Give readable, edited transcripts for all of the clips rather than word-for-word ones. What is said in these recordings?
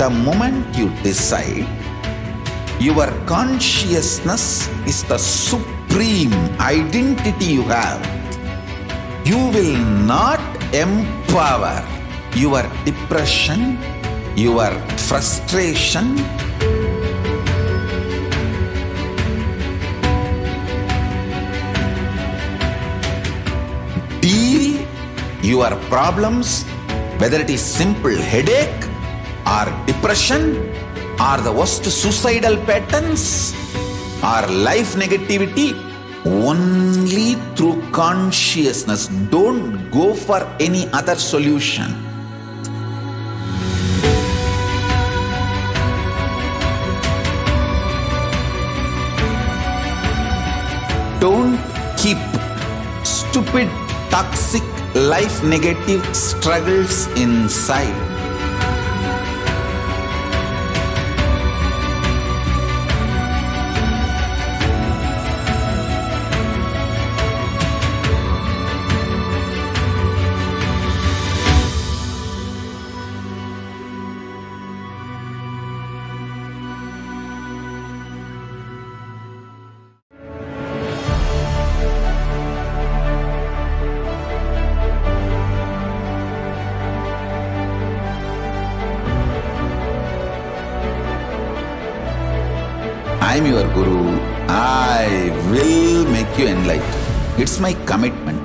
The moment you decide, your consciousness is the supreme identity you have. You will not empower your depression, your frustration, deal your problems, whether it is simple headache or depression or the worst suicidal patterns or life negativity, only through consciousness. Don't go for any other solution. Don't keep stupid, toxic, life negative struggles inside. I am your Guru. I will make you enlightened. It's my commitment.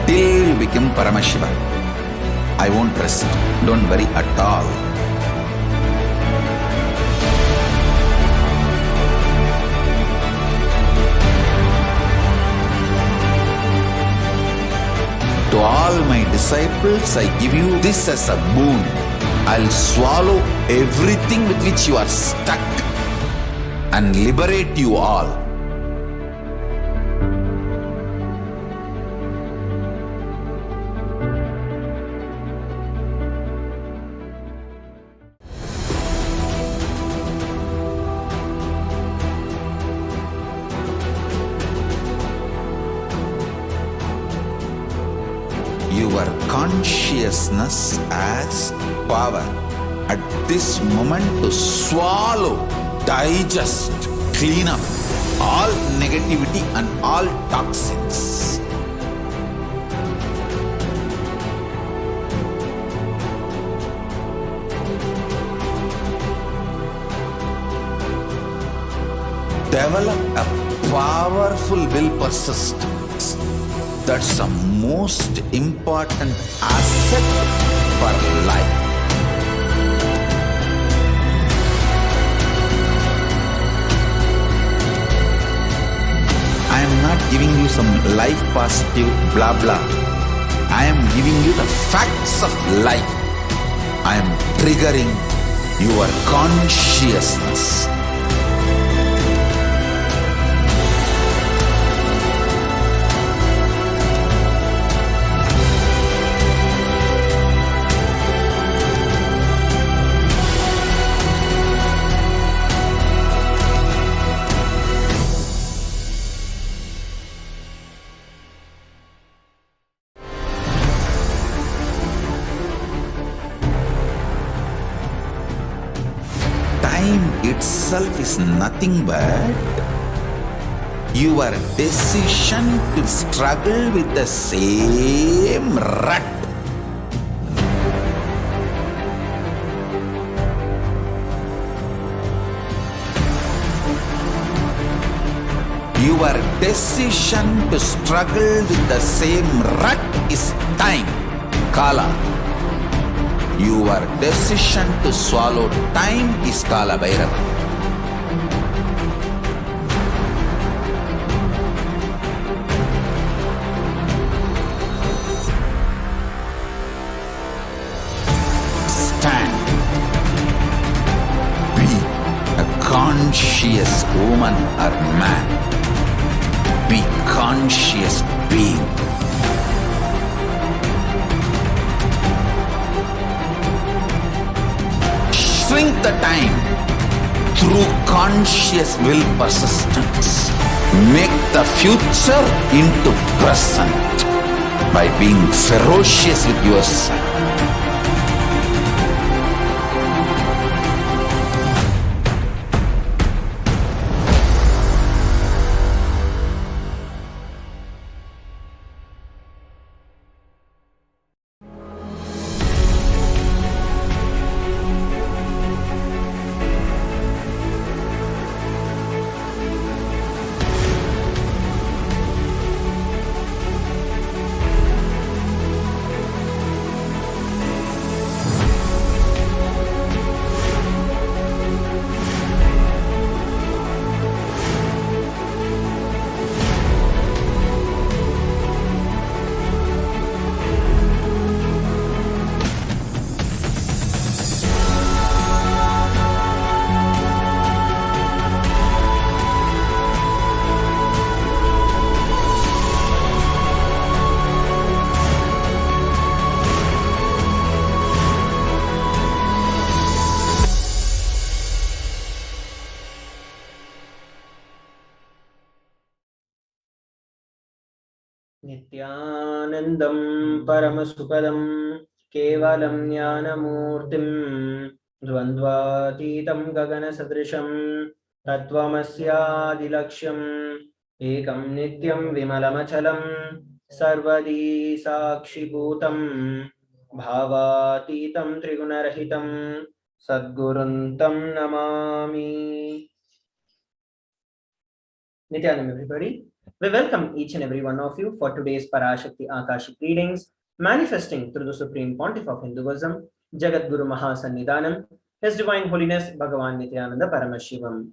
Till you become Paramashiva, I won't rest. Don't worry at all. To all my disciples, I give you this as a boon. I'll swallow everything with which you are stuck and liberate you all. Your consciousness has power at this moment to swallow, digest, clean up all negativity and all toxins. Develop a powerful will persistence. That's the most important asset for life. I am not giving you some life positive blah blah. I am giving you the facts of life. I am triggering your consciousness. Time itself is nothing but your decision to struggle with the same rut. Your decision to struggle with the same rut is time, Kala. Your decision to swallow time is Kala Bhairava. Stand. Be a conscious woman or man. Be conscious being. Shrink the time through conscious will persistence. Make the future into present by being ferocious with yourself. Nithyanandam Paramashivoham Kevalam Jnanamurtim Dvandvatitam Gaganasadrisham Tattvamasyadilaksham Ekam Nityam Vimalamachalam Sarvadi Sakshibhutam Bhavatitam Trigunarahitam Sadguruntam Namami. Nithyanam, everybody. We welcome each and every one of you for today's Parashakti Akashic readings, manifesting through the Supreme Pontiff of Hinduism, Jagat Guru Mahasannidhanam, His Divine Holiness Bhagavan Nithyananda Paramashivam.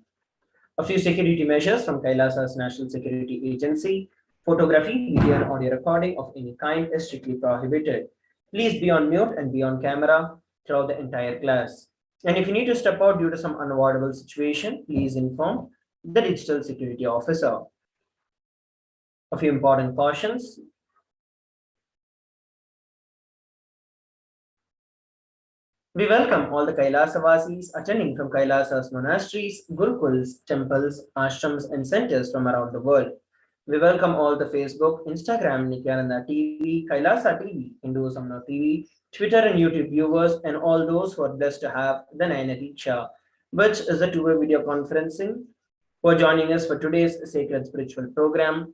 A few security measures from KAILASA's National Security Agency. Photography, video and audio recording of any kind is strictly prohibited. Please be on mute and be on camera throughout the entire class. And if you need to step out due to some unavoidable situation, please inform the digital security officer. A few important cautions. We welcome all the Kailasavasis attending from Kailasa's monasteries, gurukuls, temples, ashrams, and centers from around the world. We welcome all the Facebook, Instagram, Nithyananda TV, Kailasa TV, Hinduism Now TV, Twitter and YouTube viewers, and all those who are blessed to have the Nayana Diksha, which is a two-way video conferencing, who are joining us for today's sacred spiritual program,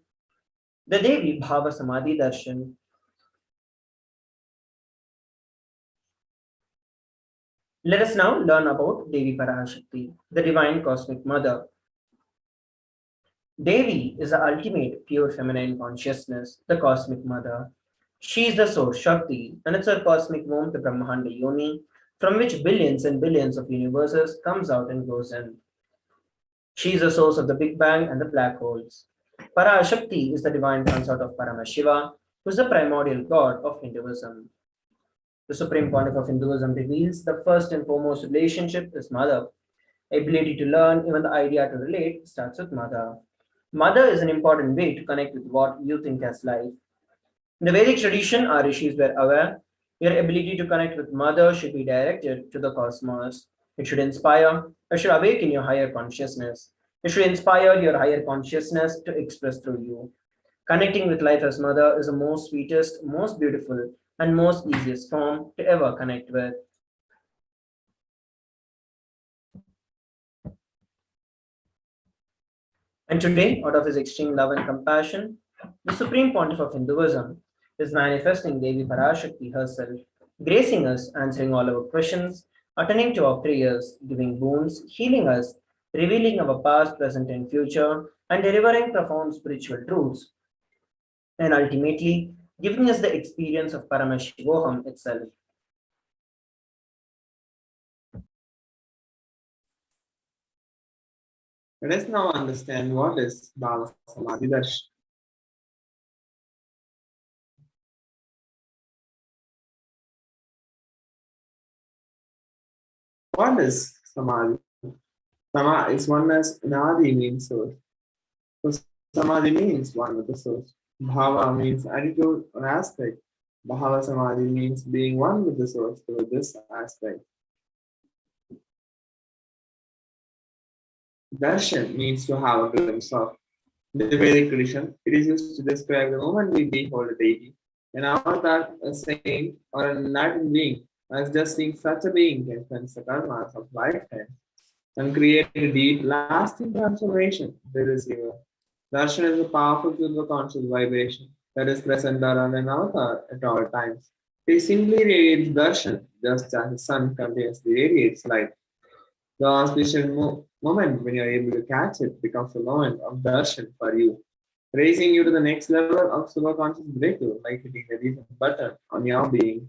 the Devi Bhava Samadhi Darshan. Let us now learn about Devi Parashakti, the Divine Cosmic Mother. Devi is the ultimate pure feminine consciousness, the Cosmic Mother. She is the source Shakti, and it's her cosmic womb, the Brahmanda Yoni, from which billions and billions of universes comes out and goes in. She is the source of the Big Bang and the black holes. Parashakti is the divine consort of Paramashiva, who is the primordial god of Hinduism. The Supreme Pontiff of Hinduism reveals the first and foremost relationship is mother. Ability to learn, even the idea to relate, starts with mother. Mother is an important way to connect with what you think as life. In the Vedic tradition, our rishis were aware your ability to connect with mother should be directed to the cosmos. It should inspire, it should awaken your higher consciousness. It should inspire your higher consciousness to express through you. Connecting with life as mother is the most sweetest, most beautiful, and most easiest form to ever connect with. And today, out of his extreme love and compassion, the Supreme Pontiff of Hinduism is manifesting Devi Parashakti herself, gracing us, answering all our questions, attending to our prayers, giving boons, healing us, revealing our past, present, and future, and delivering profound spiritual truths, and ultimately giving us the experience of Paramashivoham itself. Let us now understand what is Bhava Samadhi Darshan. What is Samadhi? Sama is oneness, and Adi means source. So Samadhi means one with the source. Bhava means attitude or aspect. Bhava Samadhi means being one with the source through this aspect. Darshan means to have a glimpse of. In the Vedic tradition, it is used to describe the moment we behold a deity, an avatar, a saint, or an enlightened being. As just seeing such a being can cleanse the karmas of lifetime and create a deep, lasting transformation in the receiver. Darshan is a powerful super-conscious vibration that is present around an avatar at all times. It simply radiates darshan, just as the sun continuously radiates light. The auspicious moment when you are able to catch it becomes a moment of darshan for you, raising you to the next level of super-conscious breakthrough, like hitting the reset button on your being.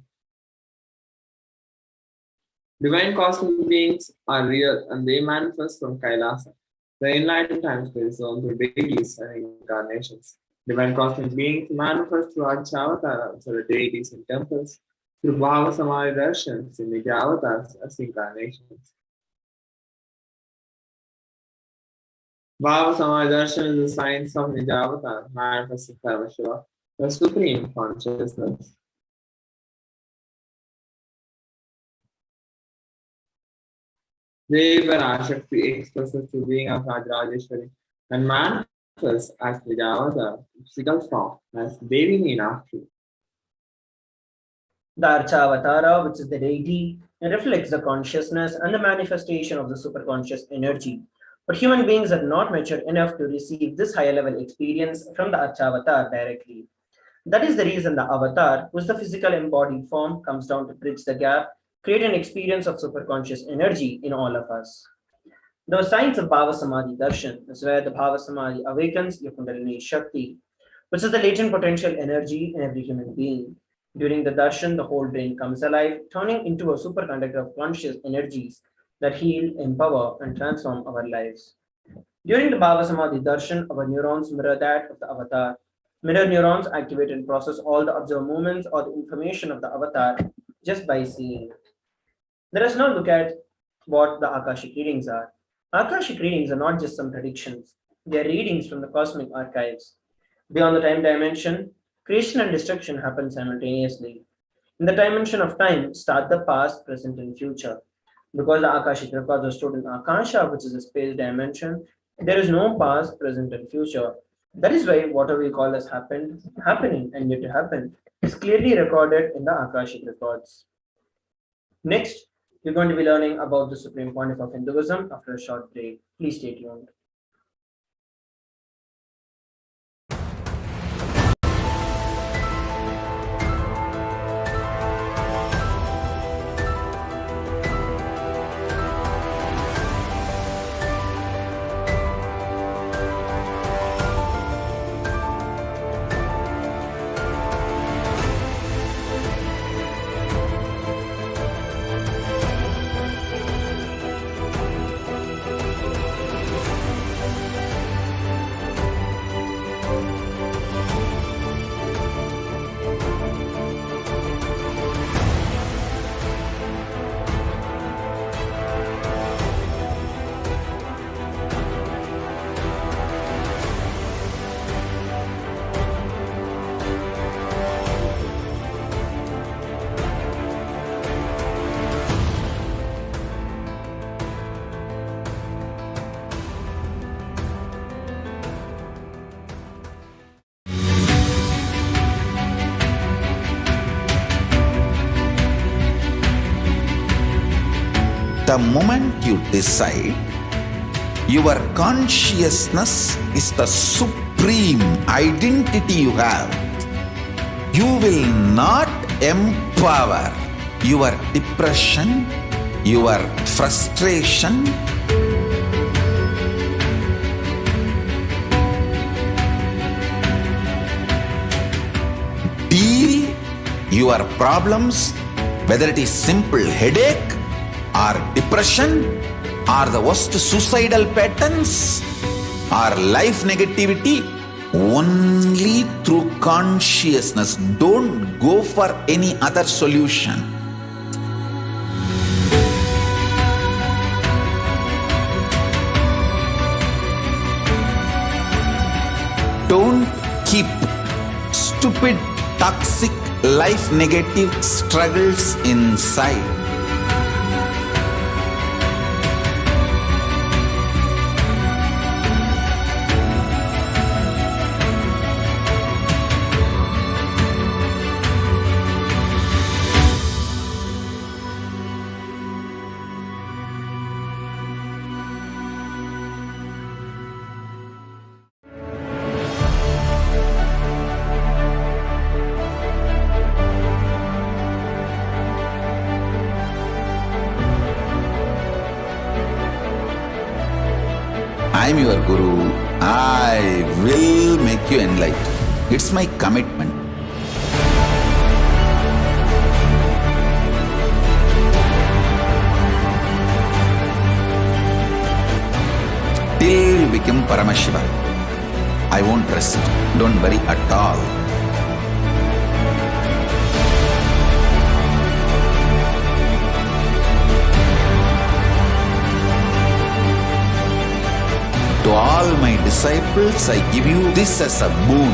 Divine cosmic beings are real and they manifest from KAILASA, the enlightened time space zone through deities and incarnations. Divine cosmic beings manifest through Avatars or deities in temples, through Bhava Samadhi darshans in the avatars as incarnations. Bhava Samadhi darshan is the science of Nija Avatar, manifesting Paramashivoham, the supreme consciousness. Devi Parashakti expresses to being of Rajeshwari and manifests as Nijavada, physical form, as Devi Meenakshi. The Archavatara, which is the deity, reflects the consciousness and the manifestation of the superconscious energy. But human beings are not mature enough to receive this higher level experience from the Archavatar directly. That is the reason the avatar, who is the physical embodied form, comes down to bridge the gap, create an experience of superconscious energy in all of us. The science of Bhava Samadhi Darshan is where the Bhava Samadhi awakens your Kundalini Shakti, which is the latent potential energy in every human being. During the darshan, the whole brain comes alive, turning into a superconductor of conscious energies that heal, empower, and transform our lives. During the Bhava Samadhi darshan, our neurons mirror that of the avatar. Mirror neurons activate and process all the observed movements or the information of the avatar just by seeing. Let us now look at what the Akashic readings are. Akashic readings are not just some predictions, they are readings from the cosmic archives. Beyond the time dimension, creation and destruction happen simultaneously. In the dimension of time, start the past, present, and future. Because the Akashic records are stored in Akasha, which is a space dimension, there is no past, present, and future. That is why whatever we call as happened, happening, and yet to happen is clearly recorded in the Akashic records. Next, we're going to be learning about the supreme point of Hinduism after a short break. Please stay tuned. The moment you decide, your consciousness is the supreme identity you have. You will not empower your depression, your frustration, deal your problems, whether it is simple headache or depression or the worst suicidal patterns or life negativity, only through consciousness. Don't go for any other solution. Don't keep stupid, toxic, life negative struggles inside. I'm your Guru. I will make you enlightened. It's my commitment. Till you become Paramashiva, I won't rest. Don't worry at all. To all my disciples, I give you this as a boon.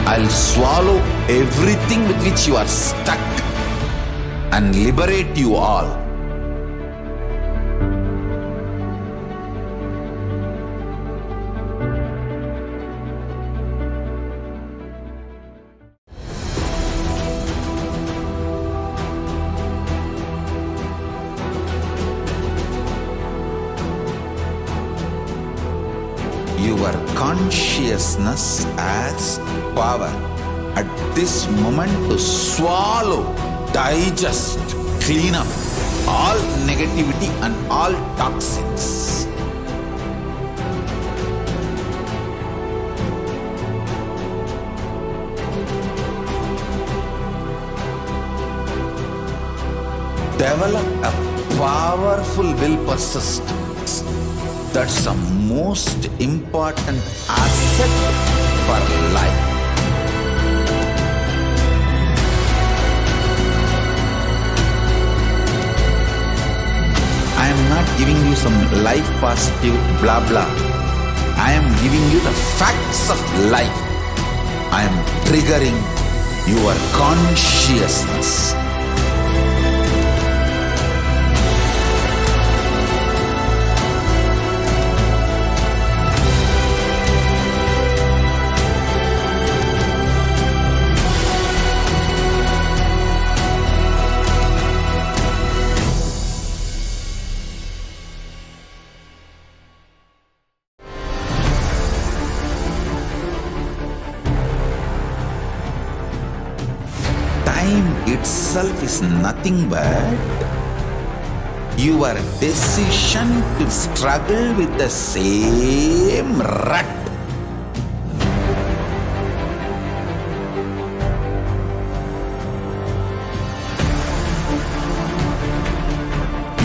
I'll swallow everything with which you are stuck and liberate you all. Your consciousness as power at this moment to swallow, digest, clean up all negativity and all toxins. Develop a powerful will persistence. That's the most important asset for life. I am not giving you some life positive blah blah. I am giving you the facts of life. I am triggering your consciousness. Time itself is nothing but your decision to struggle with the same rut.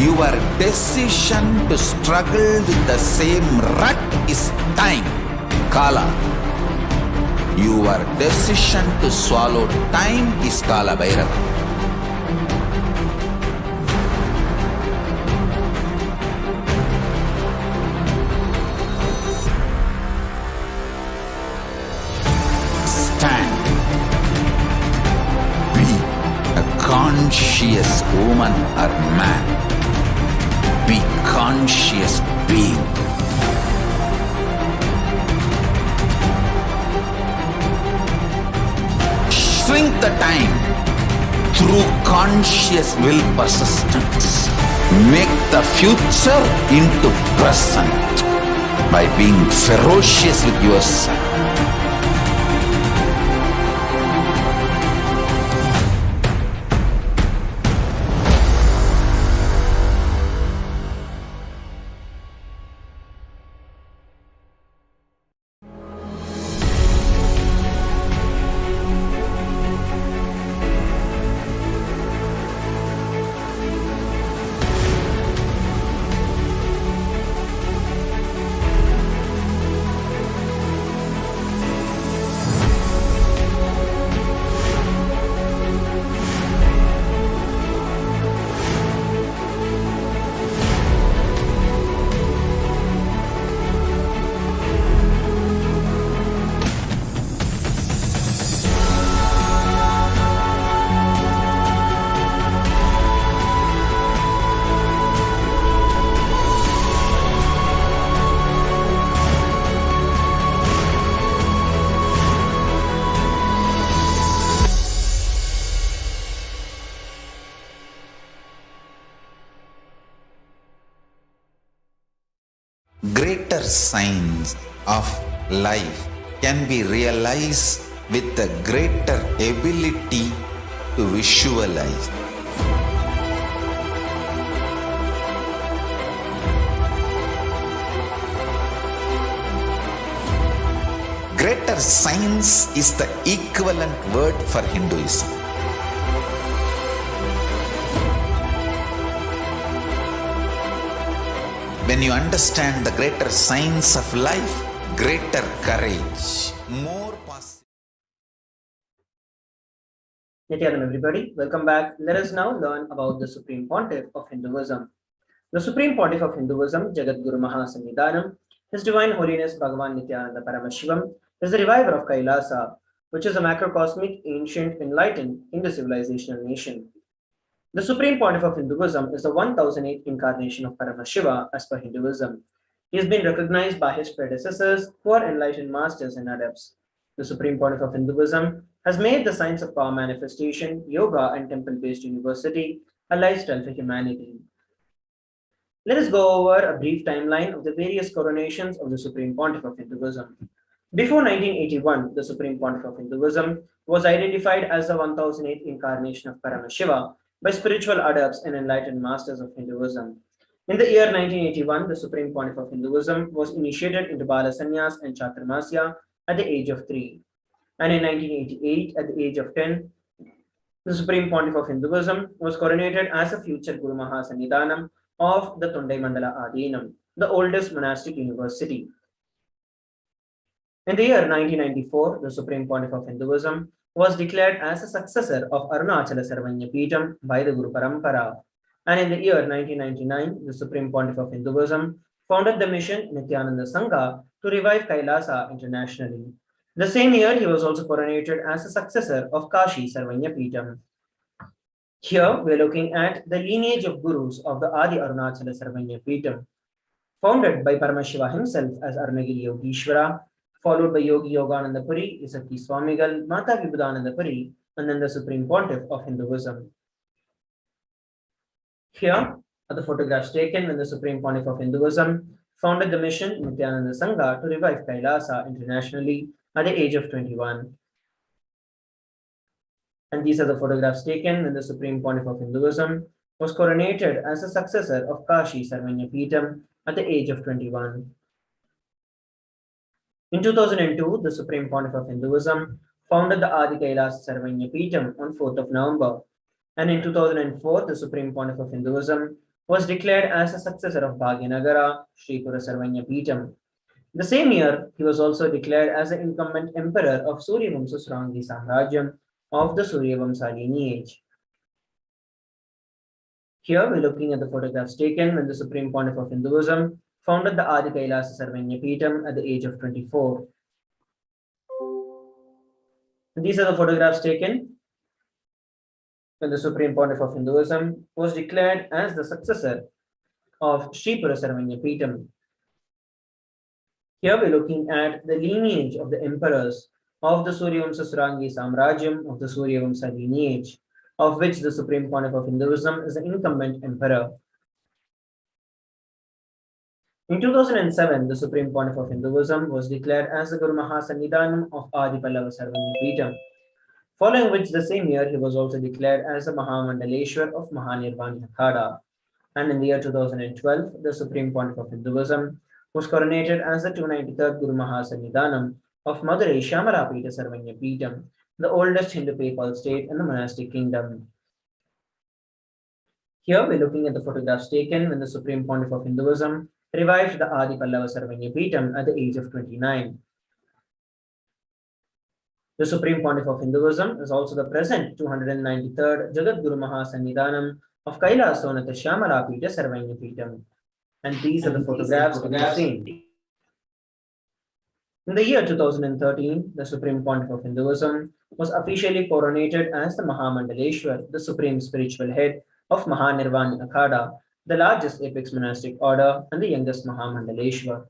Your decision to struggle with the same rut is time, Kala. Your decision to swallow time is Kala Bhairava. Stand. Be a conscious woman or man. Be conscious being. Shrink the time through conscious will persistence. Make the future into present by being ferocious with yourself. Greater signs of life can be realized with a greater ability to visualize. greater science is the equivalent word for Hinduism. When you understand the greater science of life, greater courage, more possible. Nithyananda, everybody, welcome back. Let us now learn about the Supreme Pontiff of Hinduism. The Supreme Pontiff of Hinduism, Jagadguru Mahasannidhanam, His Divine Holiness Bhagavan Nithyananda Paramashivam, is the reviver of KAILASA, which is a macrocosmic, ancient, enlightened Hindu civilizational nation. The Supreme Pontiff of Hinduism is the 1008th incarnation of Paramashiva as per Hinduism. He has been recognized by his predecessors who are enlightened masters and adepts. The Supreme Pontiff of Hinduism has made the science of power manifestation, yoga, and temple-based university a lifestyle for humanity. Let us go over a brief timeline of the various coronations of the Supreme Pontiff of Hinduism. Before 1981, the Supreme Pontiff of Hinduism was identified as the 1008th incarnation of Paramashiva by spiritual adepts and enlightened masters of Hinduism. In the year 1981, the Supreme Pontiff of Hinduism was initiated into Bala Sannyas and Chaturmasya at the age of 3. And in 1988, at the age of 10, the Supreme Pontiff of Hinduism was coronated as the future Guru Mahasannidhanam of the Tondai Mandala Adinam, the oldest monastic university. In the year 1994, the Supreme Pontiff of Hinduism was declared as a successor of Arunachala Sarvanya Peetham by the Guru Parampara. And in the year 1999, the Supreme Pontiff of Hinduism founded the mission Nithyananda Sangha to revive Kailasa internationally. The same year, he was also coronated as a successor of Kashi Sarvanya Peetham. Here, we are looking at the lineage of gurus of the Adi Arunachala Sarvanya Peetham, founded by Paramashiva himself as Arunagiri Yogishwara, followed by Yogi Yogananda Puri, Isaki Swamigal, Mata Vibhudananda Puri, and then the Supreme Pontiff of Hinduism. Here are the photographs taken when the Supreme Pontiff of Hinduism founded the mission Nithyananda Sangha to revive Kailasa internationally at the age of 21. And these are the photographs taken when the Supreme Pontiff of Hinduism was coronated as a successor of Kashi Sarvanya Peetham at the age of 21. In 2002, the Supreme Pontiff of Hinduism founded the Adi Kailasa Sarvanya Peetham on 4th of November. And in 2004, the Supreme Pontiff of Hinduism was declared as a successor of Bhagyanagara, Sri Pura Sarvanya Peetham. The same year, he was also declared as the incumbent emperor of Suryavamsa Srangi Samrajyam of the Suryavamsa lineage. Here, we're looking at the photographs taken when the Supreme Pontiff of Hinduism founded the Adi Kailasa Sarvanya Peetham at the age of 24. And these are the photographs taken when the Supreme Pontiff of Hinduism was declared as the successor of Sri Pura Sarvanya Peetham. Here we're looking at the lineage of the emperors of the Suryavamsa Srangi Samrajyam of the Suryavamsa lineage, of which the Supreme Pontiff of Hinduism is the incumbent emperor. In 2007, the Supreme Pontiff of Hinduism was declared as the Guru Mahasannidhanam of Adi Pallava Sarvanya Peetham, following which the same year he was also declared as the Mahamandaleshwar of Mahanirvani Akhada. And in the year 2012, the Supreme Pontiff of Hinduism was coronated as the 293rd Guru Mahasannidhanam of Madurai Shyamalapita Sarvanya Peetham, the oldest Hindu papal state in the monastic kingdom. Here we're looking at the photographs taken when the Supreme Pontiff of Hinduism revived the Adi Pallava Sarvanya Peetham at the age of 29. The Supreme Pontiff of Hinduism is also the present 293rd Jagadguru Mahasannidhanam of Kailasonatha Shyamalapita Sarvanya Peetham. And these are the photographs of the same. In the year 2013, the Supreme Pontiff of Hinduism was officially coronated as the Mahamandaleshwar, the supreme spiritual head of Mahanirvani Akhada, the largest apex monastic order and the youngest Mahamandaleshwar.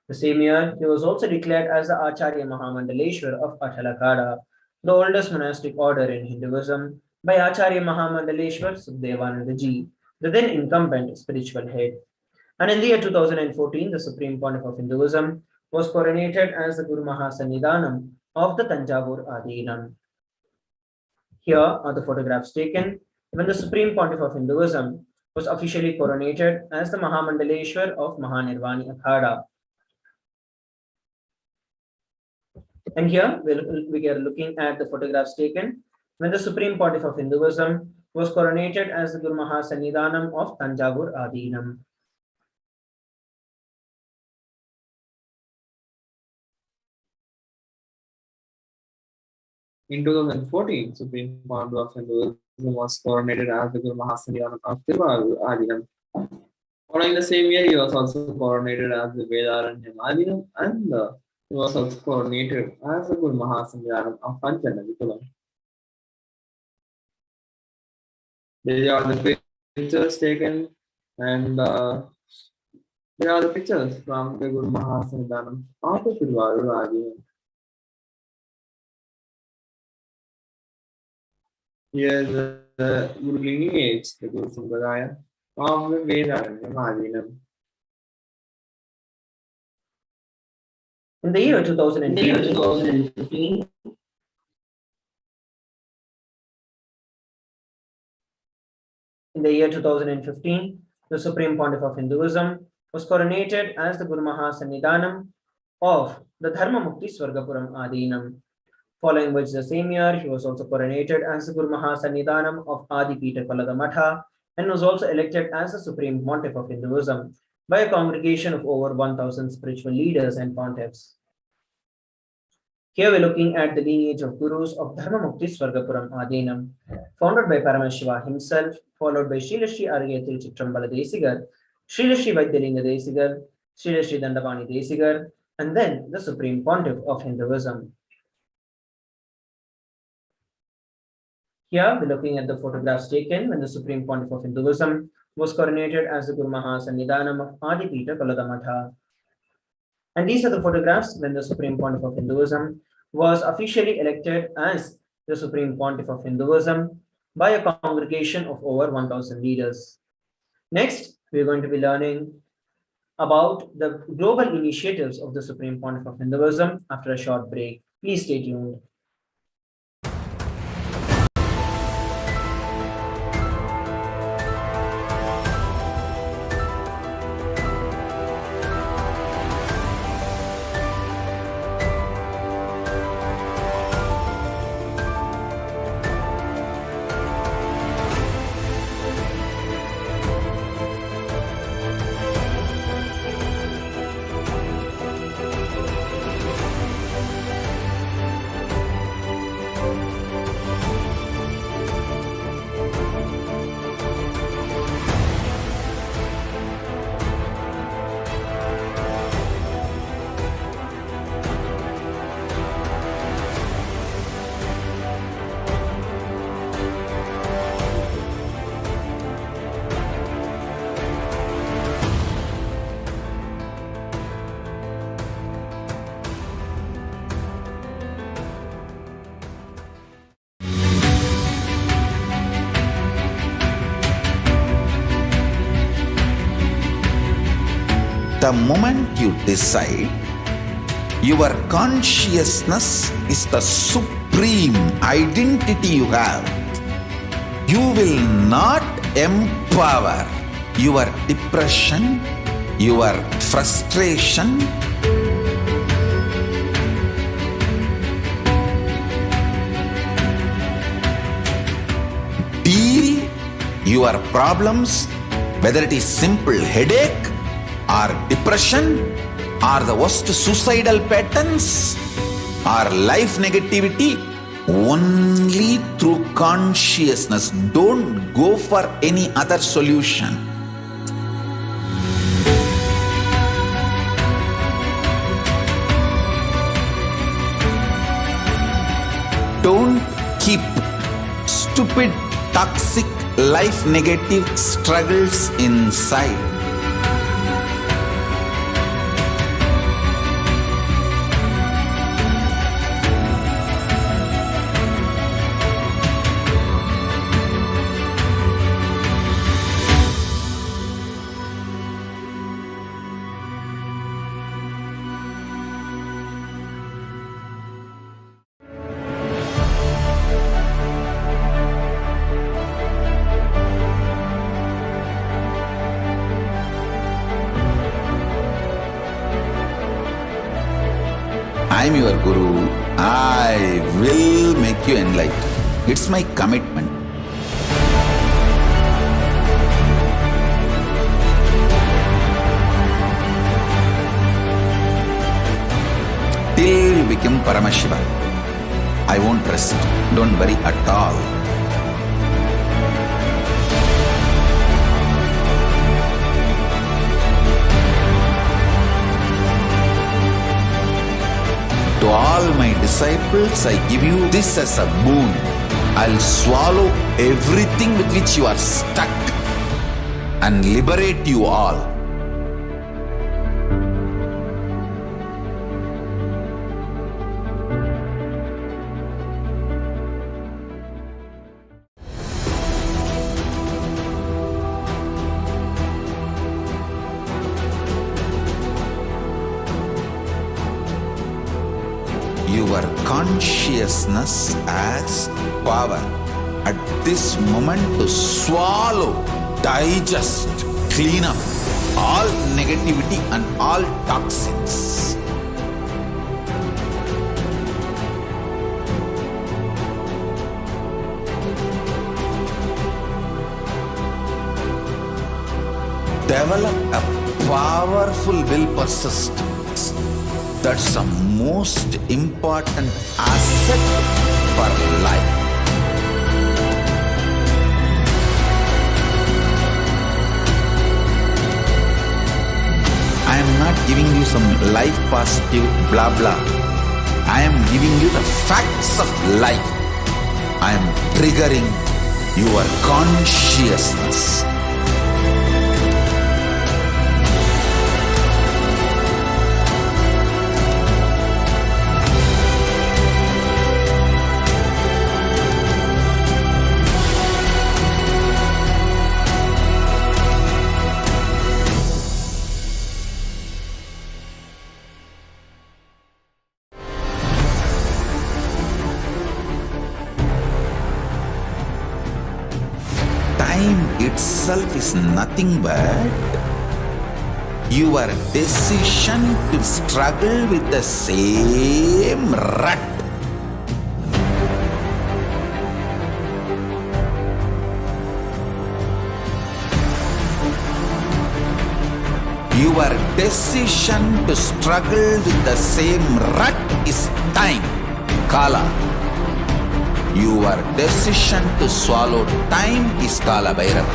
The same year, he was also declared as the Acharya Mahamandaleshwar of Atalakada, the oldest monastic order in Hinduism, by Acharya Mahamandaleshwar Sukhdevananda, the then incumbent spiritual head. And in the year 2014, the Supreme Pontiff of Hinduism was coronated as the Guru Mahasannidhanam of the Tanjavur Adinam. Here are the photographs taken when the Supreme Pontiff of Hinduism was officially coronated as the Mahamandaleshwar of Mahanirvani Akhada. And here we are looking at the photographs taken when the Supreme Pontiff of Hinduism was coronated as the Guru Mahasannidhanam of Tanjavur Adinam. In 2014, Supreme Pontiff of Hinduism was coronated as the Guru Mahasannidhanam of Tiruvallur Adinam. Following the same year, he was also coronated as the Vedaranyam Adinam, and he was also coronated as the Guru Mahasannidhanam of Panchanavikulam. These are the pictures taken, and there are the pictures from the Guru Mahasannidhanam of the Tiruvallur Adinam. Here is the Guru lineage, the Guru Sampradaya of the Vedaranyam Adinam. In the year 2015, the Supreme Pontiff of Hinduism was coronated as the Guru Mahasannidhanam of the Dharma Mukti Swargapuram Adinam. Following which the same year, he was also coronated as the Guru Mahasannidhanam of Adi Peter Palada Matha and was also elected as the Supreme Pontiff of Hinduism by a congregation of over 1,000 spiritual leaders and pontiffs. Here we're looking at the lineage of gurus of Dharma Mukti Swargapuram Adinam, founded by Paramashiva himself, followed by Srila Sri Aryatil Chitrambala Desigar, Srila Sri Vaidyalinga Desigar, Srila Sri Dandavani Desigar, and then the Supreme Pontiff of Hinduism. Here we're looking at the photographs taken when the Supreme Pontiff of Hinduism was coronated as the Guru Mahasannidhanam of Adi Peter Palada Matha. And these are the photographs when the Supreme Pontiff of Hinduism was officially elected as the Supreme Pontiff of Hinduism by a congregation of over 1,000 leaders. Next, we're going to be learning about the global initiatives of the Supreme Pontiff of Hinduism after a short break. Please stay tuned. The moment you decide, your consciousness is the supreme identity you have, you will not empower your depression, your frustration, deal your problems, whether it is simple headache or depression or the worst suicidal patterns or life negativity, only through consciousness. Don't go for any other solution. Don't keep stupid, toxic, life negative struggles inside. I'm your guru. I will make you enlightened. It's my commitment. Till you become Paramashiva, I won't rest. Don't worry at all. To all my disciples, I give you this as a boon. I'll swallow everything with which you are stuck and liberate you all. Your consciousness as power at this moment to swallow, digest, clean up all negativity and all toxins. Develop a powerful will persistence. That's the most important asset for life. I am not giving you some life positive blah blah. I am giving you the facts of life. I am triggering your consciousness. Time itself is nothing but your decision to struggle with the same rut. Your decision to struggle with the same rut is time, Kala. Your decision to swallow time is Kala Bhairava.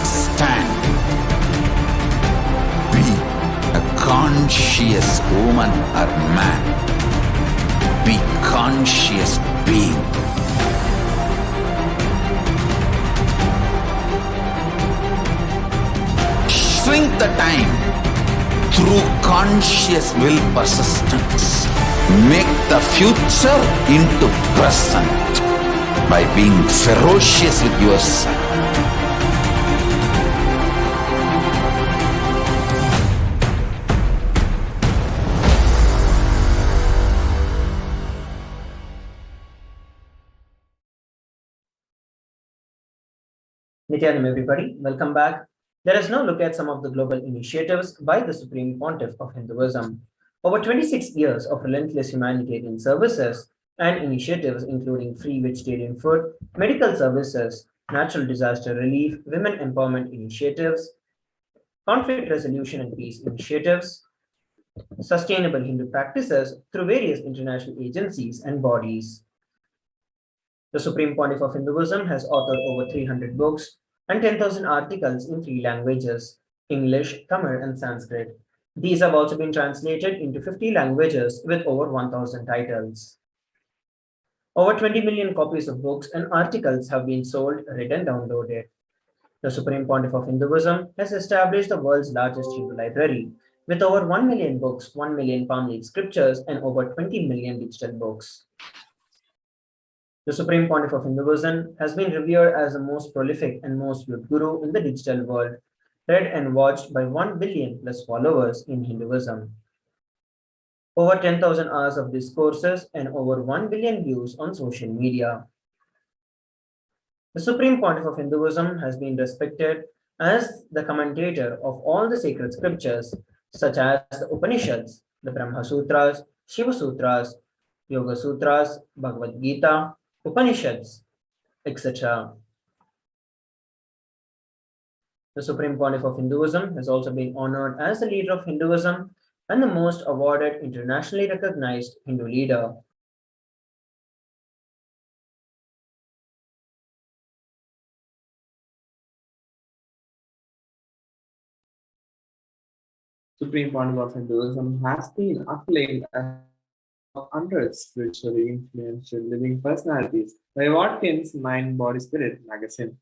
Stand. Be a conscious woman or man. Be conscious being. Shrink the time through conscious will persistence. Make the future into present by being ferocious with yourself. Nithyanam, everybody, welcome back. Let us now look at some of the global initiatives by the Supreme Pontiff of Hinduism. Over 26 years of relentless humanitarian services and initiatives including free vegetarian food, medical services, natural disaster relief, women empowerment initiatives, conflict resolution and peace initiatives, sustainable Hindu practices through various international agencies and bodies. The Supreme Pontiff of Hinduism has authored over 300 books and 10,000 articles in 3 languages, English, Tamil, and Sanskrit. These have also been translated into 50 languages with over 1,000 titles. Over 20 million copies of books and articles have been sold, read, and downloaded. The Supreme Pontiff of Hinduism has established the world's largest Hindu library with over 1 million books, 1 million palm leaf scriptures, and over 20 million digital books. The Supreme Pontiff of Hinduism has been revered as the most prolific and most viewed guru in the digital world, read and watched by 1 billion plus followers in Hinduism. Over 10,000 hours of discourses and over 1 billion views on social media. The Supreme Pontiff of Hinduism has been respected as the commentator of all the sacred scriptures, such as the Upanishads, the Brahma Sutras, Shiva Sutras, Yoga Sutras, Bhagavad Gita, Upanishads, etc. The Supreme Pontiff of Hinduism has also been honored as the leader of Hinduism and the most awarded internationally recognized Hindu leader. Supreme Pontiff of Hinduism has been acclaimed as of hundreds spiritually influential living personalities by Watkins' Mind Body Spirit magazine.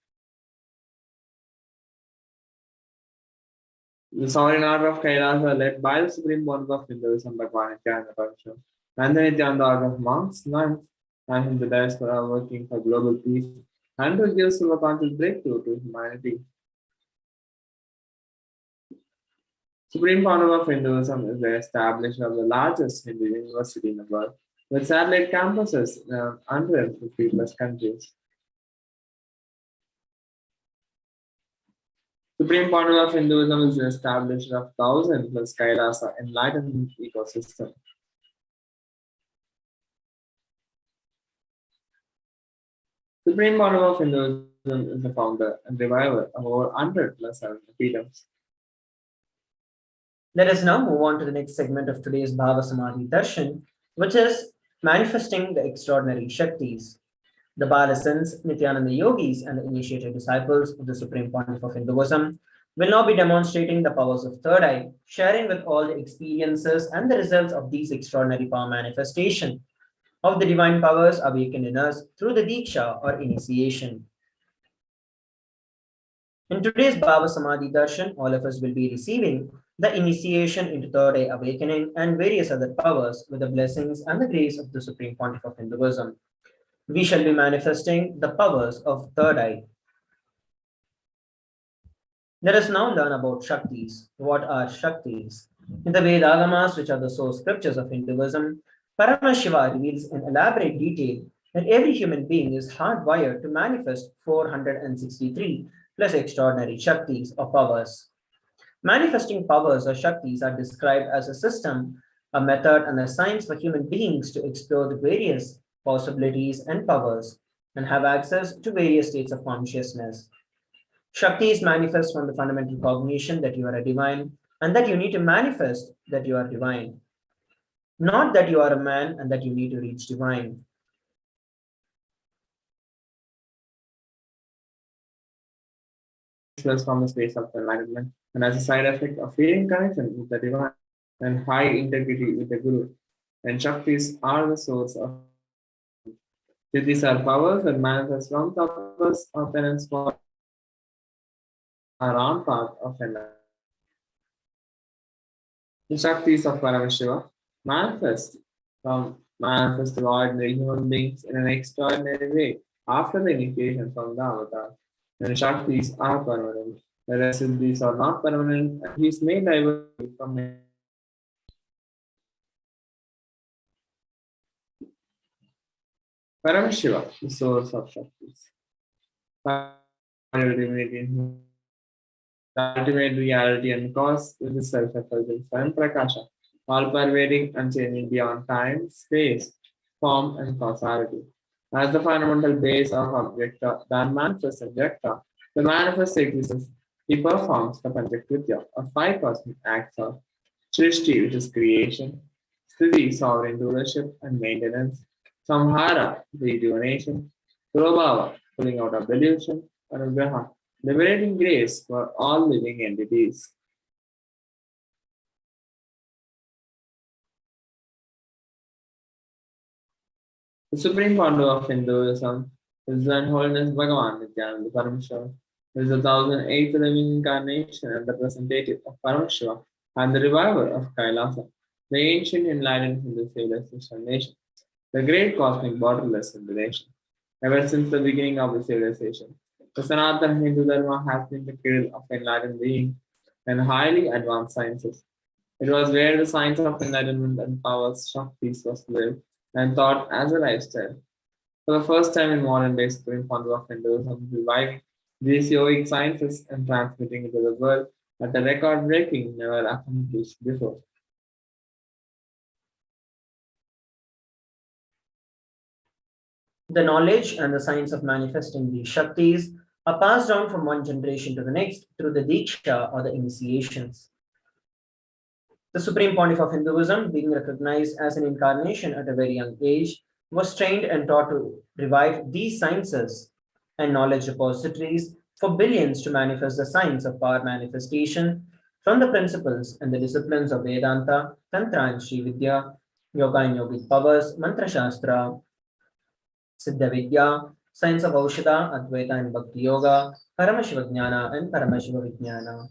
The Sovereign Order of KAILASA, led by the Supreme Pontiff of Hinduism, Bhagwan Nithyananda Paramashivam, and the Nithyananda Order of monks, nuns, and in the diaspora working for global peace and to give silver-conscious breakthrough to humanity. Supreme Pontiff of Hinduism is the establisher of the largest Hindu university in the world, with satellite campuses in 150 plus countries. Supreme Pontiff of Hinduism is the establisher of 1,000 plus KAILASA Enlightenment ecosystem. Supreme Pontiff of Hinduism is the founder and reviver of over 100 plus Peetams. Let us now move on to the next segment of today's Bhava Samadhi Darshan, which is manifesting the extraordinary Shaktis. The Balasans, Nithyananda yogis, and the initiated disciples of the Supreme Pontiff of Hinduism will now be demonstrating the powers of third eye, sharing with all the experiences and the results of these extraordinary power manifestation of the divine powers awakened in us through the Diksha or initiation. In today's Bhava Samadhi Darshan, all of us will be receiving the initiation into third eye awakening and various other powers with the blessings and the grace of the Supreme Pontiff of Hinduism. We shall be manifesting the powers of third eye. Let us now learn about Shaktis. What are Shaktis? In the Vedagamas, which are the source scriptures of Hinduism, Paramashiva reveals in elaborate detail that every human being is hardwired to manifest 463 plus extraordinary Shaktis or powers. Manifesting powers or Shaktis are described as a system, a method, and a science for human beings to explore the various possibilities and powers and have access to various states of consciousness. Shaktis manifest from the fundamental cognition that you are a divine and that you need to manifest that you are divine. Not that you are a man and that you need to reach divine. From the space of enlightenment and as a side effect of feeling connection with the divine and high integrity with the Guru. And Shaktis are the source of Siddhis are powers that manifest from tapas or penance for our own path of enlightenment. The Shaktis of Paramashiva manifest to ordinary human beings in an extraordinary way after the initiation from the avatar. And Shaktis are permanent, whereas Siddhis are not permanent, and he is made diverse from it. Paramashiva, the source of Shaktis. The ultimate reality and cause is the self-effulgence and prakasha, all pervading and changing beyond time, space, form, and causality. As the fundamental base of objecta that manifests objecta, the manifest existence, he performs the Panchakritya, or five cosmic acts of Srishti, which is creation, Sthiti, sovereign rulership and maintenance, Samhara, rejuvenation, Prabhava, pulling out of delusion, Anugraha, liberating grace for all living entities. The Supreme Founder of Hinduism is His Holiness Bhagavan Nithyananda Paramashivam. He is the 1008th living incarnation and representative of Paramashiva and the reviver of Kailasa, the ancient enlightened Hindu civilization nation, the great cosmic borderless civilization. Ever since the beginning of the civilization, the Sanatana Hindu Dharma has been the cradle of enlightened being and highly advanced sciences. It was where the science of enlightenment and powers Shaktis was lived and taught as a lifestyle. For the first time in modern day Supreme Council of Hinduism, reviving these yogic sciences and transmitting it to the world at a record-breaking, never accomplished before. The knowledge and the science of manifesting these Shaktis are passed down from one generation to the next through the Diksha or the initiations. The Supreme Pontiff of Hinduism, being recognized as an incarnation at a very young age, was trained and taught to revive these sciences and knowledge repositories for billions to manifest the science of power manifestation from the principles and the disciplines of Vedanta, Tantra and Sri Vidya, Yoga and Yogic powers, Mantra Shastra, Siddha Vidya, science of Aushadha, Advaita and Bhakti Yoga, Paramashivoham and Paramashivoham.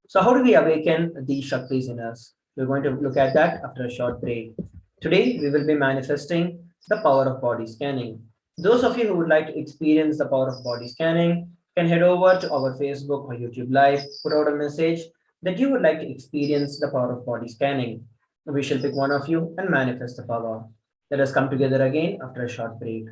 So how do we awaken these Shaktis in us? We're going to look at that after a short break. Today, we will be manifesting the power of body scanning. Those of you who would like to experience the power of body scanning can head over to our Facebook or YouTube Live, put out a message that you would like to experience the power of body scanning. We shall pick one of you and manifest the power. Let us come together again after a short break.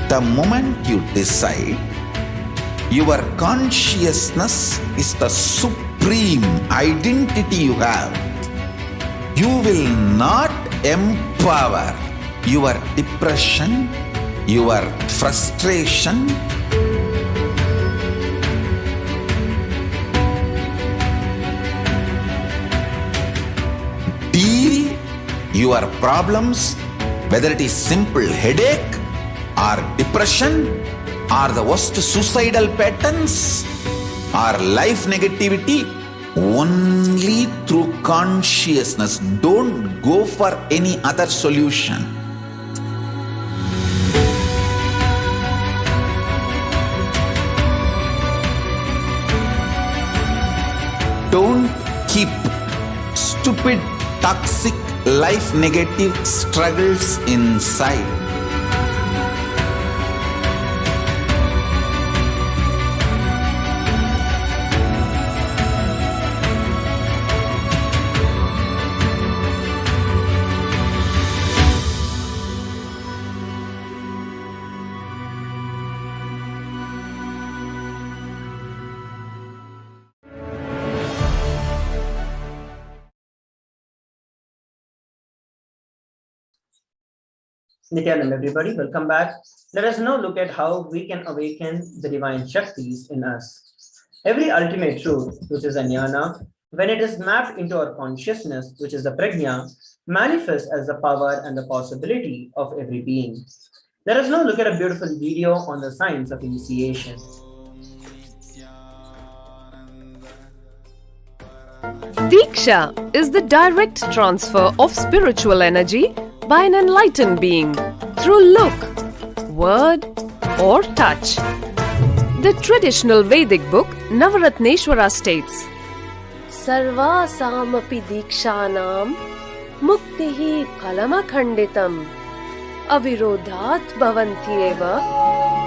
The moment you decide, your consciousness is the supreme identity you have. You will not empower your depression, your frustration, deal your problems, whether it is simple headache or depression or the worst suicidal patterns or life negativity, only through consciousness. Don't go for any other solution. Don't keep stupid, toxic, life negative struggles inside. Nithyananda, everybody, welcome back. Let us now look at how we can awaken the divine Shaktis in us. Every ultimate truth, which is a jnana, when it is mapped into our consciousness, which is the prajna, manifests as the power and the possibility of every being. Let us now look at a beautiful video on the science of initiation. Diksha is the direct transfer of spiritual energy by an enlightened being through look, word, or touch. The traditional Vedic book Navaratneshwara states, Sarvasamapi dikshanam muktihi kalamakhanditam avirodhat bhavantyeva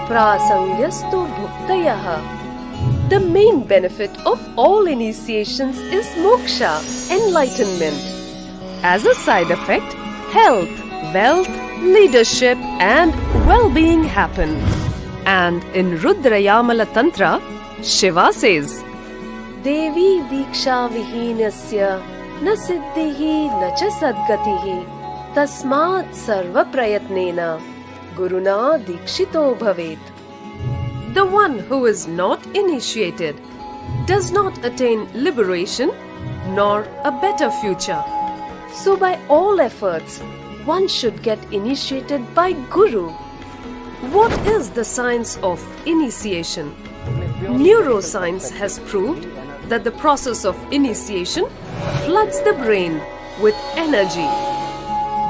prasangyastu bhuktayah. The main benefit of all initiations is moksha, enlightenment. As a side effect, health, wealth, leadership and well-being happen. And in Rudrayamala Tantra, Shiva says, Devi Diksha Vihinasya na Siddhihi na cha Sadgatihi Tasmat Sarva Prayatnena Guruna Dikshito Bhavet. The one who is not initiated does not attain liberation nor a better future. So by all efforts, one should get initiated by Guru. What is the science of initiation? Neuroscience has proved that the process of initiation floods the brain with energy.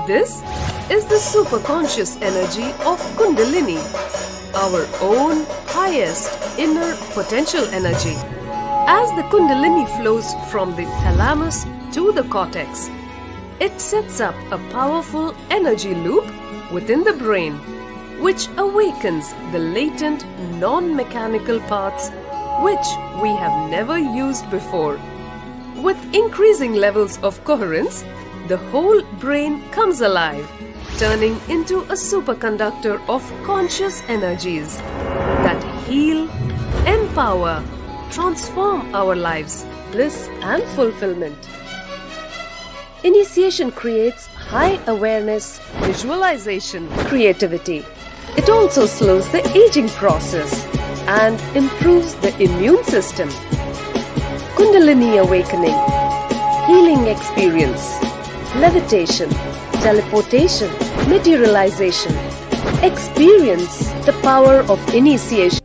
This is the superconscious energy of Kundalini, our own highest inner potential energy. As the Kundalini flows from the thalamus to the cortex, it sets up a powerful energy loop within the brain, which awakens the latent non-mechanical parts which we have never used before. With increasing levels of coherence, the whole brain comes alive, turning into a superconductor of conscious energies that heal, empower, transform our lives, bliss and fulfillment. Initiation creates high awareness, visualization, creativity. It also slows the aging process and improves the immune system. Kundalini awakening, healing experience, levitation, teleportation, materialization. Experience the power of initiation.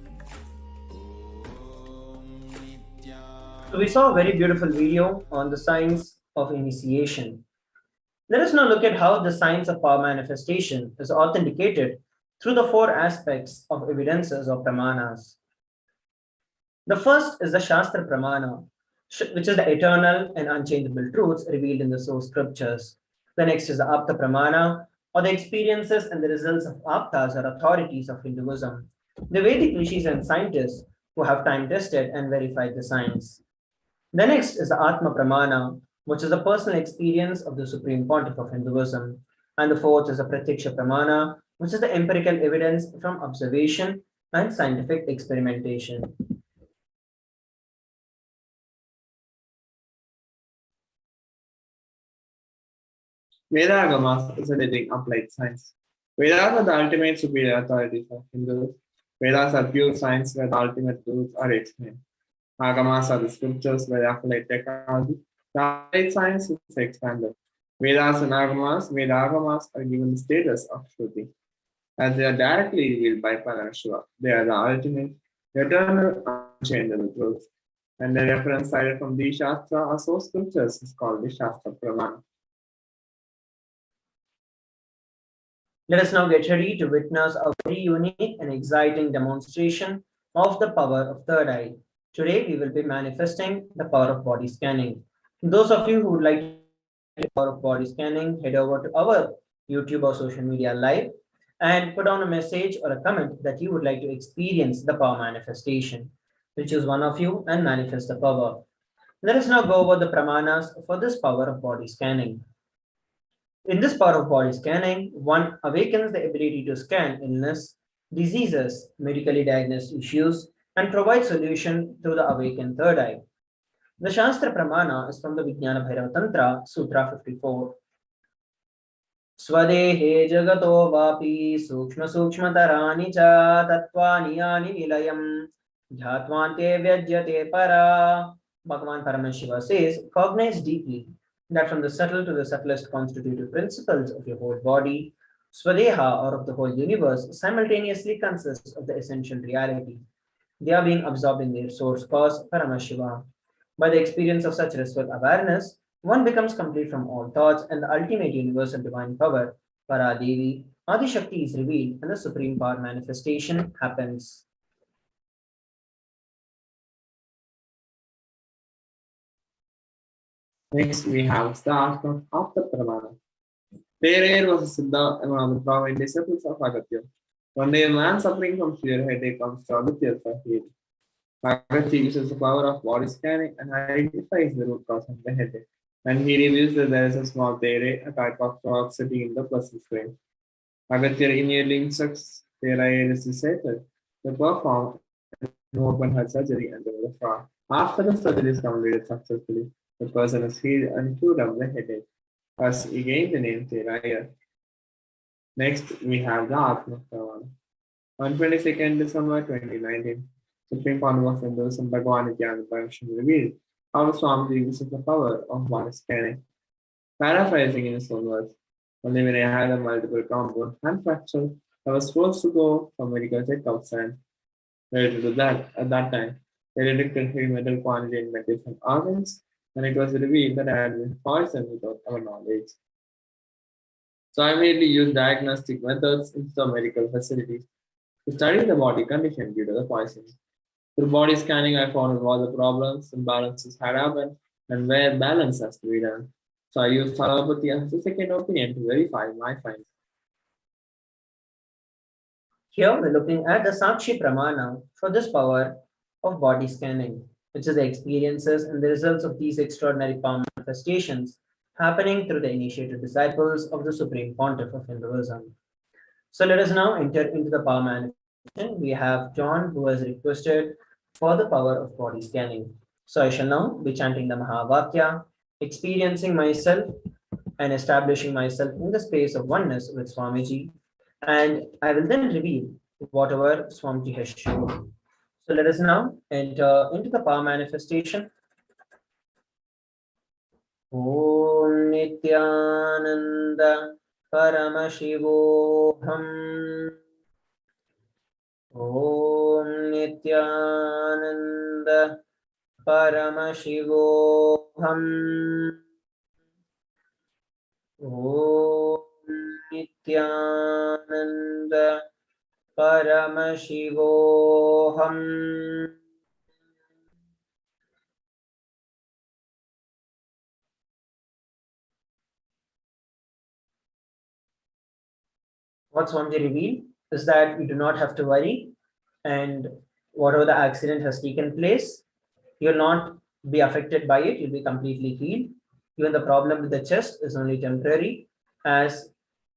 So we saw a very beautiful video on the science of initiation. Let us now look at how the science of power manifestation is authenticated through the four aspects of evidences or pramanas. The first is the Shastra Pramana, which is the eternal and unchangeable truths revealed in the source scriptures. The next is the Apta Pramana, or the experiences and the results of Aptas or authorities of Hinduism, the Vedic rishis and scientists who have time tested and verified the science. The next is the Atma Pramana, which is the personal experience of the Supreme Pontiff of Hinduism. And the fourth is the Pratyaksha Pramana, which is the empirical evidence from observation and scientific experimentation. Vedagamas is a leading applied science. Vedas are the ultimate superior authorities of Hindus. Vedas are pure science where the ultimate truths are explained. Agamas are the scriptures where applied technology. The applied science is expanded. Vedas and Agamas are given the status of Shruti. As they are directly revealed by Parashakti, they are the ultimate, eternal, unchangeable truths. And the reference cited from these Shastra or source scriptures is called the Shastra Pramana. Let us now get ready to witness a very unique and exciting demonstration of the power of third eye. Today, we will be manifesting the power of body scanning. Those of you who would like to the power of body scanning, head over to our YouTube or social media live and put on a message or a comment that you would like to experience the power manifestation. We'll choose one of you and manifest the power. Let us now go over the pramanas for this power of body scanning. In this power of body scanning, one awakens the ability to scan illness, diseases, medically diagnosed issues, and provide solution through the awakened third eye. The Shastra Pramana is from the Vijnana Bhairava Tantra, Sutra 54. Swadehe jagato vapi sukshma sukshmatarani cha tattvani yani nilayam jhatvante vyajyate para. Bhagavan Paramashiva says, cognize deeply that from the subtle to the subtlest constitutive principles of your whole body, Swadeha, or of the whole universe, simultaneously consists of the essential reality. They are being absorbed in their source cause, Paramashiva. By the experience of such restful awareness, one becomes complete from all thoughts, and the ultimate universal divine power, Paradevi, Adi Shakti, is revealed, and the supreme power manifestation happens. Next, we have the Atma of the Pramana. There was a Siddha and one of the prominent disciples of Agastya. One day, a man suffering from severe headache comes to Agastya for healing. Agastya uses the power of body scanning and identifies the root cause of the headache. And he reveals that there is a small tere, a type of frog sitting in the person's brain. Agastya immediately instructs Tere resuscitated to perform no open heart surgery, and there was a fraud. After the surgery is completed successfully, the person is healed and cured of the headache. Thus, he gained the name Tiraya. Next, we have the Atma Pravan. On 22nd December 2019, Supreme Court of Hinduism Bhagavan Nithyananda Paramashivam revealed how Swamiji uses the power of body scanning. Paraphrasing in his own words, only when I had a multiple compound hand fracture, I was forced to go for medical checkups, and related to that, at that time, they detected heavy metal quantity in my different organs, and it was revealed that I had been poisoned without our knowledge. So I mainly used diagnostic methods instead of medical facilities to study the body condition due to the poison. Through body scanning, I found out what the problems, imbalances had happened, and where balance has to be done. So I used allopathy as a second opinion to verify my findings. Here we're looking at the Sakshi Pramana for this power of body scanning, which is the experiences and the results of these extraordinary power manifestations happening through the initiated disciples of the Supreme Pontiff of Hinduism. So let us now enter into the power manifestation. We have John who has requested for the power of body scanning. So I shall now be chanting the Mahavakya, experiencing myself and establishing myself in the space of oneness with Swamiji, and I will then reveal whatever Swamiji has shown. So let us now enter into the power manifestation. Om Nithyananda Paramashivoham. Om Nithyananda Paramashivoham. Om Nithyananda Paramashivoham. What Swamiji revealed is that you do not have to worry, and whatever the accident has taken place, you will not be affected by it, you'll be completely healed. Even the problem with the chest is only temporary, as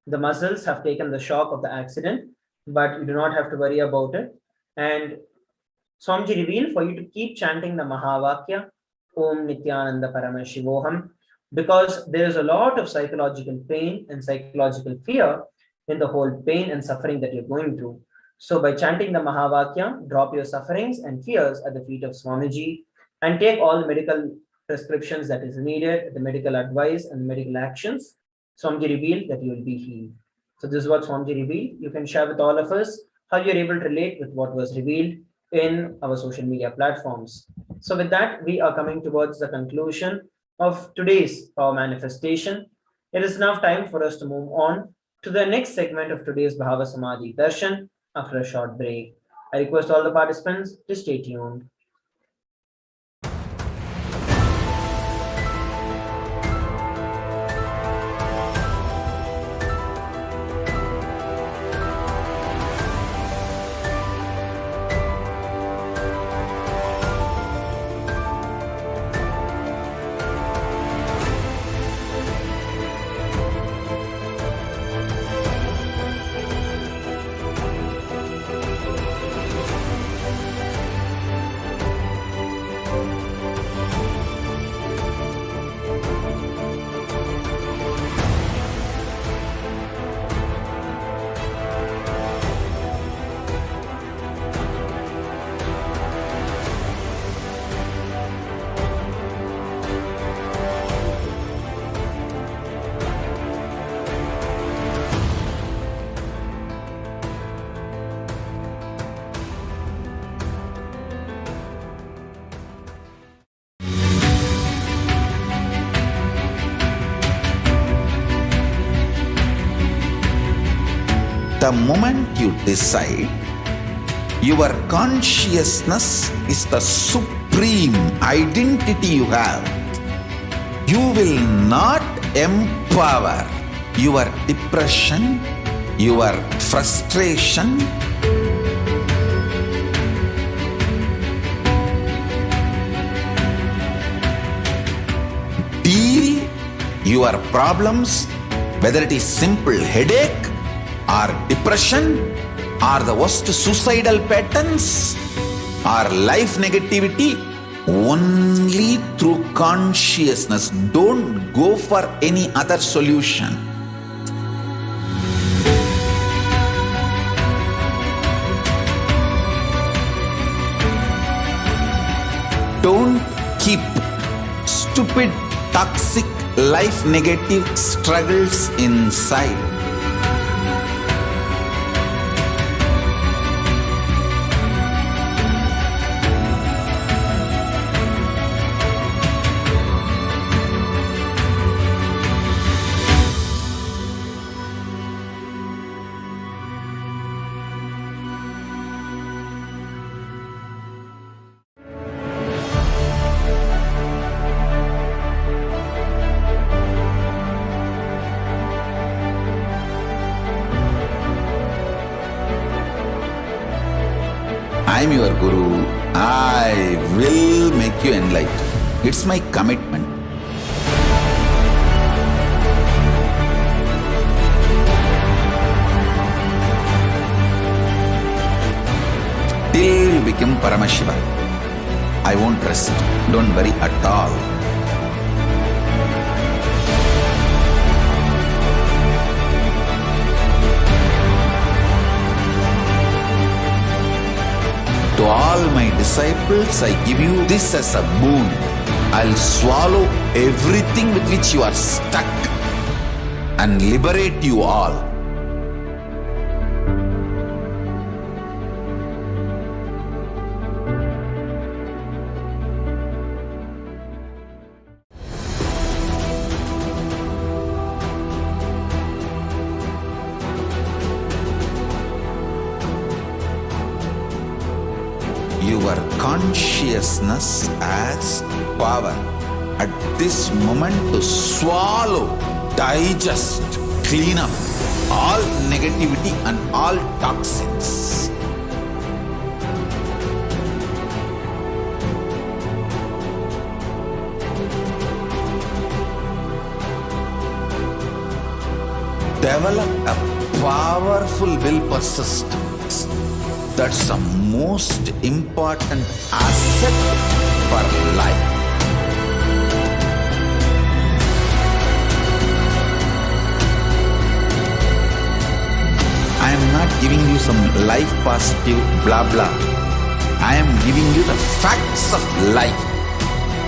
the muscles have taken the shock of the accident, but you do not have to worry about it. And Swamiji revealed for you to keep chanting the Mahavakya, Om Nithyananda Paramashivoham, because there is a lot of psychological pain and psychological fear in the whole pain and suffering that you're going through. So by chanting the Mahavakya, drop your sufferings and fears at the feet of Swamiji and take all the medical prescriptions that is needed, the medical advice and the medical actions. Swamiji revealed that you will be healed. So this is what Swamiji revealed. You can share with all of us how you're able to relate with what was revealed in our social media platforms. So with that, we are coming towards the conclusion of today's power manifestation. It is now time for us to move on to the next segment of today's Bhava Samadhi Darshan after a short break. I request all the participants to stay tuned. The moment you decide, your consciousness is the supreme identity you have. You will not empower your depression, your frustration, deal your problems, whether it is simple headache or depression or the worst suicidal patterns our life negativity only through consciousness. Don't go for any other solution. Don't keep stupid, toxic, life negative struggles inside. I am your Guru. I will make you enlightened. It's my commitment. Till you become Paramashiva, I won't rest. Don't worry at all. To all my disciples, I give you this as a boon. I'll swallow everything with which you are stuck and liberate you all. Your consciousness has power at this moment to swallow, digest, clean up all negativity and all toxins. Develop a powerful will persistence. That's the most important asset for life. I am not giving you some life positive blah blah. I am giving you the facts of life.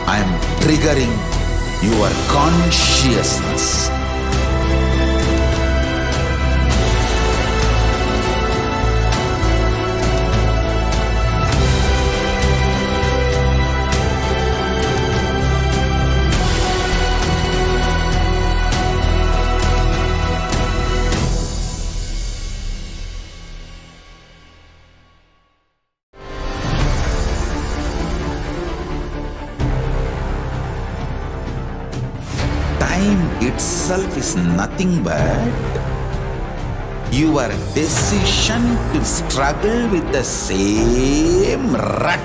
I am triggering your consciousness. Time itself is nothing but your decision to struggle with the same rut.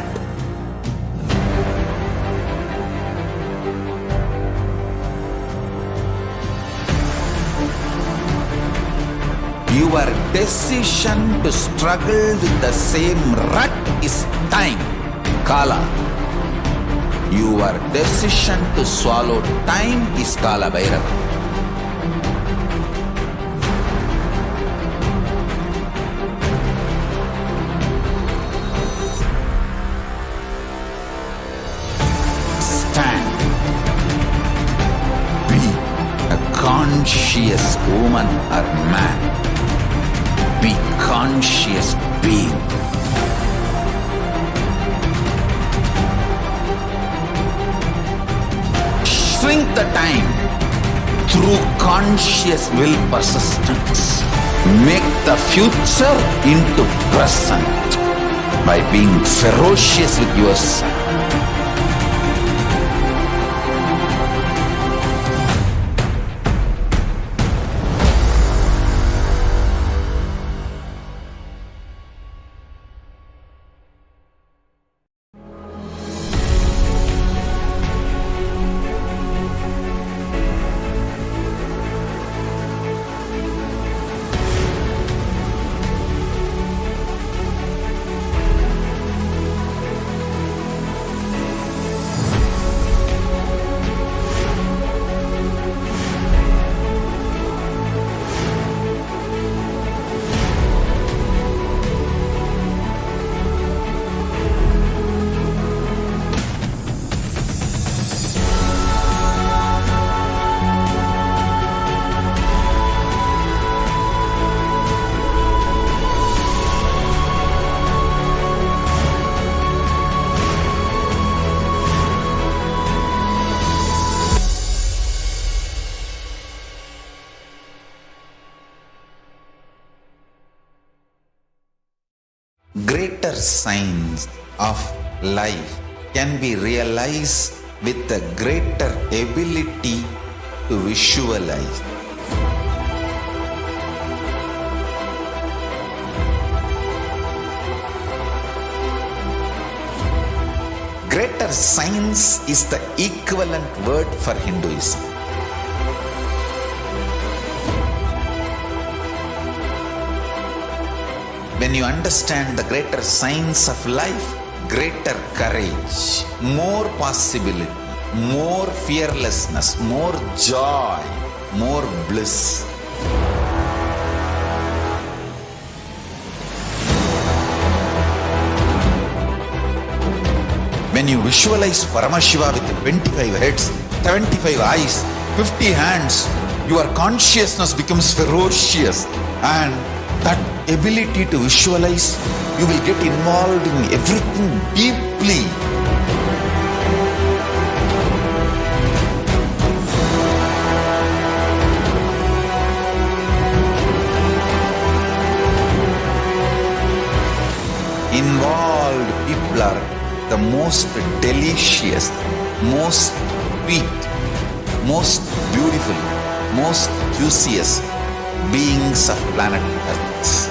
Your decision to struggle with the same rut is time, Kala. Your decision to swallow time is Kala Bhairava. Stand. Be a conscious woman or man. Be conscious being. Shrink the time through conscious will persistence. Make the future into present by being ferocious with yourself. signs of life can be realized with a greater ability to visualize. Greater science is the equivalent word for Hinduism. When you understand the greater science of life, greater courage, more possibility, more fearlessness, more joy, more bliss. When you visualize Paramashiva with 25 heads, 75 eyes, 50 hands, your consciousness becomes ferocious, and that ability to visualize, you will get involved in everything deeply. Involved people are the most delicious, most sweet, most beautiful, most juiciest beings of planet Earth.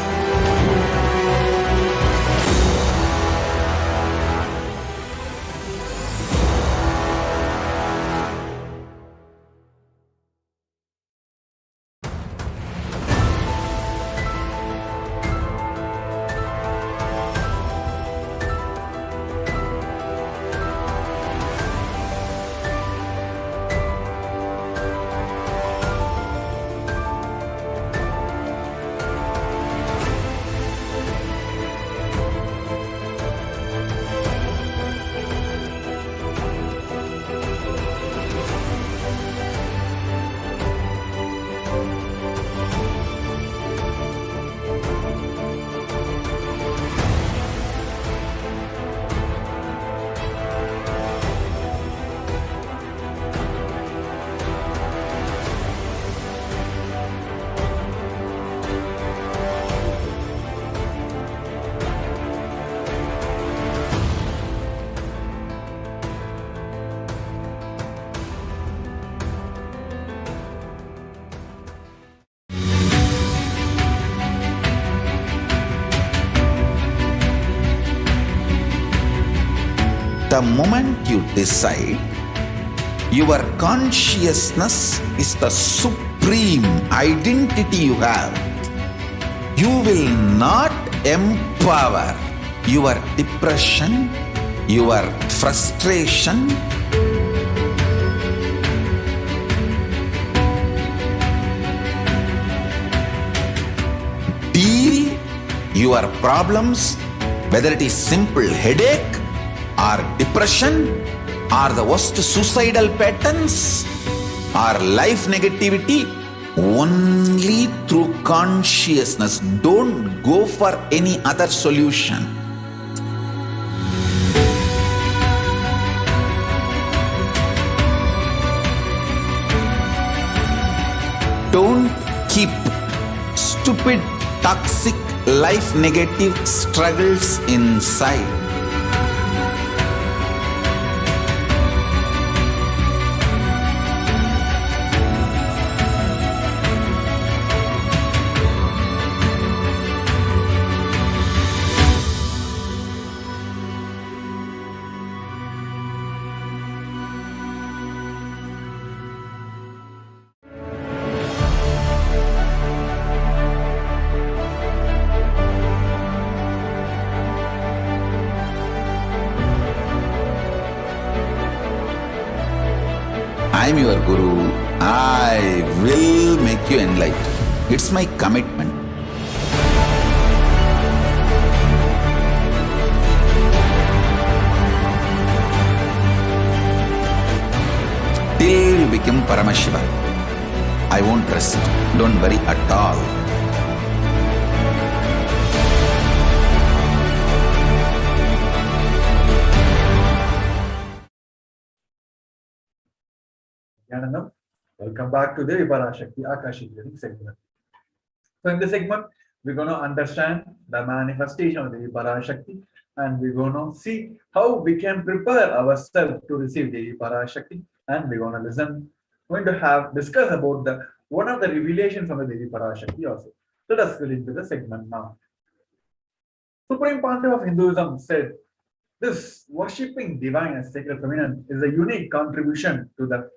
The moment you decide, your consciousness is the supreme identity you have. You will not empower your depression, your frustration, deal your problems, whether it is simple headache or depression or the worst suicidal patterns or life negativity, only through consciousness. Don't go for any other solution. Don't keep stupid, toxic, life negative struggles inside. I am your Guru. I will make you enlightened. It's my commitment. Till you become Paramashiva, I won't rest. Don't worry at all. Welcome back to the Parashakti Akashic segment. So in this segment, we're going to understand the manifestation of Devi Parashakti, and we're going to see how we can prepare ourselves to receive Devi Parashakti, and we're going to going to have discuss about the one of the revelations of the Devi Parashakti also. Let us get into the segment now. Supreme Pontiff of Hinduism said, this worshipping divine and sacred feminine is a unique contribution to the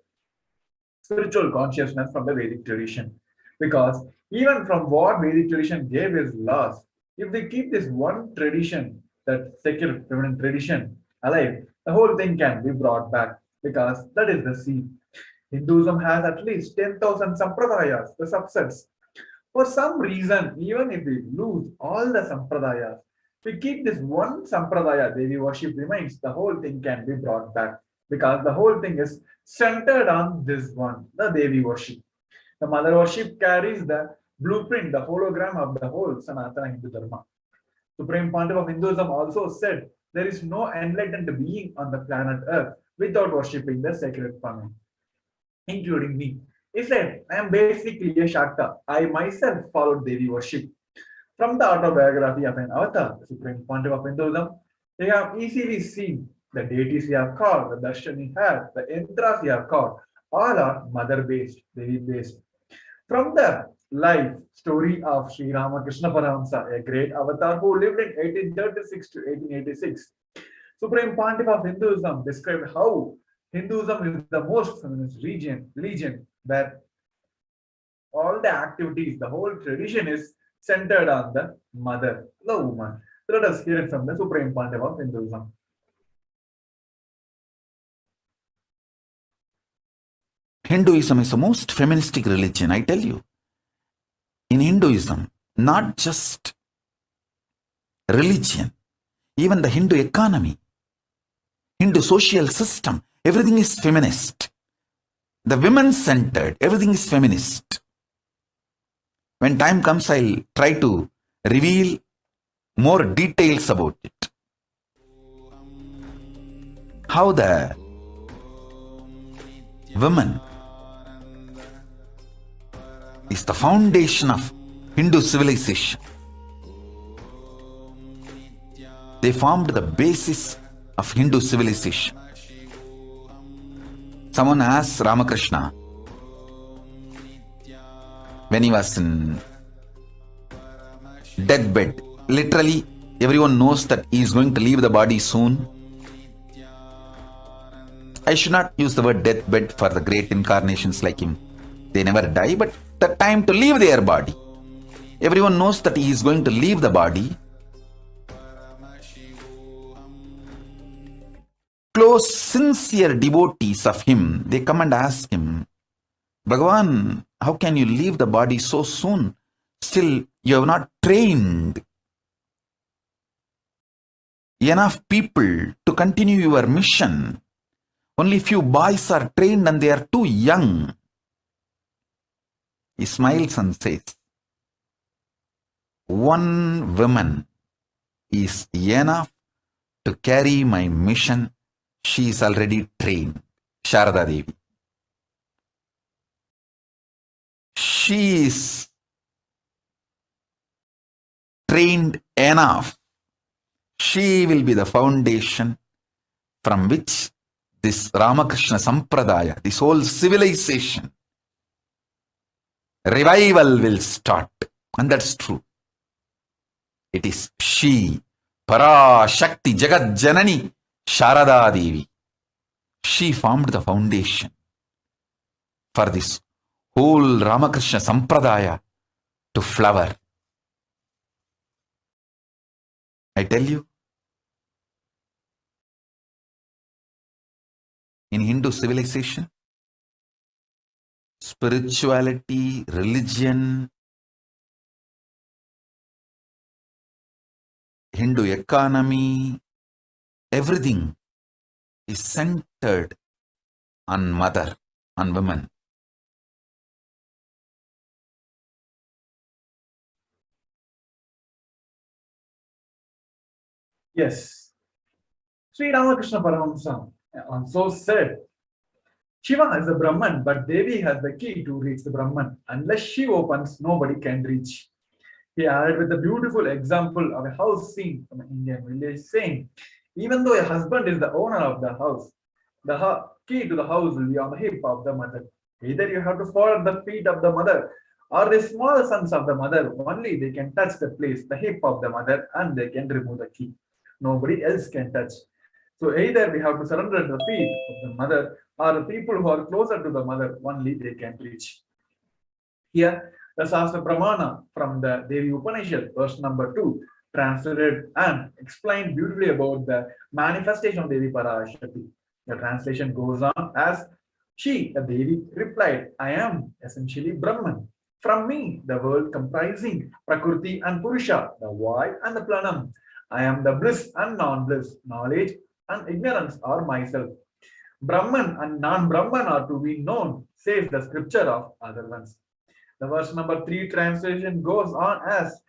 spiritual consciousness from the Vedic tradition. Because even from what Vedic tradition gave is lost, if we keep this one tradition, that sacred feminine tradition, alive, the whole thing can be brought back because that is the seed. Hinduism has at least 10,000 sampradayas, the subsets. For some reason, even if we lose all the sampradayas, we keep this one sampradaya, Devi worship remains, the whole thing can be brought back because the whole thing is centered on this one, the Devi worship. The mother worship carries the blueprint, the hologram of the whole Sanatana Hindu Dharma. Supreme Pontiff of Hinduism also said there is no enlightened being on the planet Earth without worshipping the sacred feminine, including me. He said, I am basically a Shakta. I myself followed Devi worship. From the autobiography of an avatar, the Supreme Pontiff of Hinduism, they have easily seen the deities he have called, the darshan he had, the yantras he have called, all are mother-based, Devi-based. From the life story of Sri Ramakrishna Parahamsa, a great avatar who lived in 1836 to 1886, Supreme Pontiff of Hinduism described how Hinduism is the most feminist religion where all the activities, the whole tradition is centered on the mother, the woman. Let us hear it from the Supreme Pontiff of Hinduism. Hinduism is the most feministic religion, I tell you. In Hinduism, not just religion, even the Hindu economy, Hindu social system, everything is feminist. The women-centered, everything is feminist. When time comes, I'll try to reveal more details about it. How the women is the foundation of Hindu civilization. They formed the basis of Hindu civilization. Someone asked Ramakrishna when he was in deathbed. Literally, everyone knows that he is going to leave the body soon. I should not use the word deathbed for the great incarnations like him. They never die, but the time to leave their body. Everyone knows that he is going to leave the body. Close, sincere devotees of him, they come and ask him, Bhagavan, how can you leave the body so soon? Still, you have not trained enough people to continue your mission. Only few boys are trained and they are too young. He smiles and says, one woman is enough to carry my mission. She is already trained. Sharada Devi. She is trained enough. She will be the foundation from which this Ramakrishna Sampradaya, this whole civilization, revival will start. And that's true. It is she, Parashakti, Jagat Janani, Sharada Devi. She formed the foundation for this whole Ramakrishna Sampradaya to flower. I tell you, in Hindu civilization, spirituality, religion, Hindu economy, everything is centered on mother, on women. Yes. Sri Ramakrishna Paramahamsa also said, Shiva is the Brahman, but Devi has the key to reach the Brahman. Unless she opens, nobody can reach. He added with a beautiful example of a house scene from an Indian village, saying, even though a husband is the owner of the house, the key to the house will be on the hip of the mother. Either you have to fall at the feet of the mother, or the small sons of the mother, only they can touch the place, the hip of the mother, and they can remove the key. Nobody else can touch. So either we have to surrender at the feet of the mother, or the people who are closer to the mother, only they can reach. Here, the Sastra Pramana from the Devi Upanishad, verse number 2, translated and explained beautifully about the manifestation of Devi Parashakti. The translation goes on as she, the Devi, replied, I am essentially Brahman. From me, the world comprising Prakriti and Purusha, the void and the Planam. I am the bliss and non-bliss, knowledge and ignorance are myself. Brahman and non-Brahman are to be known, says the scripture of other ones. The verse number 3 translation goes on as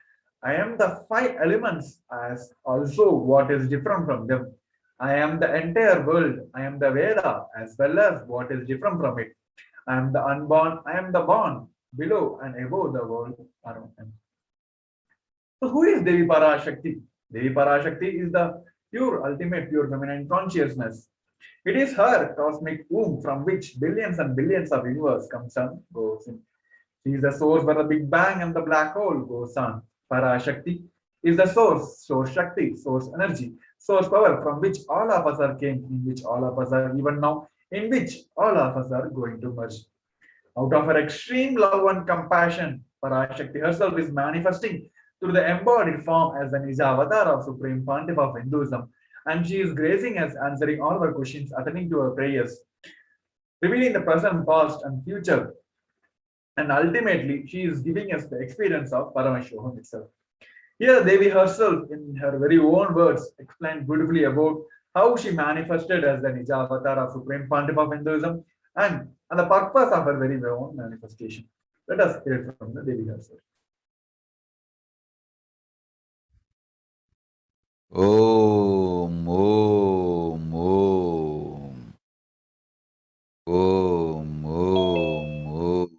I am the five elements as also what is different from them. I am the entire world. I am the Veda as well as what is different from it. I am the unborn. I am the born below and above the world around them. So who is Devi Parashakti? Devi Parashakti is the pure, ultimate, pure feminine consciousness. It is her cosmic womb from which billions and billions of universe comes and goes in. She is the source where the Big Bang and the black hole goes on. Parashakti is the source Shakti, source energy, source power from which all of us are came, in which all of us are even now, in which all of us are going to merge. Out of her extreme love and compassion, Parashakti herself is manifesting through the embodied form as the Nija avatar of Supreme Pontiff of Hinduism, and she is gracing us, answering all our questions, attending to our prayers, revealing the present, past, and future. And ultimately, she is giving us the experience of Paramashivoham itself. Here, Devi herself, in her very own words, explained beautifully about how she manifested as the Nija avatar of Supreme Pontiff of Hinduism and the purpose of her very own manifestation. Let us hear from the Devi herself. Om, Om, Om. Om, Om, Om.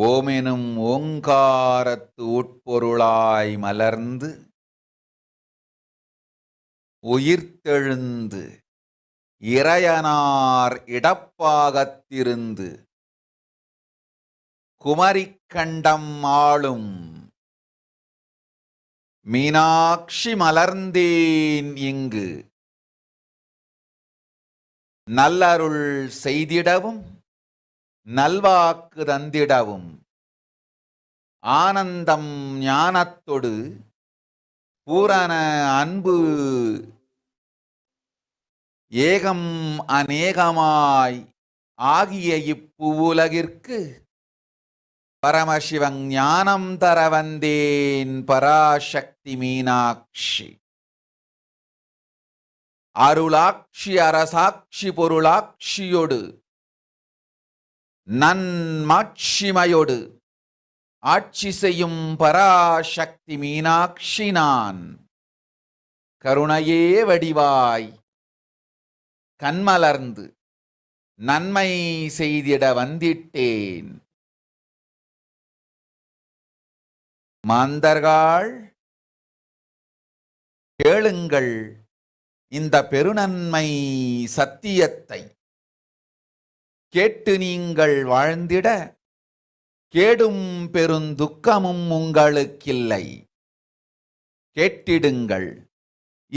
ஓமெனும் ஓங்காரத்து உட்பொருளாய் மலர்ந்து உயிர்த்தெழுந்து இறையனார் இடப்பாகத்திருந்து குமரிக்கண்டம் ஆளும் மீனாட்சி மலர்ந்தேன் இங்கு நல்லருள் செய்திடவும் நல்வாக்கு தந்திடவும் ஆனந்தம் ஞானத்தொடு பூரண அன்பு ஏகம் அநேகமாய் ஆகிய இப்புவுலகிற்கு பரமசிவன் ஞானம் தர வந்தேன் பராசக்தி மீனாட்சி. அருளாட்சி அரசாட்சி பொருளாட்சியோடு நன்மாட்சிமையோடு ஆட்சி செய்யும் பராசக்தி மீனாட்சி நான். கருணையே வடிவாய் கண்மலர்ந்து நன்மை செய்திட வந்திட்டேன். மாந்தர்கள் கேளுங்கள் இந்த பெருநன்மை சத்தியத்தை. கேட்டு நீங்கள் வாழ்ந்திட கேடும் பெருந்துக்கமும் உங்களுக்கில்லை. கேட்டிடுங்கள்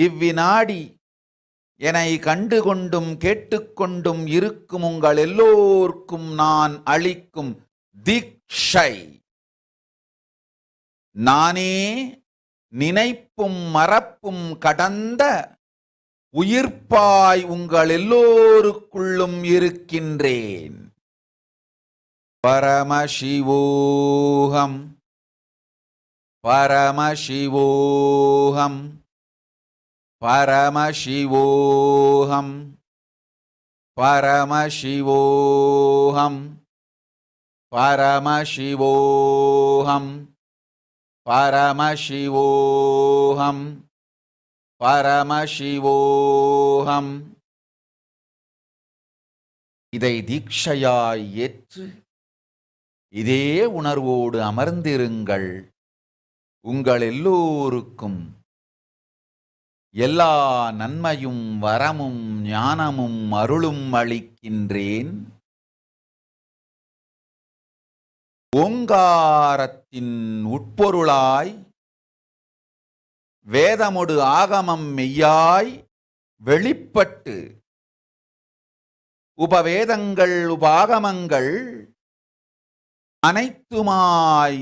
இவ்வினாடி என்னை கண்டுகொண்டும் கேட்டுக்கொண்டும் இருக்கும் உங்கள் எல்லோர்க்கும் நான் அளிக்கும் தீட்சை. நானே நினைப்பும் மறப்பும் கடந்த உயிர்ப்பாய் உங்கள் எல்லோருக்குள்ளும் இருக்கின்றேன். பரமசிவோஹம் பரமசிவோஹம் பரமசிவோஹம் பரமசிவோஹம் பரமசிவோஹம் பரமசிவோஹம் பரமசிவோஹம். இதை தீட்சையாய் ஏற்று இதே உணர்வோடு அமர்ந்திருங்கள். உங்கள் எல்லோருக்கும் எல்லா நன்மையும் வரமும் ஞானமும் அருளும் அளிக்கின்றேன். ஓங்காரத்தின் உட்பொருளாய் வேதமொடு ஆகமம் மெய்யாய் வெளிப்பட்டு உபவேதங்கள் உபாகமங்கள் அனைத்துமாய்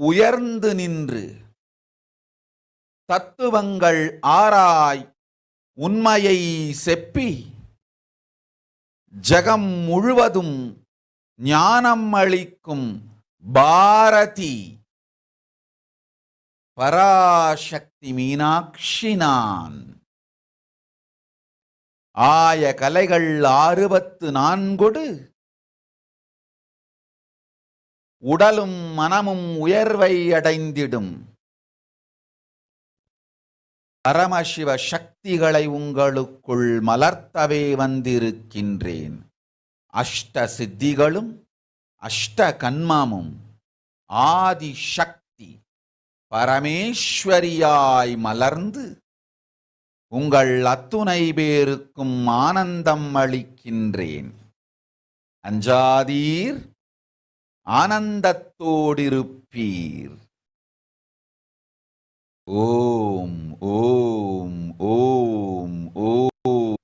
உயர்ந்து நின்று தத்துவங்கள் ஆராய் உண்மையை செப்பி ஜகம் முழுவதும் ஞானம் அளிக்கும் பாரதி பராசக்தி மீனாட்சி நான். ஆய கலைகள் 64 உடலும் மனமும் உயர்வை அடைந்திடும் பரமசிவ சக்திகளை உங்களுக்குள் மலர்த்தவே வந்திருக்கின்றேன். அஷ்ட சித்திகளும் அஷ்ட கன்மமும் ஆதி சக்தி பரமேஸ்வரியாய் மலர்ந்து உங்கள் அத்துணை பேருக்கும் ஆனந்தம் அளிக்கின்றேன். அஞ்சாதீர், ஆனந்தத்தோடிருப்பீர். ஓம் ஓம் ஓம் ஓம்.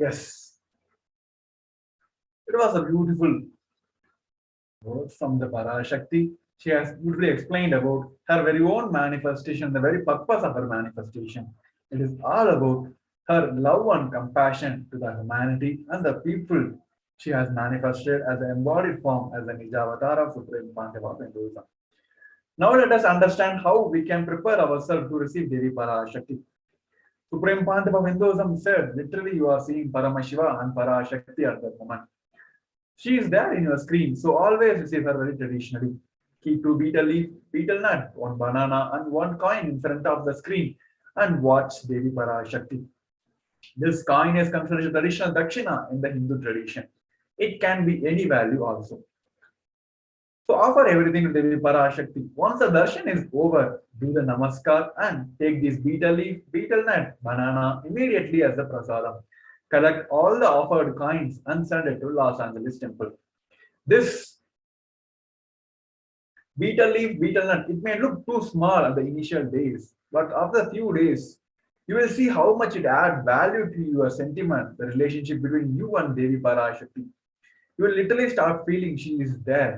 Yes, it was a beautiful word from the Parashakti. She has beautifully explained about her very own manifestation, the very purpose of her manifestation. It is all about her love and compassion to the humanity and the people she has manifested as an embodied form, as a Nijavatar of Supreme Pandava of Hinduism. Now let us understand how we can prepare ourselves to receive Devi Parashakti. Supreme Pandava of Hinduism said, literally you are seeing Paramashiva and Parashakti at that moment. She is there in your screen, so always receive her very traditionally. Keep 2 betel leaf, betel nut, 1 banana and 1 coin in front of the screen and watch Devi Parashakti. This coin is considered a traditional dakshina in the Hindu tradition. It can be any value also. So offer everything to Devi Parashakti. Once the darshan is over, do the namaskar and take this betel leaf, betel nut, banana immediately as the prasadam. Collect all the offered coins and send it to Los Angeles temple. This betel leaf, betel nut, it may look too small at the initial days, but after a few days, you will see how much it adds value to your sentiment, the relationship between you and Devi Parashakti. You will literally start feeling she is there.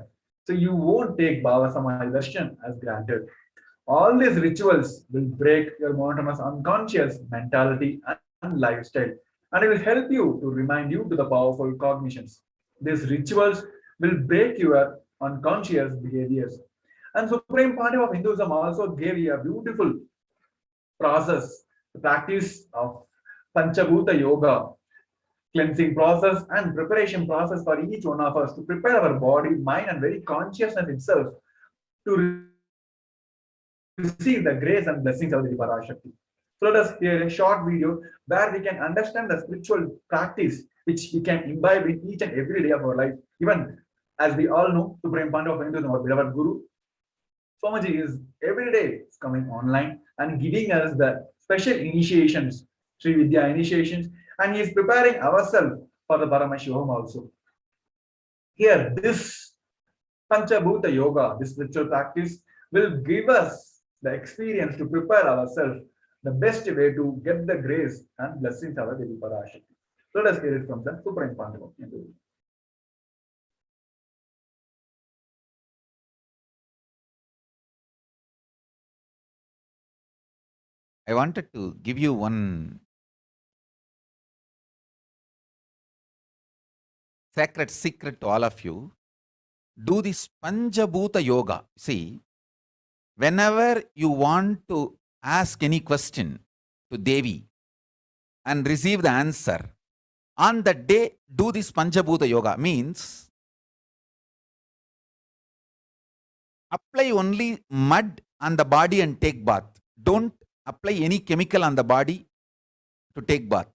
So you won't take Baba Samadhi Darshan as granted. All these rituals will break your monotonous unconscious mentality and lifestyle, and it will help you to remind you to the powerful cognitions. These rituals will break your unconscious behaviors. And Supreme Pandava of Hinduism also gave you a beautiful process, the practice of Panchabhuta Yoga, cleansing process and preparation process for each one of us to prepare our body, mind, and very consciousness itself to receive the grace and blessings of the Parashakti. So let us hear a short video where we can understand the spiritual practice which we can imbibe in each and every day of our life. Even as we all know, Supreme Pandava of Hinduism, our beloved Guru, Swamiji is every day coming online and giving us the special initiations, Sri Vidya initiations, and he is preparing ourselves for the Paramashivoham also. Here, this Panchabhuta Yoga, this spiritual practice, will give us the experience to prepare ourselves the best way to get the grace and blessings of Devi Parashakti. Let us hear it from the Supreme Pandava. I wanted to give you one sacred secret to all of you. Do this Panchabhuta Yoga. See, whenever you want to ask any question to Devi and receive the answer, on that day, do this Panchabhuta Yoga. Means, apply only mud on the body and take bath. Don't apply any chemical on the body to take bath.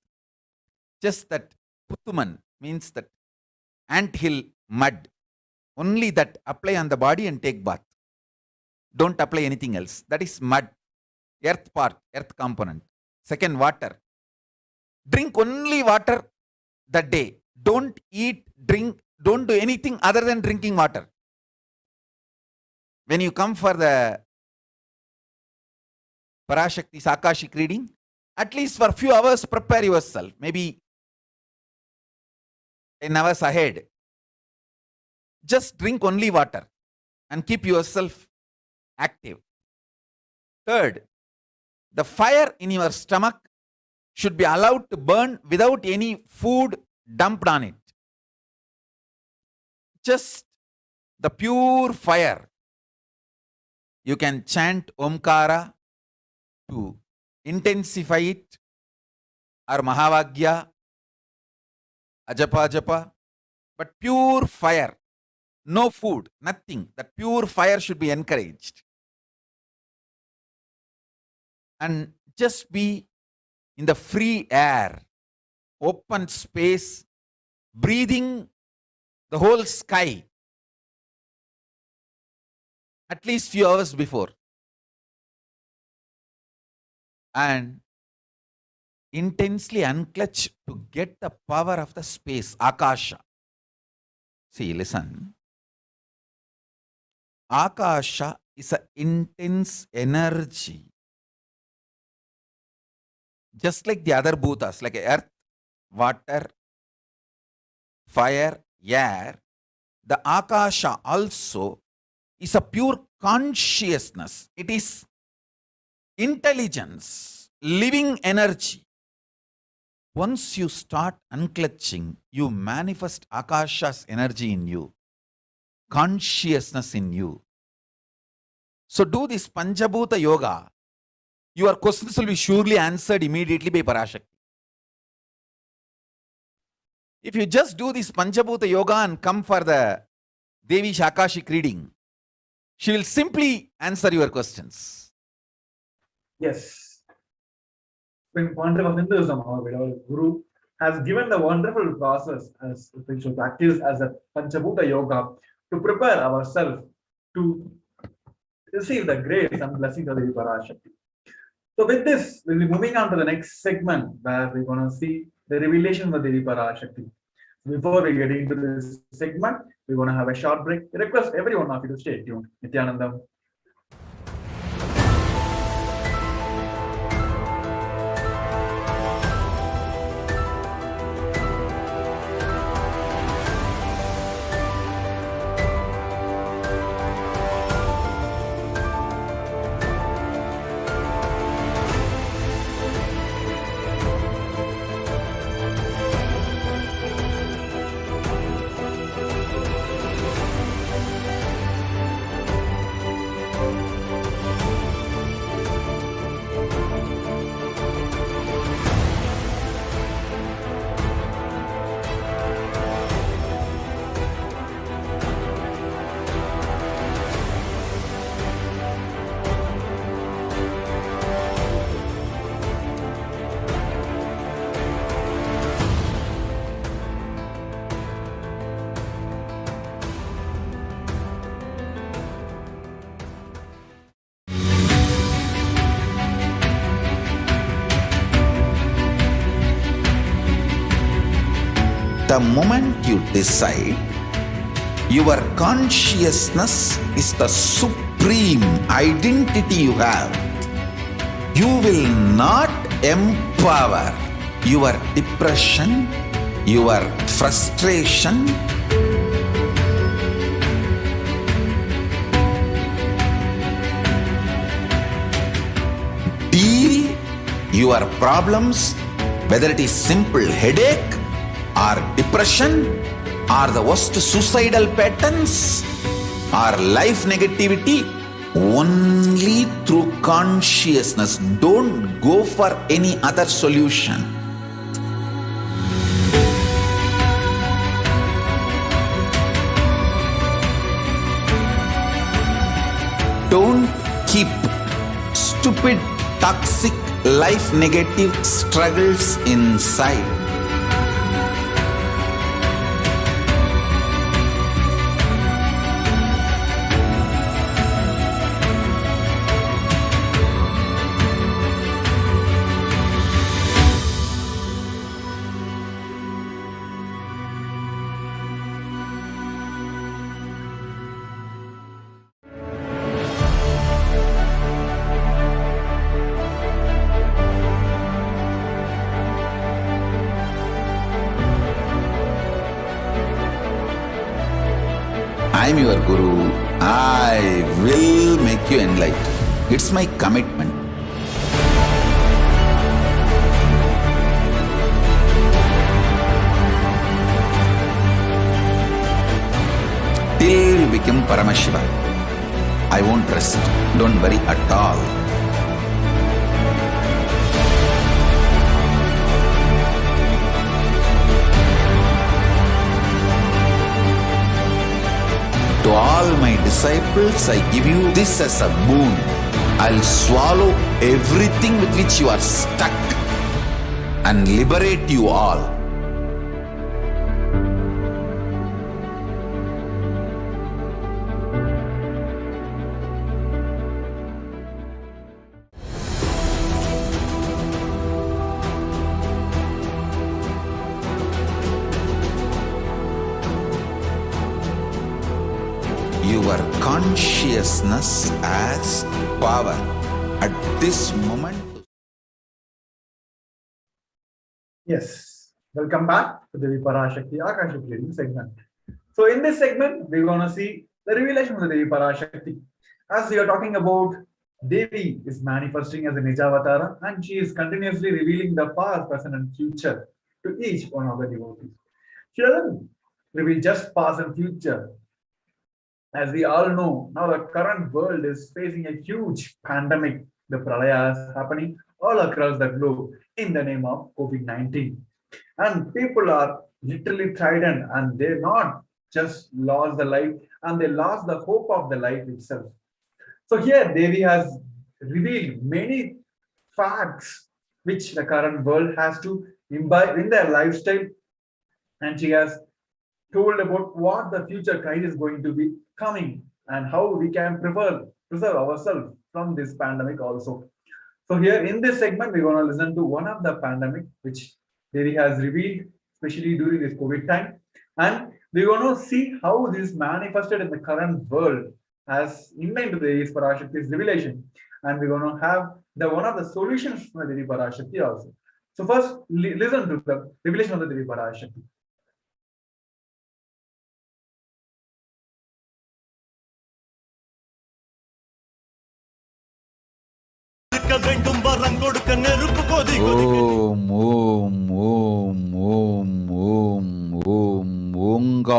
Just that Puttuman means that anthill mud. Only that apply on the body and take bath. Don't apply anything else. That is mud. Earth part, earth component. Second, water. Drink only water that day. Don't eat, drink, don't do anything other than drinking water. When you come for the Parashakti's Akashic reading, at least for a few hours prepare yourself. Maybe 10 hours ahead. Just drink only water and keep yourself active. Third, the fire in your stomach should be allowed to burn without any food dumped on it. Just the pure fire. You can chant Omkara to intensify it, or Mahavagya, Ajapa Japa, but pure fire. No food, nothing. That pure fire should be encouraged. And just be in the free air, open space, breathing the whole sky at least few hours before. And intensely unclutch to get the power of the space, Akasha. See, listen. Akasha is an intense energy. Just like the other bhutas, like earth, water, fire, air, the Akasha also is a pure consciousness. It is intelligence, living energy. Once you start unclutching, you manifest Akasha's energy in you, consciousness in you. So do this Panchabhuta Yoga. Your questions will be surely answered immediately by Parashakti. If you just do this Panchabhuta Yoga and come for the Devi's Akashic reading, she will simply answer your questions. Yes. In wonderful Hinduism, our Guru has given the wonderful process as we should practice as a Panchabhuta Yoga to prepare ourselves to receive the grace and blessing of the Parashakti. So with this, we'll be moving on to the next segment where we're going to see the revelation of the Parashakti. Before we get into this segment, we're going to have a short break. I request every one of you to stay tuned. Nithyanandam. The moment you decide, your consciousness is the supreme identity you have. You will not empower your depression, your frustration, deal your problems, whether it is simple headache or depression or the worst suicidal patterns or life negativity, only through consciousness. Don't go for any other solution. Don't keep stupid, toxic, life negative struggles inside. I'm your Guru. I will make you enlightened. It's my commitment. Till you become Paramashiva, I won't rest. Don't worry at all. To all my disciples, I give you this as a boon. I'll swallow everything with which you are stuck and liberate you all. Your consciousness as power at this moment. Yes, welcome back to the Parashakti Akashic reading segment. So in this segment, we're going to see the revelation of the Devi Parashakti. As we are talking about, Devi is manifesting as a Nijavatara and she is continuously revealing the past, present and future to each one of the devotees. She doesn't reveal just past and future. As we all know, now the current world is facing a huge pandemic. The pralaya is happening all across the globe in the name of COVID-19. And people are literally frightened and they not just lost the life and they lost the hope of the life itself. So here Devi has revealed many facts which the current world has to imbibe in their lifestyle, and she has told about what the future kind is going to be coming and how we can preserve ourselves from this pandemic also. So here in this segment, we're going to listen to one of the pandemic which Devi has revealed, especially during this COVID time. And we're going to see how this manifested in the current world as in line to the Devi Parashakti's revelation. And we're going to have the one of the solutions from the Devi Parashakti also. So first, listen to the revelation of the Devi Parashakti. ஓம் ஓம் ஓம் ஓம் ஓம் ஓம் ஓங்காரத்துயர்ந்து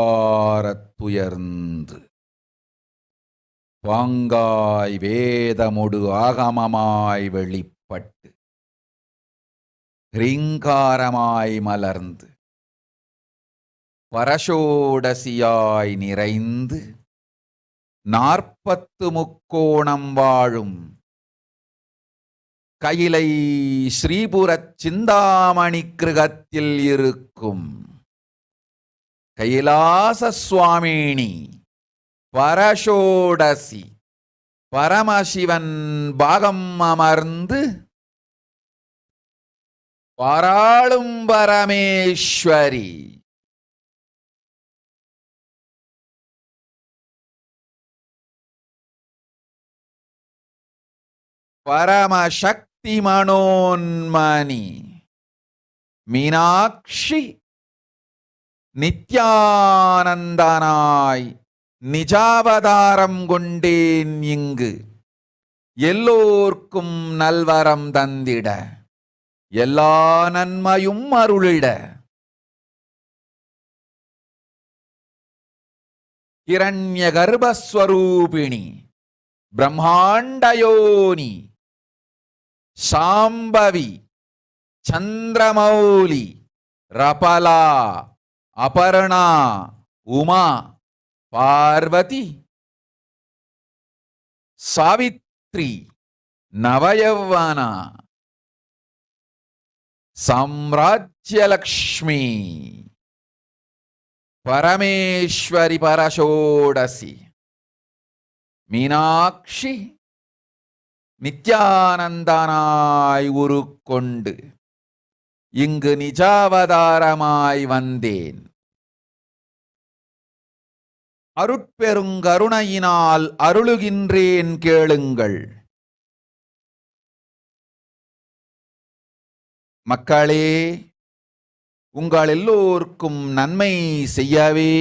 பாங்காய் வேதமொடு ஆகமமாய் வெளிப்பட்டு ஹ்ரீங்காரமாய் மலர்ந்து பரஷோடசியாய் நிறைந்து 40 முக்கோணம் வாழும் கையிலை ஸ்ரீபுரச் சிந்தாமணி கிருகத்தில் இருக்கும் கைலாச சுவாமினி பரஷோடசி பரமசிவன் பாகம் அமர்ந்து பாராளும் பரமேஸ்வரி பரமசக்தி மனோன்மணி மீனாட்சி நித்யானந்தனாய் நிஜாவதாரம் கொண்டேன் இங்கு எல்லோர்க்கும் நல்வரம் தந்திட எல்லா நன்மையும் அருளிட கிரண்ய கர்ப்பஸ்வரூபிணி பிரம்மாண்டயோனி சாம்பவி சந்திரமௌலி ரபலா அபர்ணா உமா பார்வதி சாவித்ரி நவயவனா சாம்ராஜ்யலக்ஷ்மி பரமேஸ்வரி பரஷோடசி மீனாட்சி நித்யானந்தனாய் உருக்கொண்டு இங்கு நிஜாவதாரமாய் வந்தேன். அருட்பெருங்கருணையினால் அருளுகின்றேன் கேளுங்கள். மக்களே, உங்கள் எல்லோருக்கும் நன்மை செய்யவே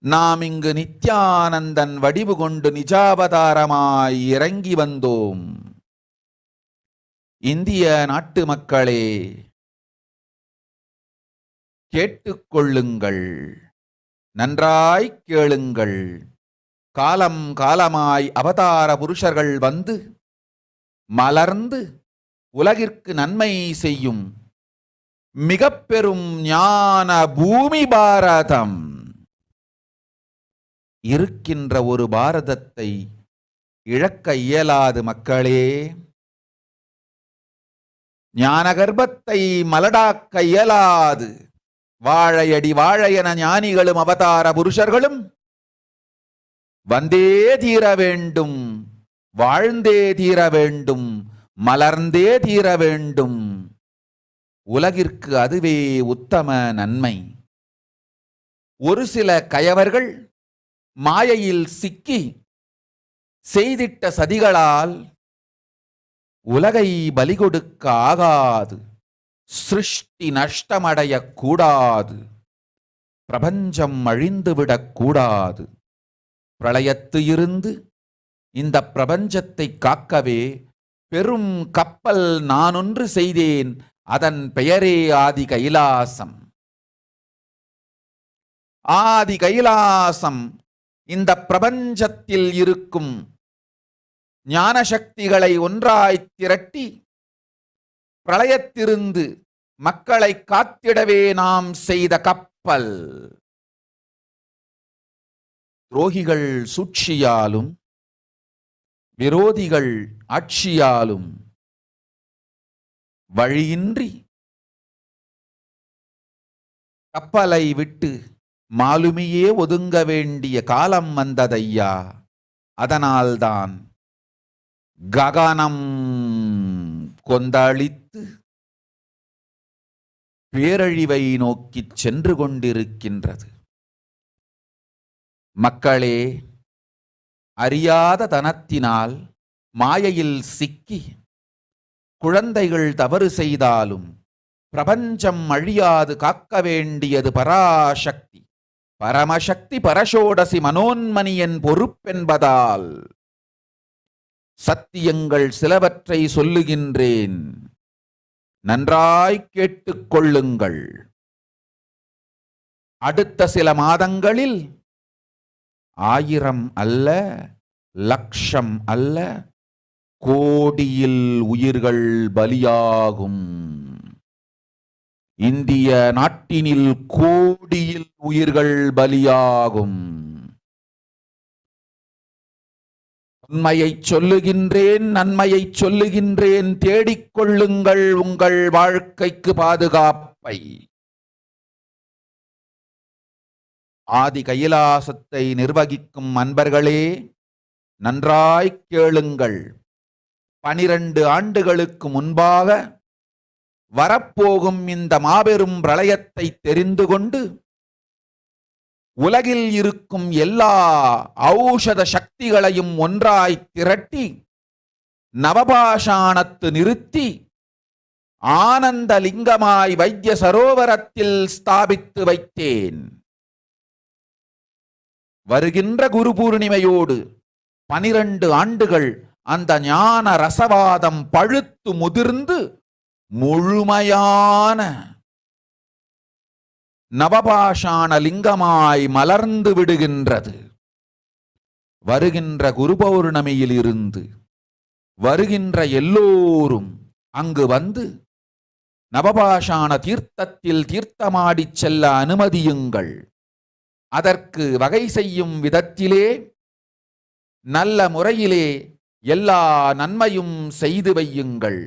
நாம் இங்கு நித்யானந்தன் வடிவு கொண்டு நிஜாவதாரமாய் இறங்கி வந்தோம். இந்திய நாட்டு மக்களே, கேட்டுக்கொள்ளுங்கள், நன்றாய் கேளுங்கள். காலம் காலமாய் அவதார புருஷர்கள் வந்து மலர்ந்து உலகிற்கு நன்மை செய்யும் மிக பெரும் ஞான பூமி பாரதம். இருக்கின்ற ஒரு பாரதத்தை இழக்க இயலாது மக்களே. ஞான கர்ப்பத்தை மலடாக்க இயலாது. வாழையடி வாழையென ஞானிகளும் அவதார புருஷர்களும் வந்தே தீர வேண்டும், வாழ்ந்தே தீர வேண்டும், மலர்ந்தே தீர வேண்டும். உலகிற்கு அதுவே உத்தம நன்மை. ஒரு சில கயவர்கள் மாயையில் சிக்கி செய்திட்ட சதிகளால் உலகை பலி கொடுக்க ஆகாது. சிருஷ்டி நஷ்டமடைய கூடாது. பிரபஞ்சம் அழிந்துவிடக் கூடாது. பிரளயத்து இருந்து இந்த பிரபஞ்சத்தை காக்கவே பெரும் கப்பல் நானொன்று செய்தேன். அதன் பெயரே ஆதி கைலாசம். ஆதி கைலாசம் இந்த பிரபஞ்சத்தில் இருக்கும் ஞான சக்திகளை ஒன்றாய் திரட்டி பிரளயத்திலிருந்து மக்களை காத்திடவே நாம் செய்த கப்பல். துரோகிகள் சூழ்ச்சியாலும் விரோதிகள் ஆட்சியாலும் வழியின்றி கப்பலை விட்டு மாலுமியே ஒதுங்க வேண்டிய காலம் வந்ததையா. அதனால்தான் ககனம் கொந்தளித்து பேரழிவை நோக்கி சென்று கொண்டிருக்கின்றது. மக்களே, அறியாத தனத்தினால் மாயையில் சிக்கி குழந்தைகள் தவறு செய்தாலும் பிரபஞ்சம் அழியாது காக்க வேண்டியது பராசக்தி. பரமசக்தி பரஷோடசி மனோன்மணியன் பொறுப்பென்பதால் சத்தியங்கள் சிலவற்றை சொல்லுகின்றேன், நன்றாய் கேட்டுக்கொள்ளுங்கள். அடுத்த சில மாதங்களில் 1000 அல்ல, லட்சம் அல்ல, கோடியில் உயிர்கள் பலியாகும். இந்திய நாட்டினில் கோடியில் உயிர்கள் பலியாகும். உண்மையை சொல்லுகின்றேன், நன்மையை சொல்லுகின்றேன். தேடிக்கொள்ளுங்கள் உங்கள் வாழ்க்கைக்கு பாதுகாப்பை. ஆதி கைலாசத்தை நிர்வகிக்கும் அன்பர்களே, நன்றாய் கேளுங்கள். 12 ஆண்டுகளுக்கு முன்பாக வரப்போகும் இந்த மாபெரும் பிரளயத்தை தெரிந்து கொண்டு உலகில் இருக்கும் எல்லா ஔஷத சக்திகளையும் ஒன்றாய் திரட்டி நவபாஷாணத்து நிறுத்தி ஆனந்த லிங்கமாய் வைத்திய சரோவரத்தில் ஸ்தாபித்து வைத்தேன். வருகின்ற குரு பூர்ணிமையோடு 12 ஆண்டுகள் அந்த ஞான ரசவாதம் பழுத்து முதிர்ந்து முழுமையான நவபாஷாண லிங்கமாய் மலர்ந்து விடுகின்றது. வருகின்ற குரு பௌர்ணமியில் இருந்து வருகின்ற எல்லோரும் அங்கு வந்து நவபாஷாண தீர்த்தத்தில் தீர்த்தமாடிச் செல்ல அனுமதியுங்கள். அதற்கு வகை செய்யும் விதத்திலே நல்ல முறையிலே எல்லா நன்மையும் செய்து வையுங்கள்.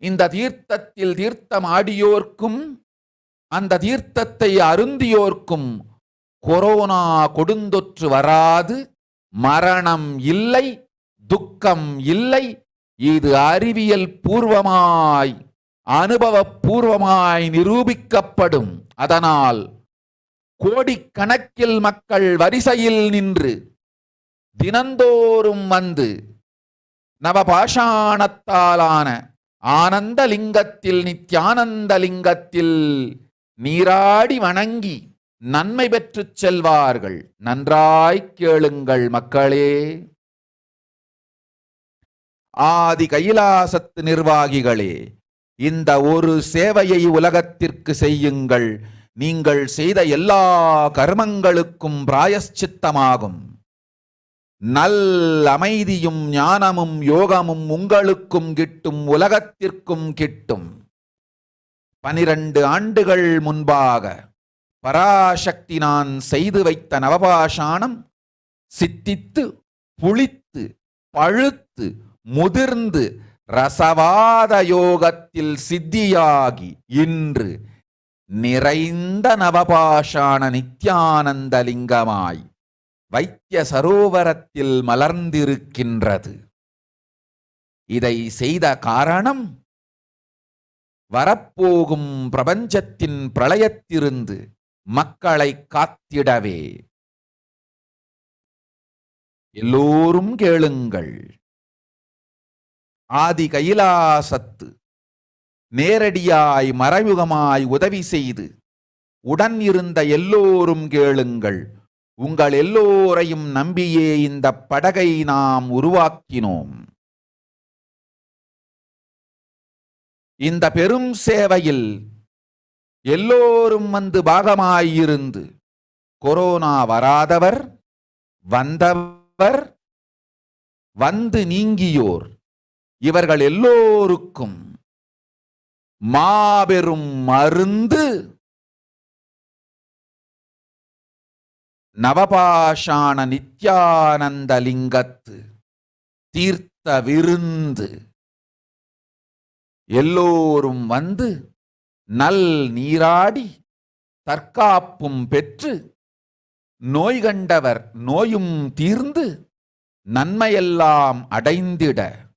இந்த தீர்த்தத்தில் தீர்த்தமாடியோர்க்கும் அந்த தீர்த்தத்தை அருந்தியோர்க்கும் கொரோனா கொடுந்தொற்று வராது, மரணம் இல்லை, துக்கம் இல்லை. இது அறிவியல் பூர்வமாய் அனுபவபூர்வமாய் நிரூபிக்கப்படும். அதனால் கோடிக்கணக்கில் மக்கள் வரிசையில் நின்று தினந்தோறும் வந்து நவபாஷாணத்தாலான ஆனந்த லிங்கத்தில் நித்யானந்த லிங்கத்தில் நீராடி வணங்கி நன்மை பெற்றுச் செல்வார்கள். நன்றாய்க் கேளுங்கள் மக்களே. ஆதி கைலாசத்து நிர்வாகிகளே, இந்த ஒரு சேவையை உலகத்திற்கு செய்யுங்கள். நீங்கள் செய்த எல்லா கர்மங்களுக்கும் பிராயஷ்சித்தமாகும். நல் அமைதியும் ஞானமும் யோகமும் உங்களுக்கும் கிட்டும், உலகத்திற்கும் கிட்டும். 12 ஆண்டுகள் முன்பாக பராசக்தி நான் செய்து வைத்த நவபாஷாணம் சித்தித்து புளித்து பழுத்து முதிர்ந்து ரசவாத யோகத்தில் சித்தியாகி இன்று நிறைந்த நவபாஷாண நித்யானந்த லிங்கமாய் வைத்திய சரோவரத்தில் மலர்ந்திருக்கின்றது. இதை செய்த காரணம் வரப்போகும் பிரபஞ்சத்தின் பிரளயத்திலிருந்து மக்களை காத்திடவே. எல்லோரும் கேளுங்கள். ஆதி கைலாசத்து நேரடியாய் மறைமுகமாய் உதவி செய்து உடன் இருந்த எல்லோரும் கேளுங்கள். உங்கள் எல்லோரையும் நம்பியே இந்த படகை நாம் உருவாக்கினோம். இந்த பெரும் சேவையில் எல்லோரும் வந்து பாகமாயிருந்து கொரோனா வராதவர், வந்தவர், வந்து நீங்கியோர் இவர்கள் எல்லோருக்கும் மாபெரும் மருந்து நவபாஷாண நித்யானந்த லிங்கத்து தீர்த்த விருந்து. எல்லோரும் வந்து நல் நீராடி தற்காப்பும் பெற்று நோய் கண்டவர் நோயும் தீர்ந்து நன்மையெல்லாம் அடைந்திட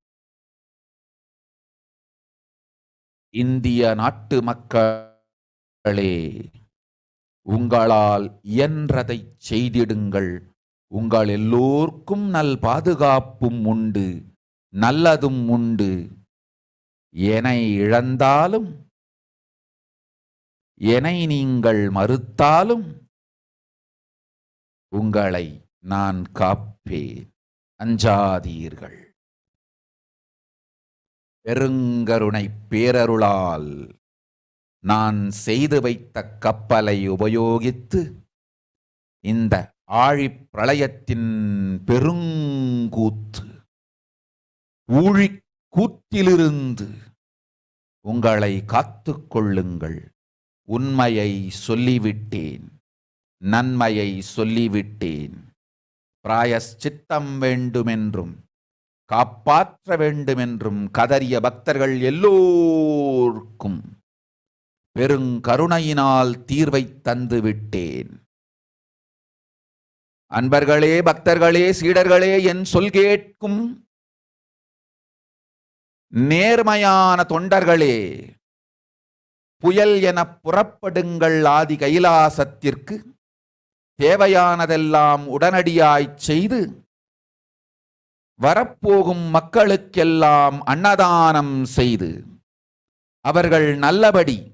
இந்திய நாட்டு மக்களே, உங்களால் இயன்றதை செய்திடுங்கள். உங்கள் எல்லோர்க்கும் நல் பாதுகாப்பும் உண்டு, நல்லதும் உண்டு. என்னை இழந்தாலும் என்னை நீங்கள் மறுத்தாலும் உங்களை நான் காப்பேன். அஞ்சாதீர்கள். பெருங்கருணை பேரருளால் நான் செய்து வைத்த கப்பலை உபயோகித்து இந்த ஆழிப் பிரளயத்தின் பெருங்கூத்து ஊழிக் கூத்திலிருந்து உங்களை காத்துக் கொள்ளுங்கள். உண்மையை சொல்லிவிட்டேன், நன்மையை சொல்லிவிட்டேன். பிராயஷ்சித்தம் வேண்டுமென்றும் காப்பாற்ற வேண்டுமென்றும் கதறிய பக்தர்கள் எல்லோருக்கும் பெருங்கருணையினால் தீர்வை தந்து விட்டேன். அன்பர்களே, பக்தர்களே, சீடர்களே, என் சொல் கேட்கும் நேர்மையான தொண்டர்களே, புயல் என புறப்படுங்கள். ஆதி கைலாசத்திற்கு தேவையானதெல்லாம் உடனடியாய்ச் செய்து வரப்போகும் மக்களுக்கெல்லாம் அன்னதானம் செய்து அவர்கள் நல்லபடி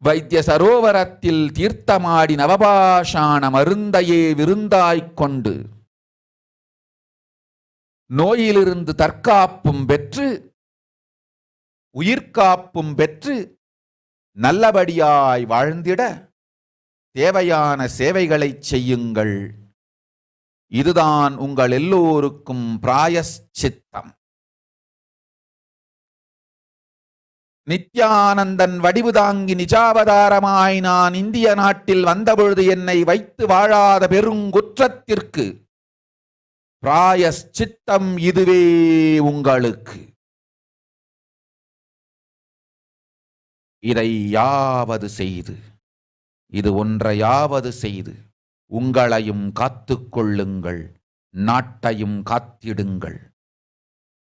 வைத்திய சரோவரத்தில் தீர்த்தமாடி நவபாஷாண மருந்தையே விருந்தாய்க் கொண்டு நோயிலிருந்து தற்காப்பும் பெற்று உயிர்காப்பும் பெற்று நல்லபடியாய் வாழ்ந்திட தேவையான சேவைகளை செய்யுங்கள். இதுதான் உங்கள் எல்லோருக்கும் பிராயஷ்சித்தம். நித்யானந்தன் வடிவு தாங்கி நிஜாவதாரமாய் நான் இந்திய நாட்டில் வந்தபொழுது என்னை வைத்து வாழாத பெருங்குற்றத்திற்கு பிராயஷ்சித்தம் இதுவே உங்களுக்கு. இதை யாவது செய்து, இது ஒன்றையாவது செய்து உங்களையும் காத்துக்கொள்ளுங்கள், நாட்டையும் காத்திடுங்கள்.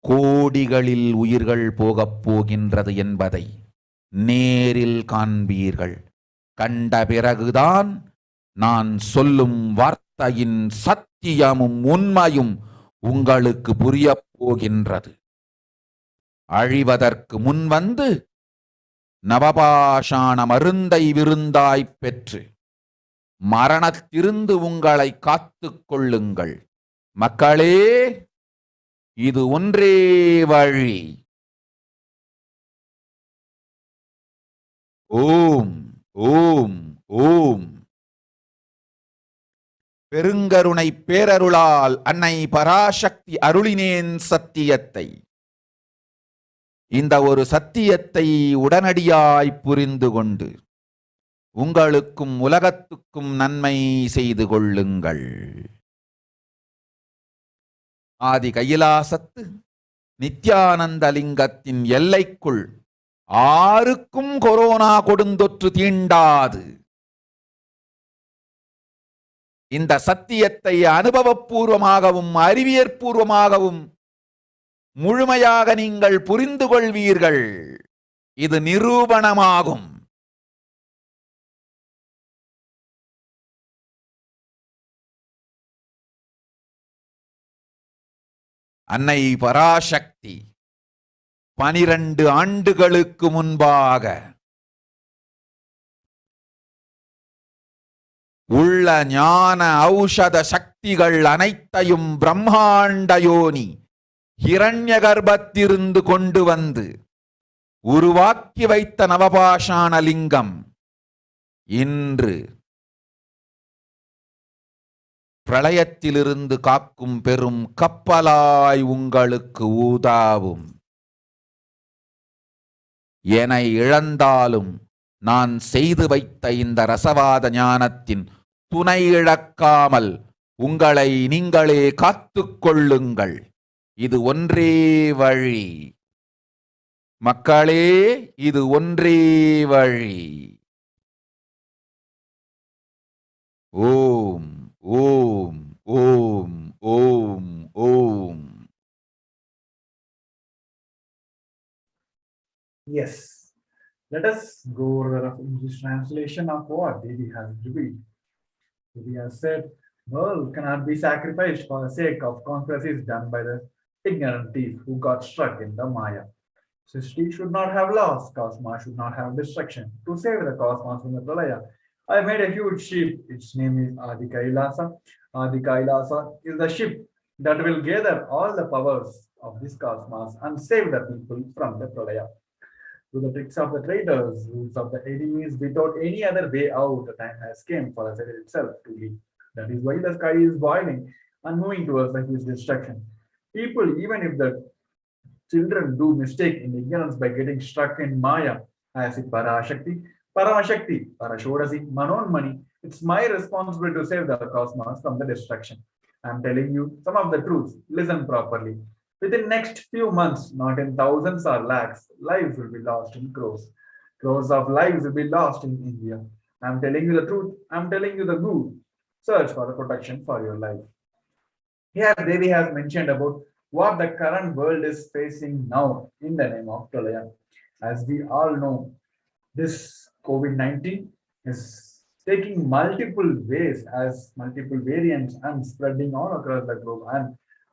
கோடிகளில் உயிர்கள் போகப் போகின்றது என்பதை நேரில் காண்பீர்கள். கண்ட பிறகுதான் நான் சொல்லும் வார்த்தையின் சத்தியமும் உண்மையும் உங்களுக்கு புரியப் போகின்றது. அழிவதற்கு முன் வந்து நவபாஷாண மருந்தை விருந்தாய்ப் பெற்று மரணத்திருந்து உங்களை காத்துக் கொள்ளுங்கள். மக்களே, இது ஒன்றே வழி. ஓம் ஓம் ஓம். பெருங்கருணை பேரருளால் அன்னை பராசக்தி அருளினேன் சத்தியத்தை. இந்த ஒரு சத்தியத்தை உடனடியாய் புரிந்து கொண்டு உங்களுக்கும் உலகத்துக்கும் நன்மை செய்து கொள்ளுங்கள். ஆதி கைலாசத்து நித்யானந்த லிங்கத்தின் எல்லைக்குள் ஆருக்கும் கொரோனா கொடுந்தொற்று தீண்டாது. இந்த சத்தியத்தை அனுபவபூர்வமாகவும் அறிவியற்பூர்வமாகவும் முழுமையாக நீங்கள் புரிந்து கொள்வீர்கள். இது நிரூபணமாகும். அன்னை பராசக்தி 12 ஆண்டுகளுக்கு முன்பாக உள்ள ஞான ஔஷத சக்திகள் அனைத்தையும் பிரம்மாண்ட யோனி ஹிரண்ய கர்ப்பத்திலிருந்து கொண்டு வந்து உருவாக்கி வைத்த நவபாஷாண லிங்கம் இன்று பிரளயத்திலிருந்து காக்கும் பெரும் கப்பலாய் உங்களுக்கு ஊதாவும். என இழந்தாலும் நான் செய்து வைத்த இந்த ரசவாத ஞானத்தின் துணை இழக்காமல் உங்களை நீங்களே காத்துக் கொள்ளுங்கள். இது ஒன்றே வழி. மக்களே, இது ஒன்றே வழி. ஓம் ஓம் ஓம் ஓம் ஓம். Yes. Let us go over the English translation of what Devi has revealed. Devi has said, world cannot be sacrificed for the sake of conspiracies done by the ignorant thief who got struck in the Maya. Srishti should not have loss, cosmos should not have destruction. To save the cosmos from the Pralaya, I made a huge ship. Its name is Adi KAILASA. Adi KAILASA is the ship that will gather all the powers of this cosmos and save the people from the Pralaya. To the tricks of the traitors, rules of the enemies, without any other way out, the time has come for the city itself to leave. That is why the sky is boiling and moving towards the huge destruction. People, even if the children do mistake in ignorance by getting stuck in Maya, as in Parashakti, Paramashakti, Parashodasi, Manonmani, it's my responsibility to save the cosmos from the destruction. I'm telling you some of the truths. Listen properly. Within next few months, not in thousands or lakhs, lives will be lost in crores. Crores of lives will be lost in India. I'm telling you the truth. I'm telling you the good. Search for the protection for your life. Here, Devi has mentioned about what the current world is facing now in the name of Pralaya. As we all know, this COVID-19 is taking multiple ways as multiple variants and spreading all across the globe and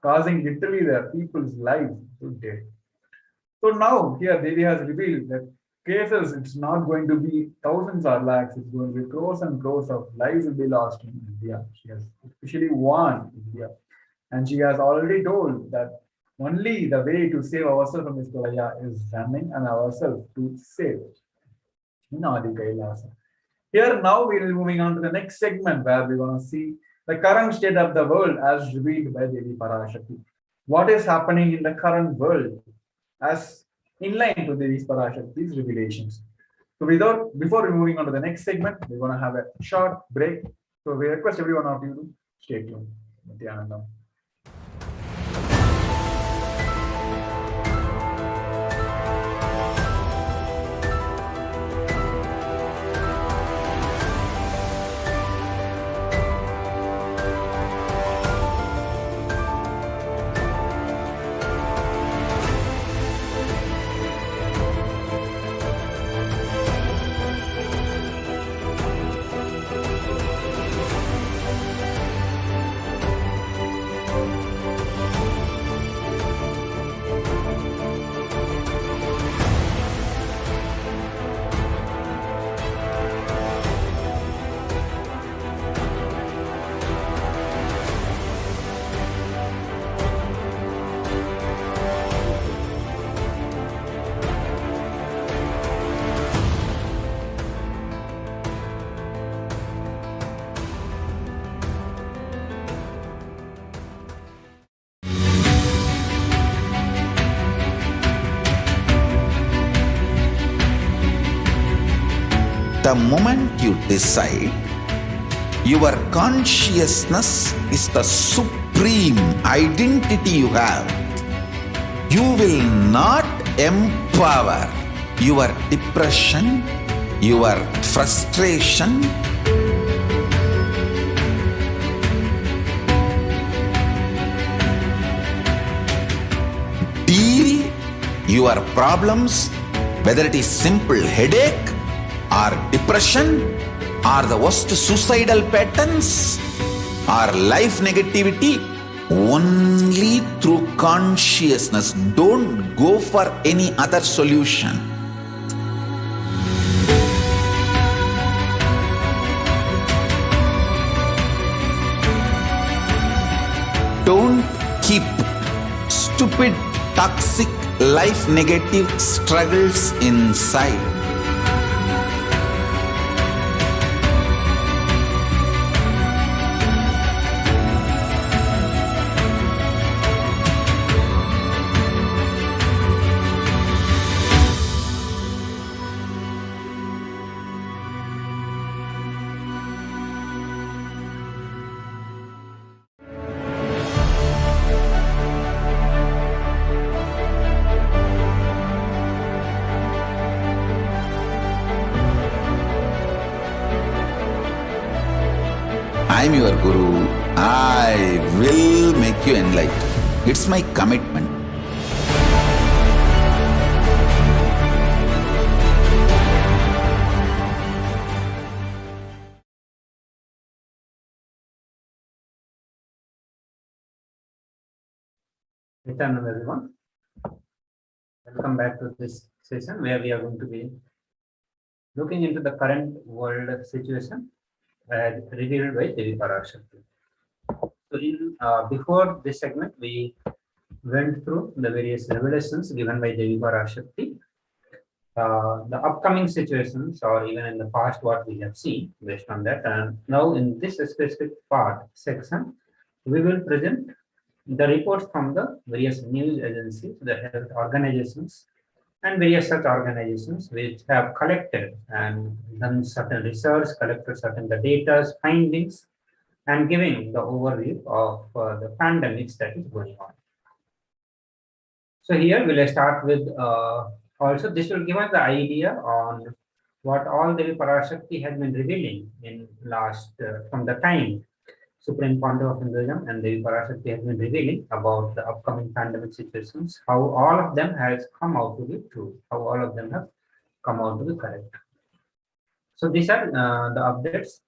causing literally their people's lives to death. So now here Devi has revealed that cases, it's not going to be thousands or lakhs, it's going to be crores and crores of lives will be lost in India. She has especially warned India. And she has already told that only the way to save ourselves from this Pralaya is running and ourselves to save in Adi KAILASA. Here now we will be moving on to the next segment where we're going to see the current state of the world as revealed by Devi Parashakti. What is happening in the current world as in line to Devi Parashakti's revelations. So before we moving on to the next segment, we're going to have a short break. So we request every one of you to stay tuned. Nithyanandam. The moment you decide, your consciousness is the supreme identity you have. You will not empower your depression, your frustration, deal your problems, whether it is simple headache or depression or the worst suicidal patterns or life negativity, only through consciousness. Don't go for any other solution. Don't keep stupid, toxic, life negative struggles inside. I'm your Guru. I will make you enlightened. It's my commitment. Nithyananda, everyone. Welcome back to this session where we are going to be looking into the current world situation as revealed by Devi Parashakti. So, before this segment, we went through the various revelations given by Devi Parashakti, the upcoming situations, or even in the past what we have seen based on that. And now, in this specific part section, we will present the reports from the various news agencies, the health organizations, and various such organizations which have collected and done certain research, collected certain the data, findings, and giving the overview of the pandemics that is going on. So here we'll start with also this will give us the idea on what all Devi Parashakti has been revealing in last from the time Supreme Pontiff of Hinduism and Devi Parashakti has been revealing about the upcoming pandemic situations, how all of them has come out to be true, how all of them have come out to be correct. So these are the updates.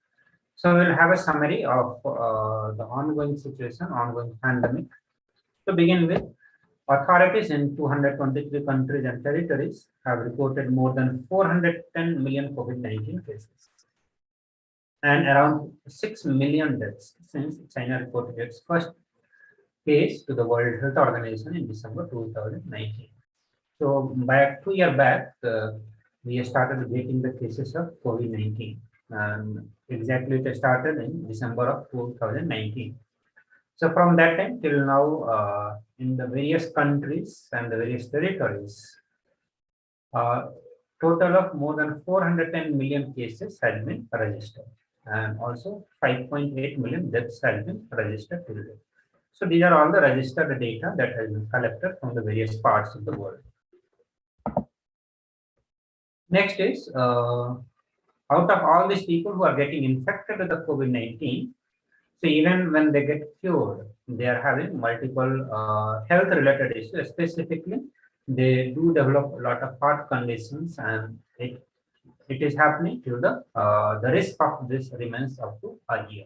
So we'll have a summary of the ongoing situation, ongoing pandemic. To begin with, authorities in 223 countries and territories have reported more than 410 million COVID-19 cases and around 6 million deaths since China reported its first case to the World Health Organization in December 2019. So back 2 years back, we started getting the cases of COVID-19, and exactly it started in December of 2019. So from that time till now, in the various countries and the various territories, total of more than 410 million cases had been registered, and also 5.8 million deaths have been registered today. So these are all the registered data that has been collected from the various parts of the world. Next is, out of all these people who are getting infected with the COVID-19, so even when they get cured, they are having multiple health-related issues. Specifically, they do develop a lot of heart conditions, and it is happening till the risk of this remains up to a year.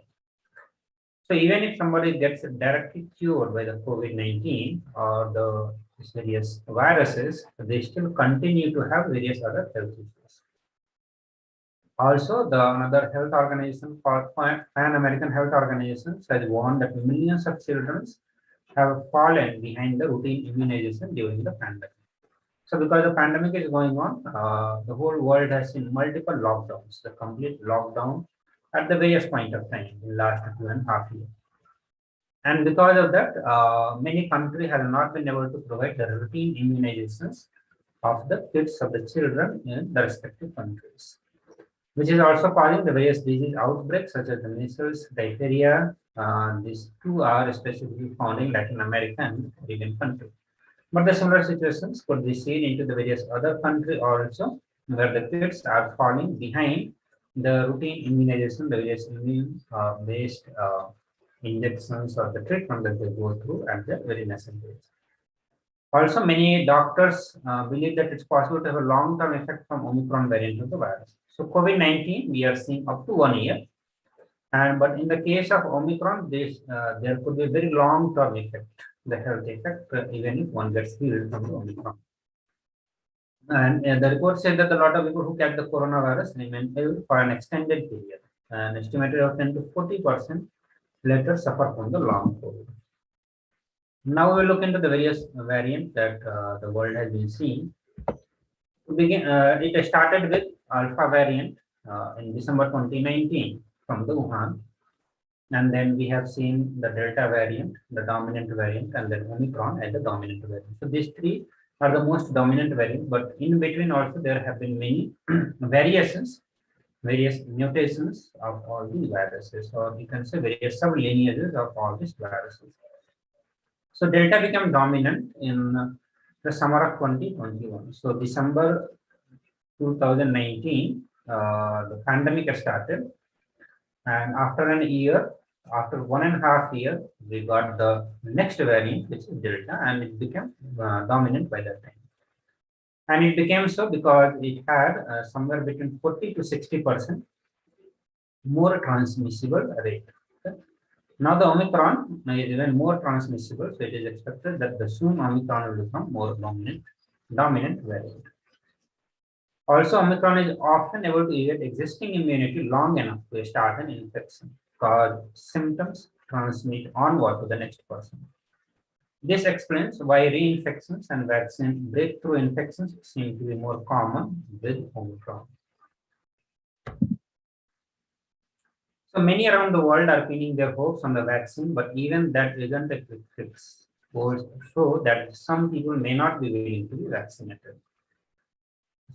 So even if somebody gets directly cured by the COVID-19 or the various viruses, they still continue to have various other health issues. Also, the another health organization called Pan American Health Organization has warned that millions of children have fallen behind the routine immunization during the pandemic. So because the pandemic is going on, the whole world has seen multiple lockdowns, the complete lockdown at the various point of time in the last 2.5 years. And because of that, many countries have not been able to provide the routine immunizations of the kids of the children in the respective countries. which is also causing the various disease outbreaks such as the measles, diphtheria. These two are specifically found in Latin America and Caribbean countries. But the similar situations could be seen into the various other countries also, where the kids are falling behind the routine immunization, the various immune-based injections or the treatment that they go through at the very nascent age. Also, many doctors believe that it's possible to have a long-term effect from Omicron variant of the virus. So, COVID-19, we are seeing up to 1 year, and but in the case of Omicron, there could be a very long-term effect, the health effect, even if one gets healed from the Omicron. And the report said that a lot of people who catch the coronavirus remain ill for an extended period, an estimated of 10 to 40% later suffer from the long COVID. Now we look into the various variants that the world has been seeing. To begin, it started with Alpha variant in December 2019 from the Wuhan. And then we have seen the Delta variant, the dominant variant, and then Omicron as the dominant variant. So these three are the most dominant variants, but in between also there have been many variations, various mutations of all these viruses, or you can say various sublineages of all these viruses. So Delta became dominant in the summer of 2021. So December 2019, the pandemic has started, and after an year, after 1.5 years, we got the next variant, which is Delta, and it became dominant by that time. And it became so because it had somewhere between 40 to 60% more transmissible rate. Okay? Now the Omicron is even more transmissible, so it is expected that the soon Omicron will become more dominant variant. Also, Omicron is often able to evade existing immunity long enough to start an infection, cause symptoms, transmit onward to the next person. This explains why reinfections and vaccine breakthrough infections seem to be more common with Omicron. So many around the world are pinning their hopes on the vaccine, but even that isn't a quick fix. So that some people may not be willing to be vaccinated.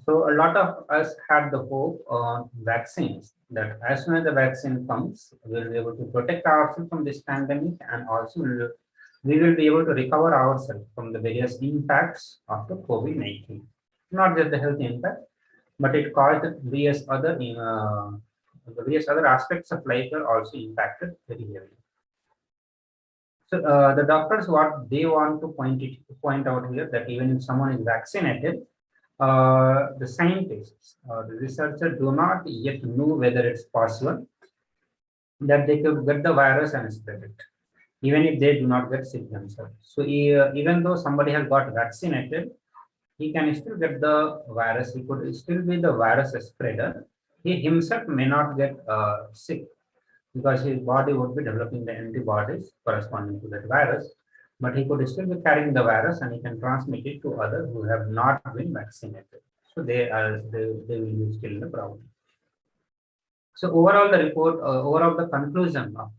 So a lot of us had the hope on vaccines, that as soon as the vaccine comes, we'll be able to protect ourselves from this pandemic, and also we will be able to recover ourselves from the various impacts of the COVID-19. Not just the health impact, but it caused various other aspects of life are also impacted very heavily. So the doctors, what they want to point out here, that even if someone is vaccinated, the scientists, the researchers do not yet know whether it's possible that they could get the virus and spread it, even if they do not get sick themselves. So even though somebody has got vaccinated, he can still get the virus. He could still be the virus spreader. He himself may not get sick because his body would be developing the antibodies corresponding to that virus, but he could still be carrying the virus and he can transmit it to others who have not been vaccinated. So they will be still in the problem. So overall, the report, overall the conclusion of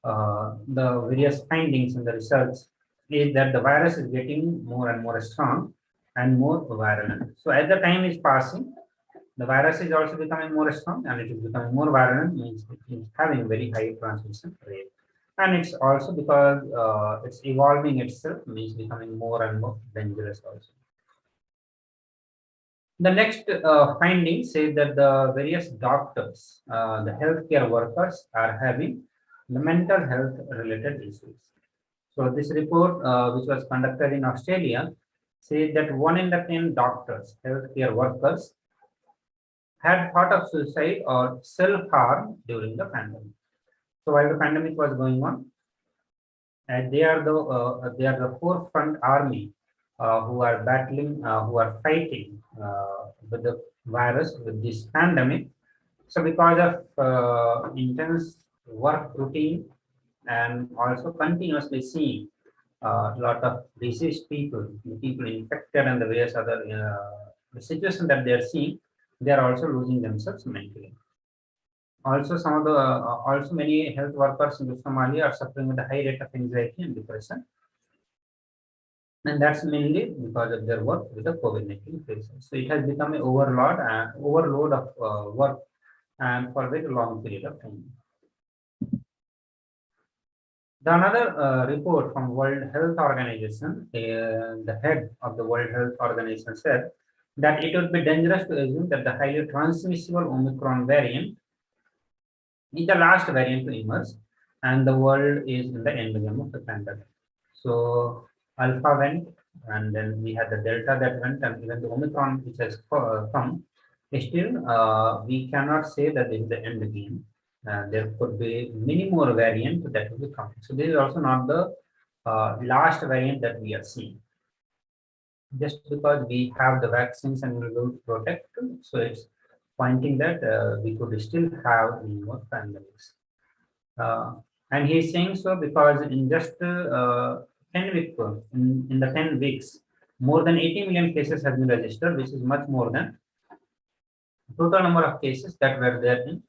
the various findings in the research is that the virus is getting more and more strong and more virulent. So as the time is passing, the virus is also becoming more strong and it is becoming more virulent, means it is having very high transmission rate. And it's also because it's evolving itself, means becoming more and more dangerous also. The next finding says that the various doctors, the healthcare workers are having the mental health related issues. So this report, which was conducted in Australia, says that 1 in 10 doctors, healthcare workers, had thought of suicide or self-harm during the pandemic. So while the pandemic was going on, they are the forefront army who are battling, who are fighting with the virus, with this pandemic. So because of intense work routine and also continuously seeing a lot of diseased people, the people infected and the various other the situation that they are seeing, they are also losing themselves mentally. Also, some of the also many health workers in Somalia are suffering with a high rate of anxiety and depression. And that's mainly because of their work with the COVID-19 patients. So it has become an overload of work and for a very long period of time. The another report from World Health Organization, the head of the World Health Organization said that it would be dangerous to assume that the highly transmissible Omicron variant is the last variant to emerge, and the world is in the endgame of the pandemic. So Alpha went, and then we had the Delta that went, and even the Omicron which has come. Still, we cannot say that this is the end game. There could be many more variants that will be coming. So this is also not the last variant that we are seeing. Just because we have the vaccines and we will protect, so it's pointing that we could still have more pandemics. And he's saying so because in just 10 weeks, in the 10 weeks, more than 80 million cases have been registered, which is much more than total number of cases that were there in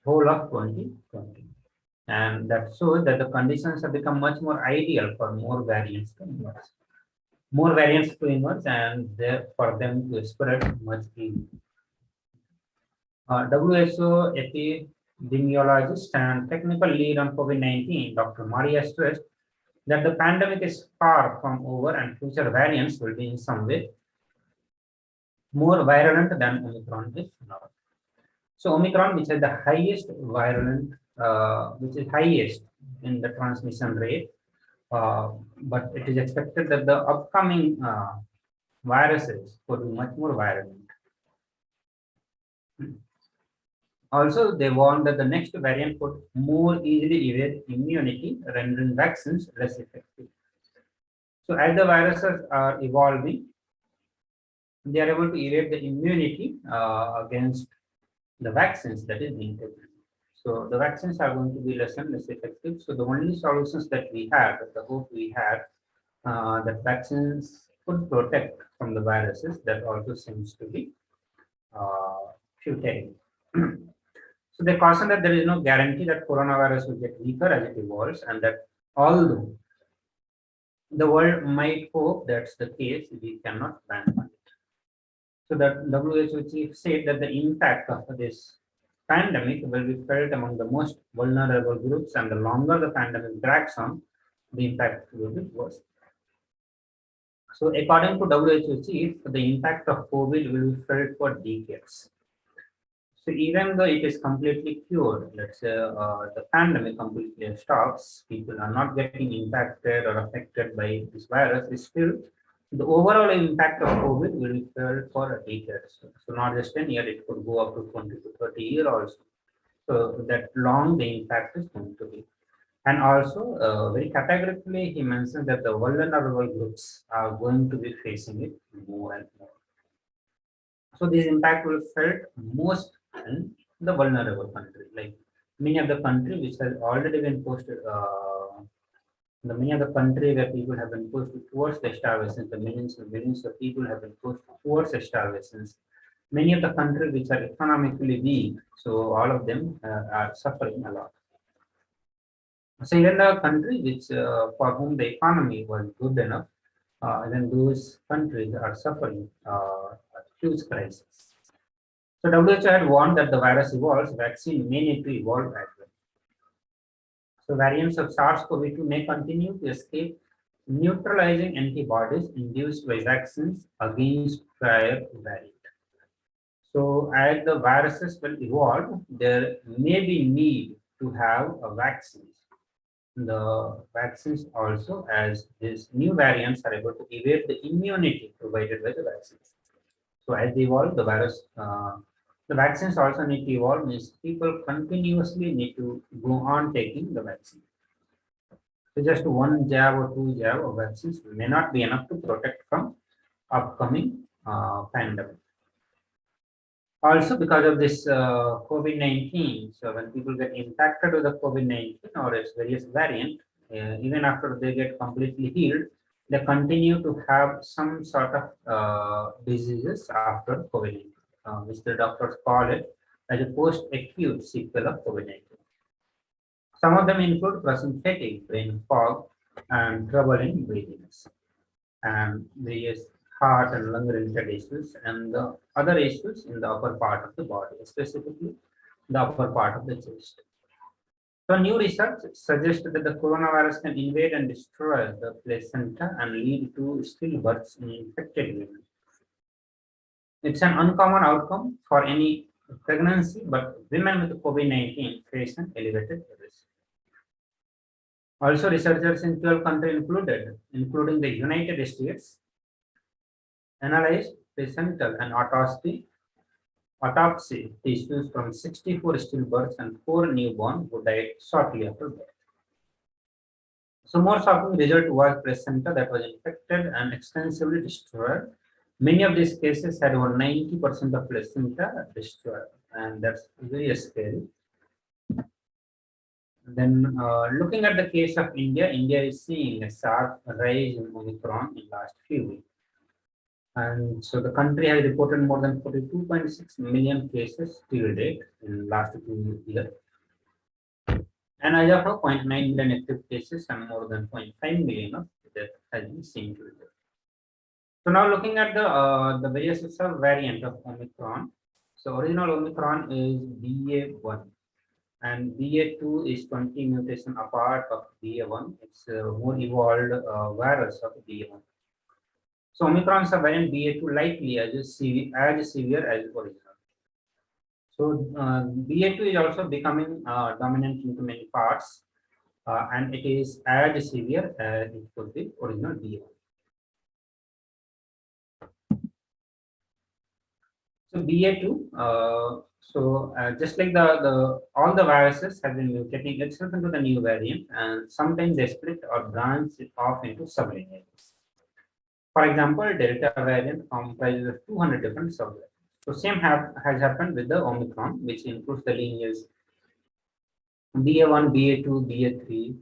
whole of 2020. And that shows that the conditions have become much more ideal for more variants to emerge. More variants to emerge and for them to spread much easier. WHO epidemiologist and technical lead on COVID-19, Dr. Maria stressed that the pandemic is far from over and future variants will be in some way more virulent than Omicron is now. So Omicron, which is the highest virulent, which is highest in the transmission rate, but it is expected that the upcoming viruses could be much more virulent. Also, they warned that the next variant could more easily evade immunity, rendering vaccines less effective. So as the viruses are evolving, they are able to evade the immunity against the vaccines that is being taken. So the vaccines are going to be less and less effective. So the only solutions that we had, the hope we had, that vaccines could protect from the viruses, that also seems to be futile. So they caution that there is no guarantee that coronavirus will get weaker as it evolves, and that although the world might hope that's the case, we cannot bank on it. So the WHO chief said that the impact of this pandemic will be felt among the most vulnerable groups, and the longer the pandemic drags on, the impact will be worse. So according to WHO chief, the impact of COVID will be felt for decades. So even though it is completely cured, let's say the pandemic completely stops, people are not getting impacted or affected by this virus, still the overall impact of COVID will be felt for a decade. So not just 10 years, it could go up to 20 to 30 years also. So that long the impact is going to be. And also very categorically, he mentioned that the vulnerable groups are going to be facing it more and more. So this impact will be felt most in the vulnerable country, like many of the country which has already been posted, the many of the country where people have been pushed towards the starvation, the millions and millions of people have been pushed towards the starvations. Many of the countries which are economically weak, so all of them are suffering a lot. So even the country which for whom the economy was good enough, then those countries are suffering a huge crisis. So WHO had warned that the virus evolves, vaccine may need to evolve as well. So variants of SARS-CoV-2 may continue to escape neutralizing antibodies induced by vaccines against prior variant. So as the viruses will evolve, there may be need to have a vaccine. The vaccines also, as these new variants are able to evade the immunity provided by the vaccines. So as they evolve, the virus, the vaccines also need to evolve, means people continuously need to go on taking the vaccine. So just one jab or two jab of vaccines may not be enough to protect from upcoming pandemic. Also, because of this COVID-19, so when people get impacted with the COVID-19 or its various variant, even after they get completely healed, they continue to have some sort of diseases after COVID-19, which the doctors call it as a post-acute sequel of COVID-19. Some of them include person fatigue, brain fog, and trouble in breathing. and various heart and lung related issues, and the other issues in the upper part of the body, specifically the upper part of the chest. So new research suggests that the coronavirus can invade and destroy the placenta and lead to stillbirths in infected women. It's an uncommon outcome for any pregnancy, but women with COVID-19 face an elevated risk. Also, researchers in 12 countries including the United States, analyzed placental and autopsy tissues from 64 stillbirths and 4 newborns who died shortly after birth. So more shocking result was placenta that was infected and extensively destroyed. Many of these cases had over 90% of placenta destroyed, and that's very scary. Then looking at the case of India, India is seeing a sharp rise in Omicron in last few weeks. And so the country has reported more than 42.6 million cases till date in last 2 years. And as of now, 0.9 million active cases and more than 0.5 million of death has been seen till date. So now looking at the various sub-variant of Omicron. So original Omicron is BA1 and BA2 is 20 mutation apart of BA1. It's a more evolved virus of BA1. So Omicron subvariant BA2 likely as severe as original. So BA2 is also becoming dominant into many parts, and it is as severe as it could be original BA1. So BA2, just like all the viruses have been mutating itself into the new variant, and sometimes they split or branch it off into sublineages. For example, Delta variant comprises of 200 different subvariants. So same has happened with the Omicron, which includes the lineage BA1, BA2, BA3,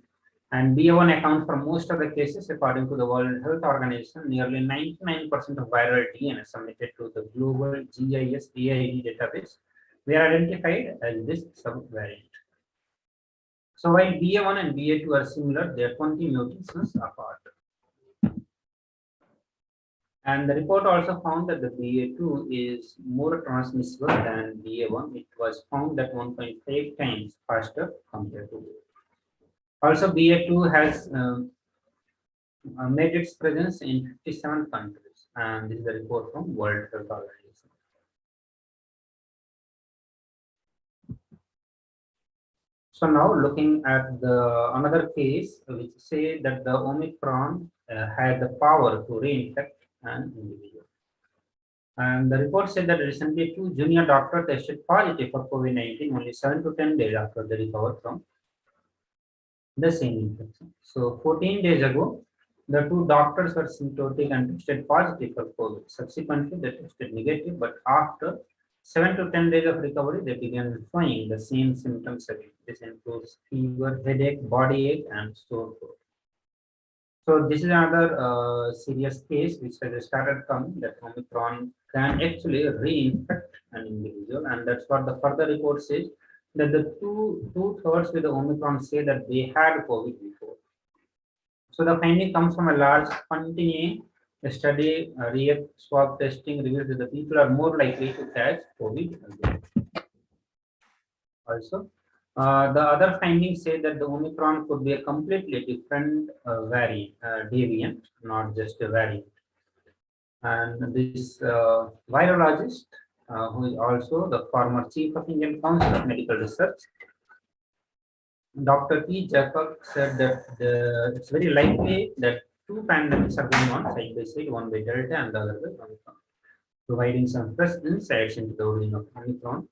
and BA1 accounts for most of the cases according to the World Health Organization. Nearly 99% of viral DNA submitted to the global GIS AID database were identified as this subvariant. So while BA1 and BA2 are similar, they are 20 mutations apart. And the report also found that the BA2 is more transmissible than BA1. It was found that 1.5 times faster compared to BA1. Also, BA2 has made its presence in 57 countries, and this is a report from World Health Organization. So now looking at another case which say that the Omicron had the power to reinfect an individual. And the report said that recently 2 junior doctors tested positive for COVID-19 only 7 to 10 days after they recovered from the same infection. So 14 days ago, the 2 doctors were symptomatic and tested positive for COVID. Subsequently, they tested negative, but after 7 to 10 days of recovery, they began showing the same symptoms again. This includes fever, headache, body ache, and sore throat. So this is another serious case which has started coming, that Omicron can actually reinfect an individual, and that's what the further report says, that the two-thirds with the Omicron say that they had COVID before. So the finding comes from a large continuing study. React swab testing reveals that the people are more likely to catch COVID again. Also, the other findings say that the Omicron could be a completely different deviant, not just a variant. And this virologist, who is also the former chief of Indian Council of Medical Research, Dr. P. Jacob, said that it's very likely that 2 pandemics are going on side by side, one by Delta and the other by Omicron, providing some fresh insights into the origin of Omicron.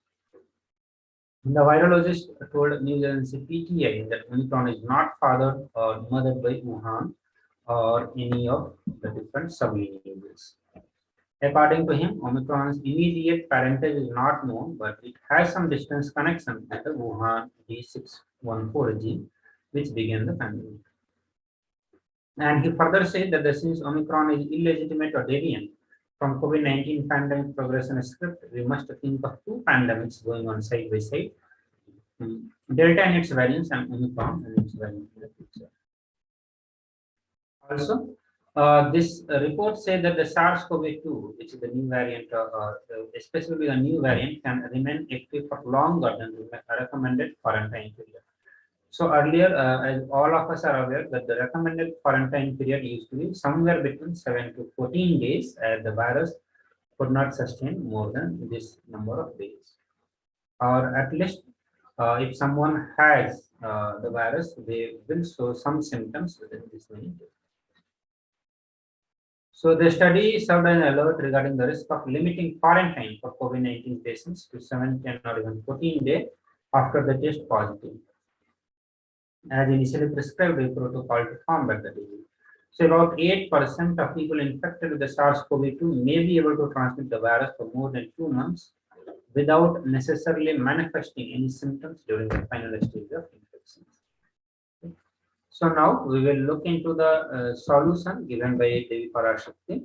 The virologist told News Agency PTI that Omicron is not fathered or mothered by Wuhan or any of the different sublineages. According to him, Omicron's immediate parentage is not known, but it has some distance connection with the Wuhan D614 gene, which began the pandemic. And he further said that since Omicron is illegitimate or deviant from COVID-19 pandemic progression script, we must think of 2 pandemics going on side by side, Delta and its variants and Omicron and its variant in the future. Also, This report said that the SARS-CoV-2, which is the new variant, especially the new variant, can remain active for longer than the recommended quarantine period. So earlier, as all of us are aware, that the recommended quarantine period used to be somewhere between 7 to 14 days, as the virus could not sustain more than this number of days. Or at least, if someone has the virus, they will show some symptoms within this many days. So the study served an alert regarding the risk of limiting quarantine for COVID-19 patients to 7, 10, or even 14 days after the test positive, as initially prescribed a protocol to combat the disease. So about 8% of people infected with the SARS-CoV-2 may be able to transmit the virus for more than 2 months without necessarily manifesting any symptoms during the final stage of infection. So now we will look into the solution given by Devi Parashakti.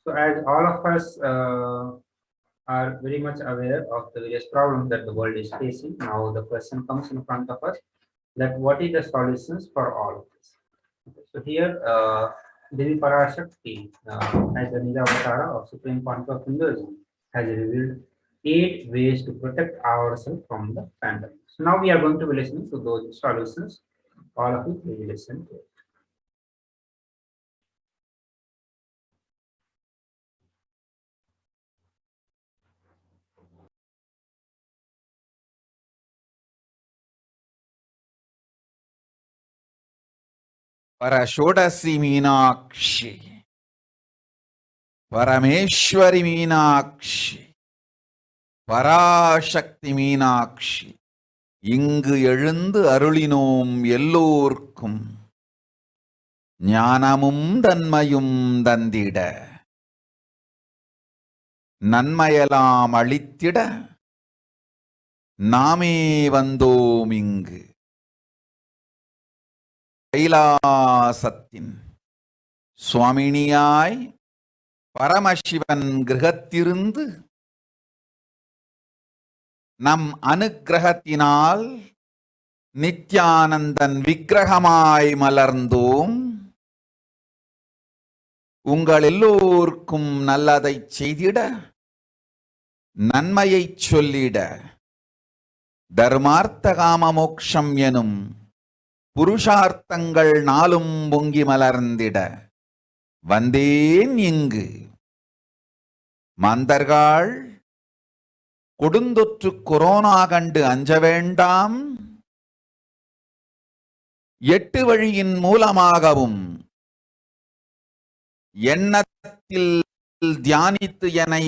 So as all of us are very much aware of the various problems that the world is facing, now the question comes in front of us that what is the solutions for all of this. Okay, so here Devi Parashakti as the Nijavatara of Supreme Content of Hinduism has revealed 8 ways to protect ourselves from the pandemic. So now we are going to be listening to those solutions. All of it we will listen to it. Parashodasi Meenakshi, Parameshwari Meenakshi, Parashakti Meenakshi, இங்கு எழுந்து அருளினோம் எல்லோர்க்கும் ஞானமும் தன்மையும் தந்திட நன்மையெல்லாம் அளித்திட நாமே வந்தோம் இங்கு கைலாசத்தின் சுவாமினியாய் பரமசிவன் கிரகத்திருந்து நம் அனுக்கிரகத்தினால் நித்யானந்தன் விக்கிரகமாய் மலர்ந்தோம். உங்கள் எல்லோருக்கும் நல்லதை செய்திட நன்மையை சொல்லிட தர்மார்த்த காம மோக்ஷம் எனும் புருஷார்த்தங்கள் நாளும் பொங்கி மலர்ந்திட வந்தேன் இங்கு. மாந்தர்கள் கொடுந்தொற்று கொரோனா கண்டு அஞ்ச வேண்டாம். 8 வழியின் மூலமாகவும் எண்ணத்தில் தியானித்து என்னை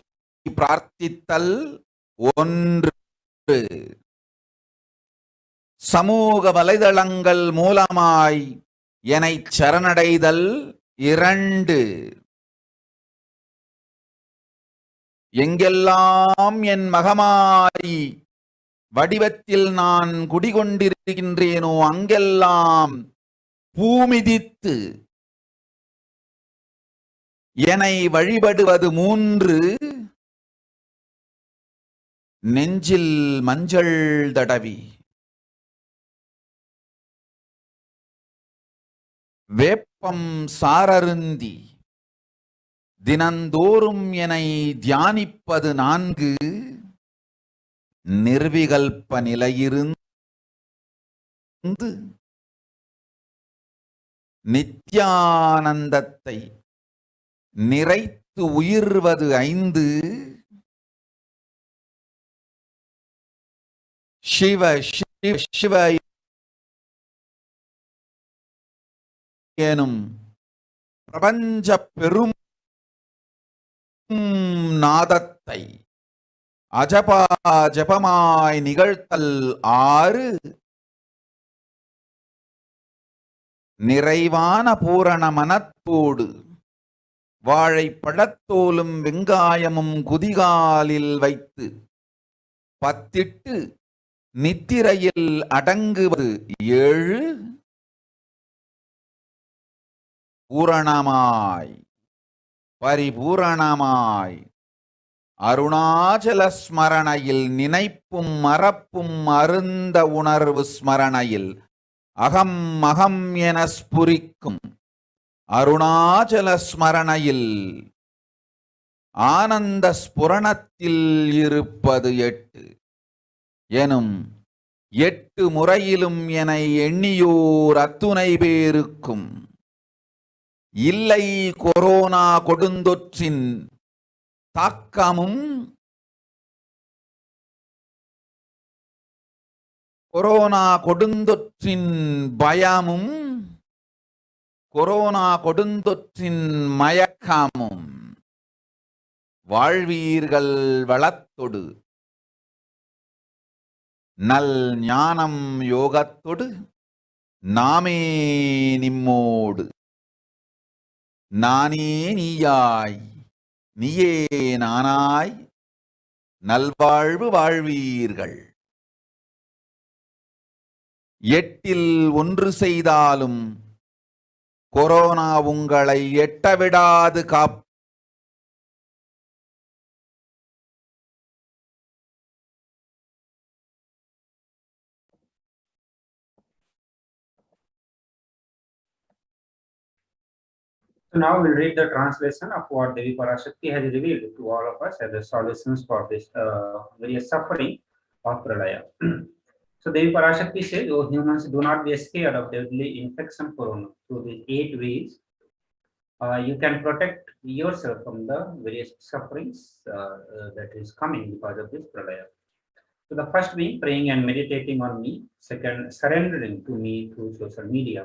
பிரார்த்தித்தல் 1, சமூக வலைதளங்கள் மூலமாய் என்னை சரணடைதல் 2, எங்கெல்லாம் என் மகமாரி வடிவத்தில் நான் குடிகொண்டிருக்கின்றேனோ அங்கெல்லாம் பூமிதித்து என்னை வழிபடுவது 3, நெஞ்சில் மஞ்சள் தடவி வேப்பம் சாரருந்தி தினந்தோறும் என்னை தியானிப்பது 4, நிர்விகல்ப நிலையிருந்து நித்யானந்தத்தை நிறைத்து உயிர்வது 5, சிவ சிவ சிவ எனும் பிரபஞ்ச பெரும் நாதத்தை அஜபா ஜபமாய் நிகழ்த்தல் 6, நிறைவான பூரண மனத்தோடு வாழைப்பழத்தோலும் வெங்காயமும் குதிகாலில் வைத்து பத்திட்டு நித்திரையில் அடங்குவது 7, பூரணமாய் பரிபூரணமாய் அருணாச்சல ஸ்மரணையில் நினைப்பும் மறப்பும் அருந்த உணர்வு ஸ்மரணையில் அகம் அகம் என ஸ்புரிக்கும் அருணாச்சல ஸ்மரணையில் ஆனந்த ஸ்புரணத்தில் இருப்பது 8 எனும் 8 முறையிலும் என எண்ணியோர் அத்துணை பேருக்கும் இல்லை கொரோனா கொடுந்தொற்றின் தாக்கமும் கொரோனா கொடுந்தொற்றின் பயமும் கொரோனா கொடுந்தொற்றின் மயக்கமும் வாழ்வீர்கள் வளத்தொடு நல் ஞானம் யோகத்தொடு நாமே நிம்மோடு நானே நீயாய் நீயே நானாய் நல்வாழ்வு வாழ்வீர்கள். 8இல் 1 செய்தாலும் கொரோனா உங்களை எட்டவிடாது காப் So now we'll read the translation of what Devi Parashakti has revealed to all of us as the solutions for this various suffering of Pralaya. So Devi Parashakti says, "Oh humans, do not be scared of deadly infection corona. Through these 8 ways, you can protect yourself from the various sufferings that is coming because of this Pralaya. So the first being praying and meditating on me. Second, surrendering to me through social media.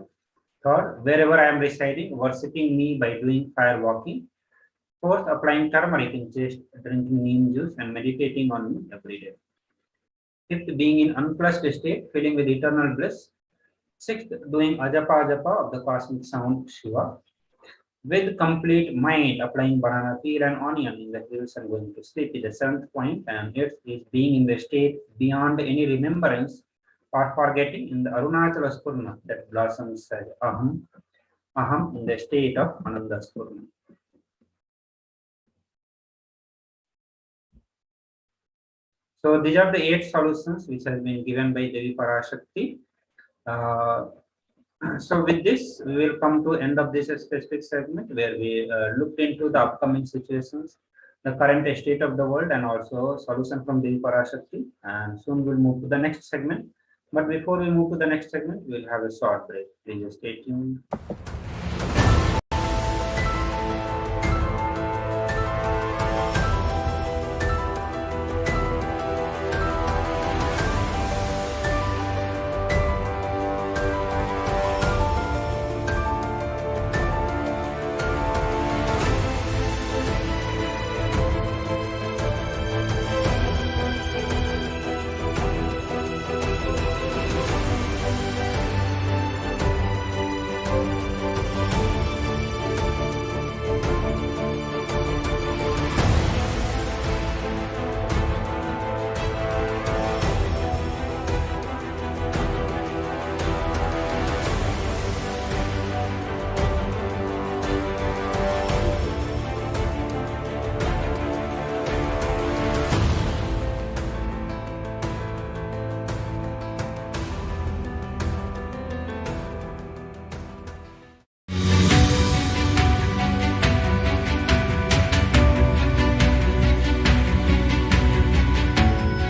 Third, wherever I am residing, worshipping me by doing fire walking. Fourth, applying turmeric in chest, drinking neem juice, and meditating on me every day. Fifth, being in unflushed state, filling with eternal bliss. Sixth, doing ajapa of the cosmic sound Shiva. With complete mind, applying banana peel and onion in the hills and going to sleep is the 7th point. And 8th is being in the state beyond any remembrance or forgetting in the Arunachala Spurna that blossoms as Aham in the state of Ananda Spurna. So these are the 8 solutions which has been given by Devi Parashakti. So with this, we will come to end of this specific segment where we looked into the upcoming situations, the current state of the world, and also solution from Devi Parashakti. And soon we'll move to the next segment. But before we move to the next segment, we'll have a short break. Please stay tuned.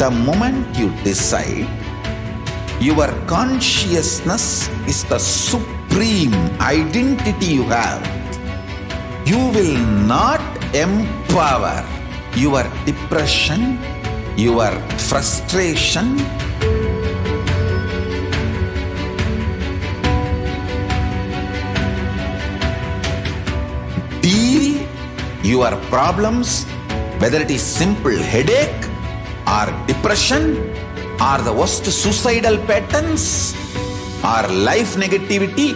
The moment you decide, your consciousness is the supreme identity you have. You will not empower your depression, your frustration, deal your problems, whether it is simple headache or depression or the worst suicidal patterns or life negativity,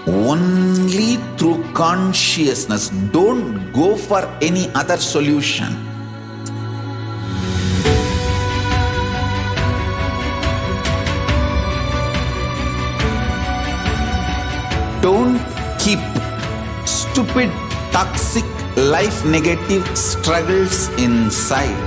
only through consciousness. Don't go for any other solution. Don't keep stupid, toxic, life negative struggles inside.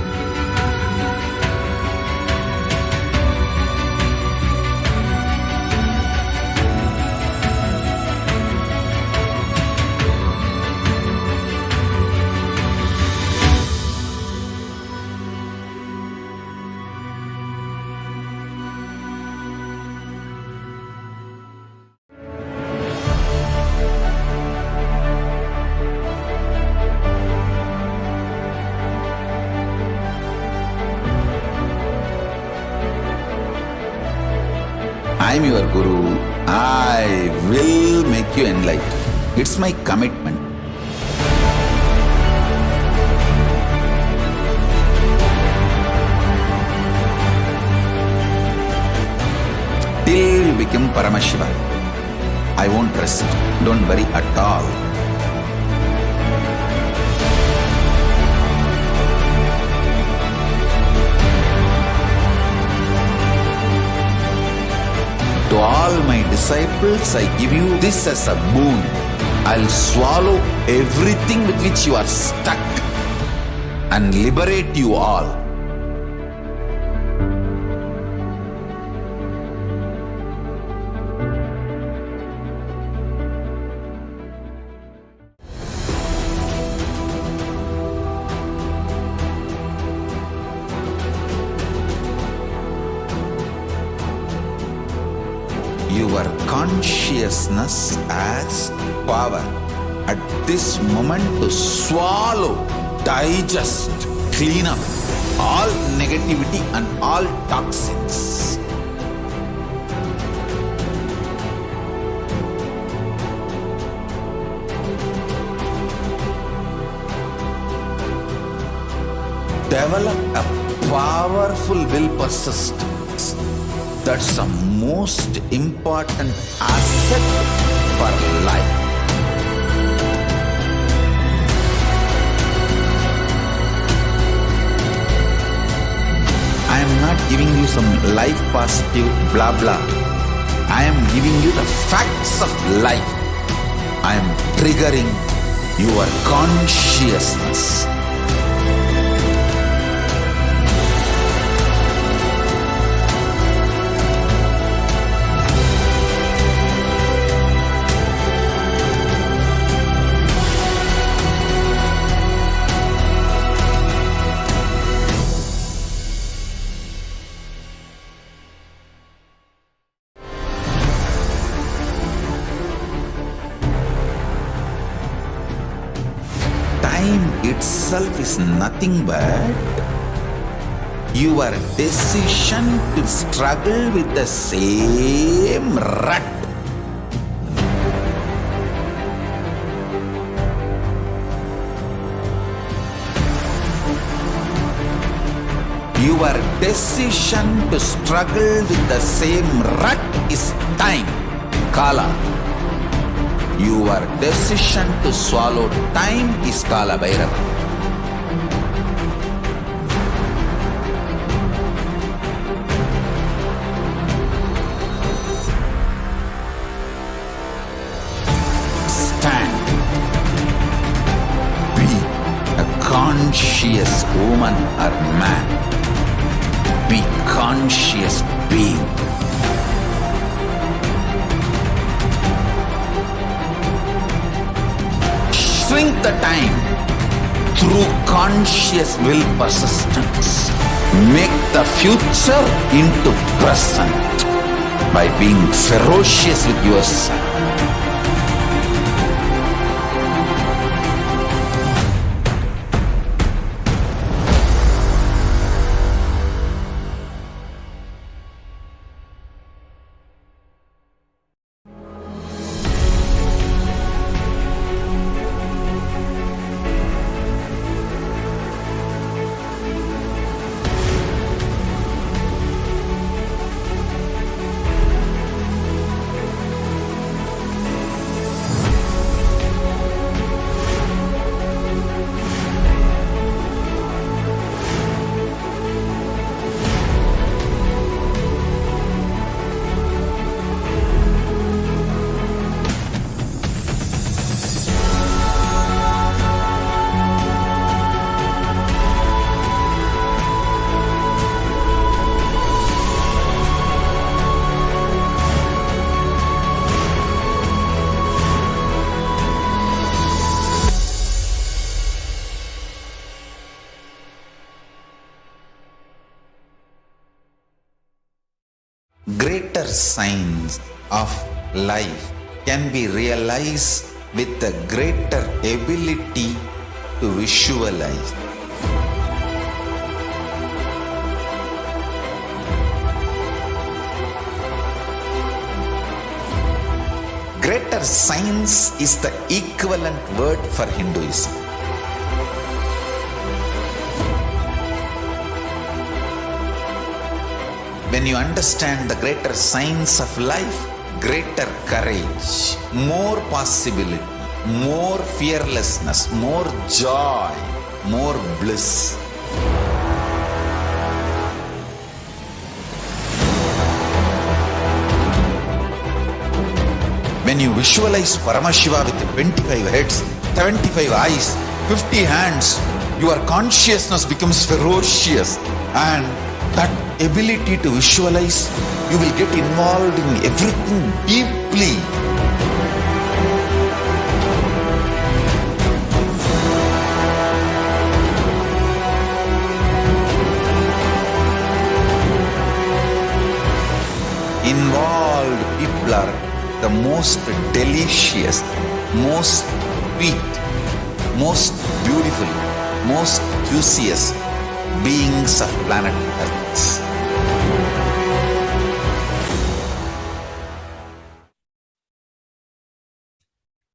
I'm your Guru. I will make you enlightened. It's my commitment. Till you become Paramashiva, I won't rest. Don't worry at all. To all my disciples, I give you this as a boon. I'll swallow everything with which you are stuck and liberate you all. Your consciousness as power at this moment to swallow, digest, clean up all negativity and all toxins. Develop a powerful will persistence. That's the most important asset for life. I am not giving you some life positive blah blah. I am giving you the facts of life. I am triggering your consciousness. Time itself is nothing but your decision to struggle with the same rut. Your decision to struggle with the same rut is time, Kala. Your decision to swallow time is Kala Bhairava. Stand. Be a conscious woman or man. Be conscious being. Shrink the time through conscious will persistence. Make the future into present by being ferocious with yourself. Greater signs of life can be realized with a greater ability to visualize. science is the equivalent word for Hinduism. When you understand the greater science of life, greater courage, more possibility, more fearlessness, more joy, more bliss. When you visualize Paramashiva with 25 heads, 75 eyes, 50 hands, your consciousness becomes ferocious, and that ability to visualize, you will get involved in everything deeply. Involved people are the most delicious, most sweet, most beautiful, most juiciest beings of planet Earth.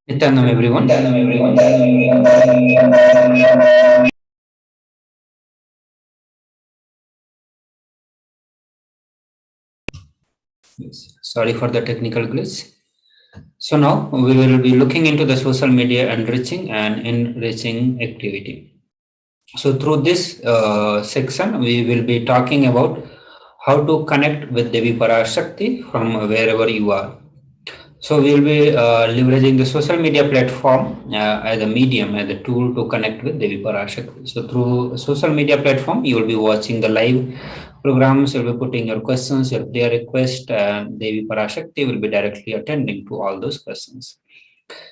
Nithyanandam, everyone. Yes. Sorry for the technical glitch. So now we will be looking into the social media enriching and enriching activity. So through this section, we will be talking about how to connect with Devi Parashakti from wherever you are. So we will be leveraging the social media platform as a medium, as a tool to connect with Devi Parashakti. So through social media platform, you will be watching the live programs, you will be putting your questions, your prayer request, and Devi Parashakti will be directly attending to all those questions.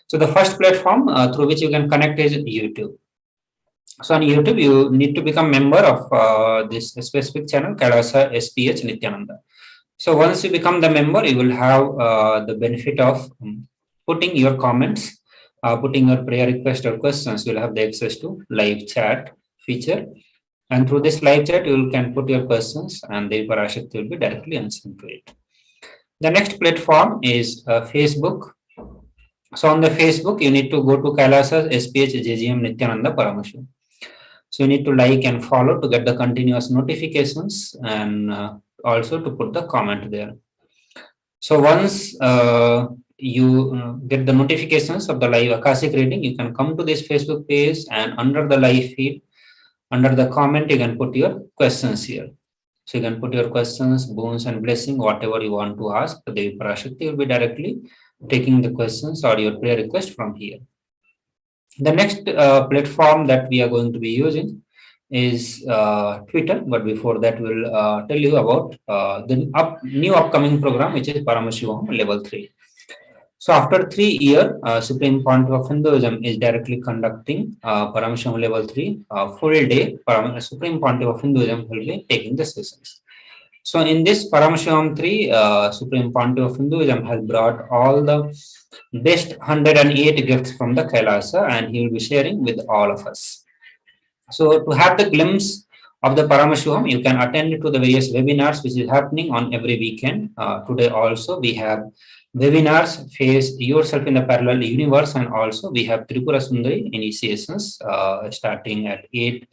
So the first platform through which you can connect is YouTube. So on YouTube, you need to become member of this specific channel, KAILASA HDH Nithyananda. So once you become the member, you will have the benefit of putting your comments, putting your prayer request or questions. You will have the access to live chat feature. And through this live chat, you can put your questions and the Parashakti will be directly answering to it. The next platform is Facebook. So on the Facebook, you need to go to KAILASA SPH JGM Nithyananda Paramashivam. So you need to like and follow to get the continuous notifications and also to put the comment there. So once you get the notifications of the live Akashic reading, you can come to this Facebook page and under the live feed, under the comment, you can put your questions here. So you can put your questions, boons and blessing, whatever you want to ask. The Devi Parashakti will be directly taking the questions or your prayer request from here. The next platform that we are going to be using is Twitter, but before that we'll tell you about the new upcoming program, which is Paramashivoham level 3. So after 3 years, Supreme Pontiff of Hinduism is directly conducting Paramashivoham level 3 full day. Supreme Pontiff of Hinduism will be taking the sessions. So in this Paramashivoham 3, Supreme Pontiff of Hinduism has brought all the best 108 gifts from the Kailasa, and he will be sharing with all of us. So to have the glimpse of the Paramashivoham, you can attend to the various webinars which is happening on every weekend. Today also we have webinars, Face Yourself in the Parallel Universe, and also we have Tripura Sundari initiations starting at 8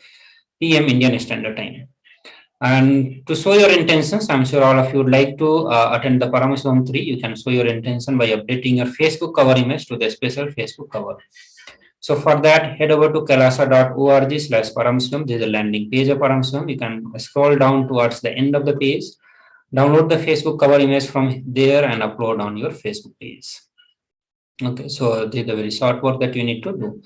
p.m. Indian Standard Time. And to show your intentions, I'm sure all of you would like to attend the Paramashivoham 3. You can show your intention by updating your Facebook cover image to the special Facebook cover. So for that, head over to kailasa.org/Paramashivoham. This is a landing page of Paramashivoham. You can scroll down towards the end of the page, download the Facebook cover image from there and upload on your Facebook page. Okay, so this is the very short work that you need to do.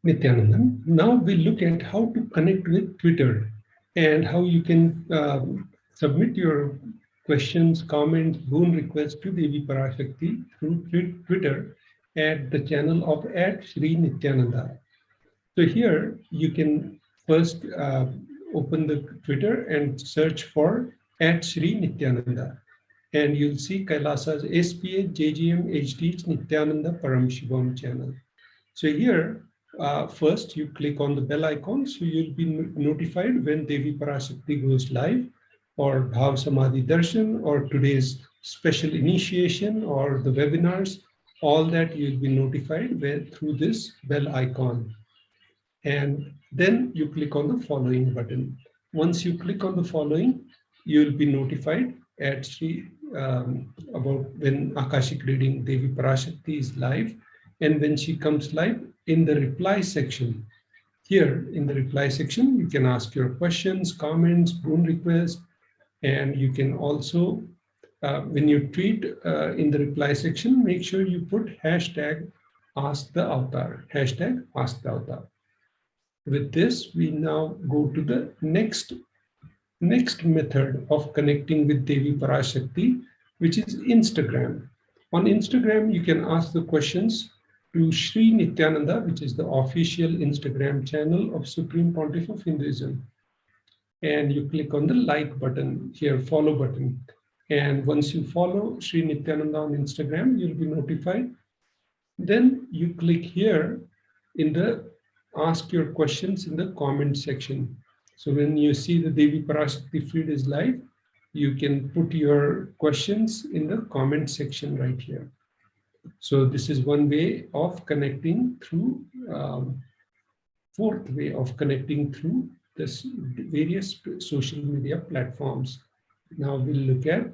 Nithyananda. Now we look at how to connect with Twitter and how you can submit your questions, comments, boon requests to Devi Parashakti through Twitter at the channel of @Shri Nithyananda. So here you can first open the Twitter and search for @Shri Nithyananda, and you'll see Kailasa's SPH JGM HDH Nithyananda Paramashivam channel. So here first you click on the bell icon, so you'll be notified when Devi Parashakti goes live, or Bhav Samadhi Darshan, or today's special initiation, or the webinars. All that you'll be notified through this bell icon. And then you click on the following button. Once you click on the following, you'll be notified at about when Akashic reading Devi Parashakti is live, and when she comes live. In the reply section, here in the reply section, you can ask your questions, comments, boon requests, and you can also, when you tweet in the reply section, make sure you put hashtag Ask the Avatar, hashtag Ask the Avatar. With this, we now go to the next method of connecting with Devi Parashakti, which is Instagram. On Instagram, you can ask the questions to Sri Nithyananda, which is the official Instagram channel of Supreme Pontiff of Hinduism. And you click on the like button here, follow button. And once you follow Sri Nithyananda on Instagram, you'll be notified. Then you click here in the ask your questions in the comment section. So when you see the Devi Parashakti feed is live, you can put your questions in the comment section right here. So this is one way of connecting through, fourth way of connecting through this various social media platforms. Now we'll look at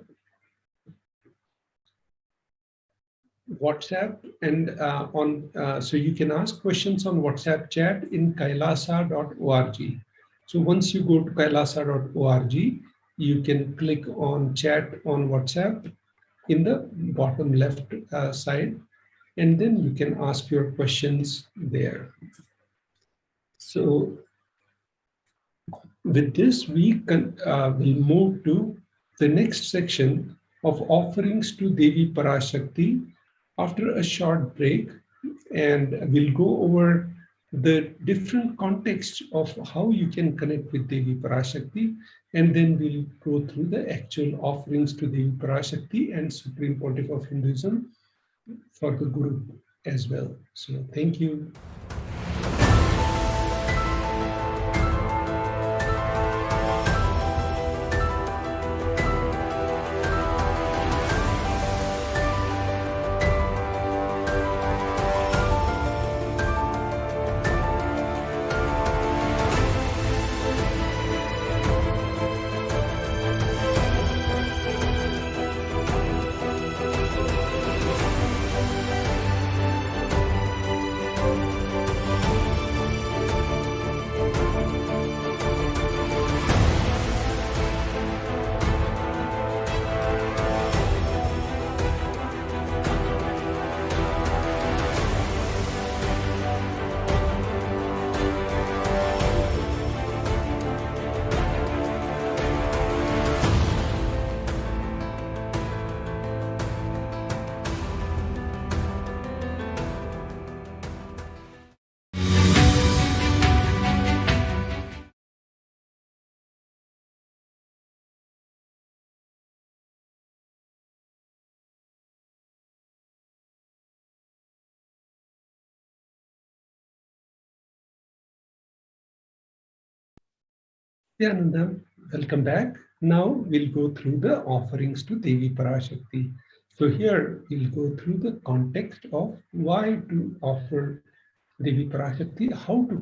WhatsApp, and so you can ask questions on WhatsApp chat in kailasa.org. So once you go to kailasa.org, you can click on chat on WhatsApp in the bottom left side, and then you can ask your questions there. So with this, we will move to the next section of offerings to Devi Parashakti after a short break, and we'll go over the different contexts of how you can connect with Devi Parashakti, and then we'll go through the actual offerings to Devi Parashakti and Supreme Pontiff of Hinduism for the Guru as well. So thank you. Nityananda, welcome back. Now we'll go through the offerings to Devi Parashakti. So here we'll go through the context of why to offer Devi Parashakti, how to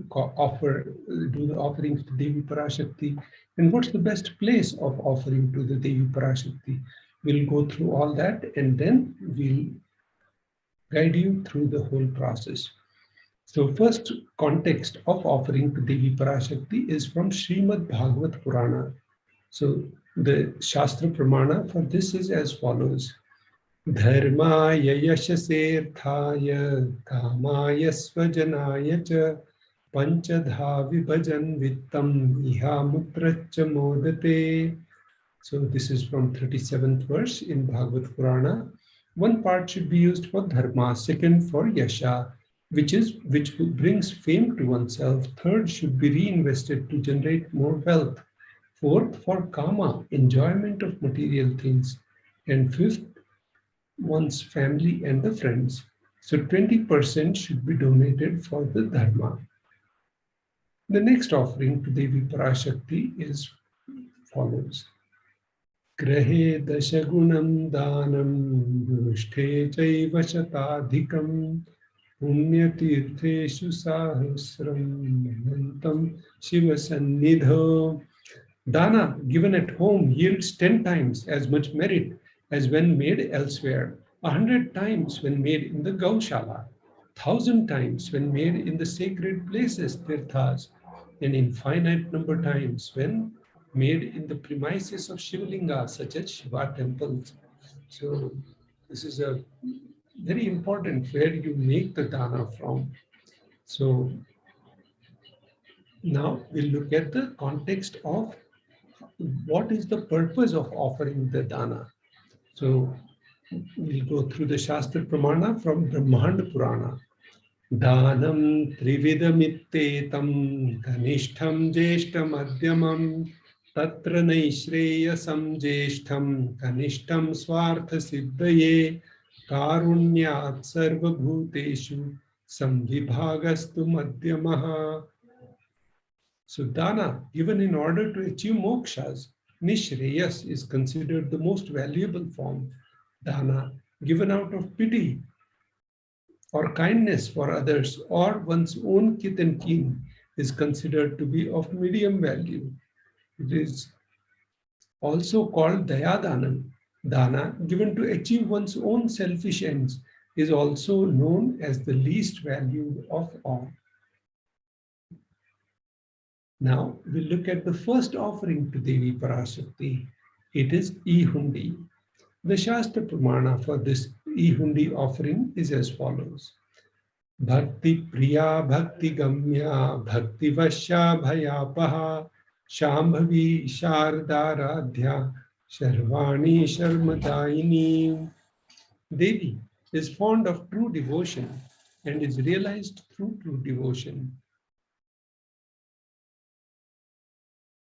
do the offerings to Devi Parashakti, and what's the best place of offering to the Devi Parashakti. We'll go through all that, and then we'll guide you through the whole process. So first context of offering to Devi Parashakti is from Srimad Bhagavad Purana. So the Shastra Pramana for this is as follows. Dharmaya yashasirthaya kamaya svajanaya cha panchadha vibhajan vittam iha mutracha modate. So this is from 37th verse in Bhagavad Purana. One part should be used for dharma, second for yasha, which brings fame to oneself. Third should be reinvested to generate more wealth. Fourth, for kama, enjoyment of material things. And fifth, one's family and the friends. So 20% should be donated for the Dharma. The next offering to Devi Parashakti is follows. Grahe dashagunam danam dushthe chaiva shatadhikam punyatirtheshu sahasram mantam shiva sannidho. Dana given at home yields 10 times as much merit as when made elsewhere, 100 times when made in the Gaushala, 1,000 times when made in the sacred places, tirthas, and infinite number times when made in the premises of Shivlinga, such as Shiva temples. So this is a very important where you make the dana from. So now we'll look at the context of what is the purpose of offering the dana. So we'll go through the Shastra Pramana from Brahmanda Purana. Danam trividamitetam kanishtham jeshtam madhyamam tatra naishreyasam jeshtam kanishtham swartha siddhaye karunyat sarva bhuteshu samvibhagastu madhyamaha. So dana given in order to achieve mokshas, nishreyas, is considered the most valuable form. Dana given out of pity or kindness for others or one's own kith and kin is considered to be of medium value. It is also called Dayadanam. Dana given to achieve one's own selfish ends is also known as the least valued of all. Now we'll look at the first offering to Devi Parashakti. It is Ihundi. The Shastra Pramana for this Ihundi offering is as follows. Bhakti Priya Bhakti Gamya Bhakti Vasya Bhayapaha Shambhavi Shardaradhya Sharvani Sharmadayini. Devi is fond of true devotion and is realized through true devotion.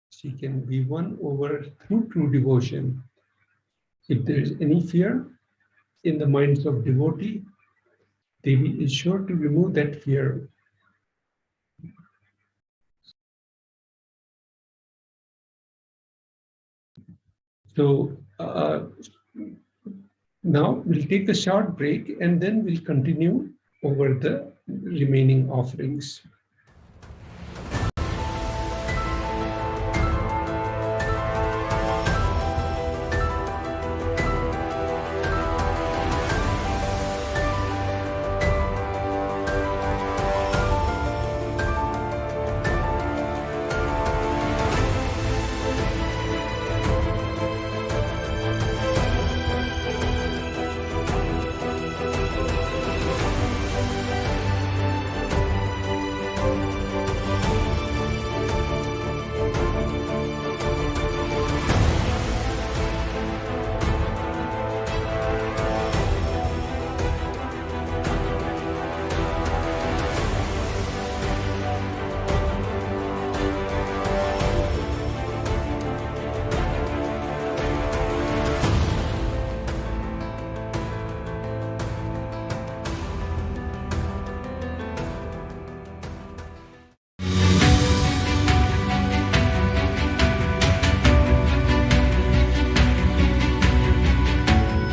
She can be won over through true devotion. If there is any fear in the minds of devotee, Devi is sure to remove that fear. So now we'll take a short break and then we'll continue over the remaining offerings.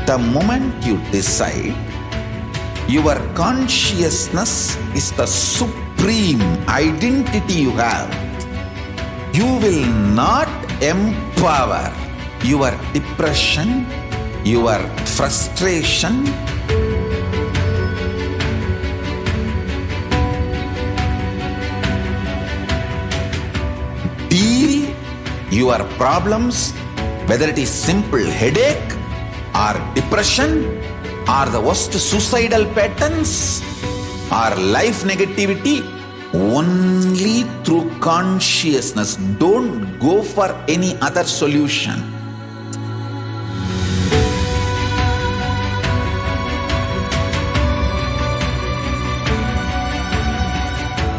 The moment you decide, your consciousness is the supreme identity you have. You will not empower your depression, your frustration, deal your problems, whether it is simple headache or depression or the worst suicidal patterns or life negativity, only through consciousness. Don't go for any other solution.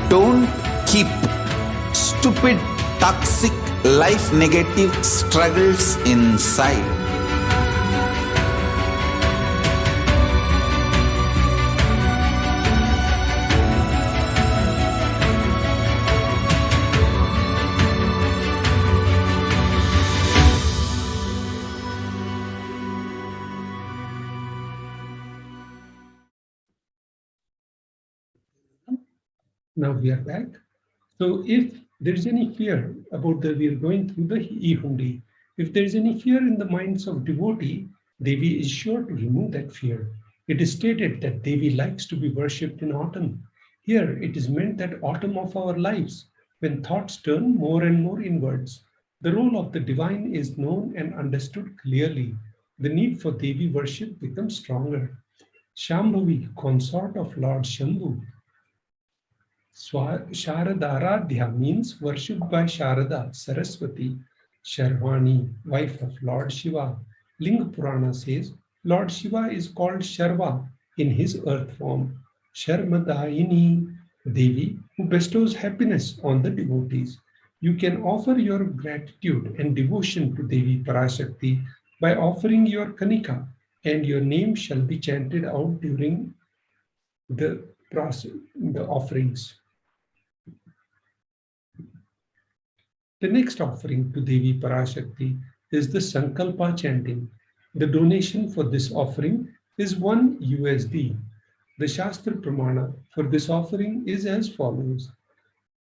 Don't keep stupid, toxic, life negative struggles inside. Now we are back. So if there is any fear about that we are going through the E-Hundi, if there is any fear in the minds of devotee, Devi is sure to remove that fear. It is stated that Devi likes to be worshipped in autumn. Here it is meant that autumn of our lives, when thoughts turn more and more inwards. The role of the divine is known and understood clearly. The need for Devi worship becomes stronger. Shambhavi, consort of Lord Shambhu, Sharadaradhya means worshipped by Sharada, Saraswati, Sharvani, wife of Lord Shiva. Linga Purana says Lord Shiva is called Sharva in his earth form. Sharmadayini, Devi, who bestows happiness on the devotees. You can offer your gratitude and devotion to Devi Parashakti by offering your kanika, and your name shall be chanted out during the offerings. The next offering to Devi Parashakti is the Sankalpa chanting. The donation for this offering is $1. The Shastra Pramana for this offering is as follows.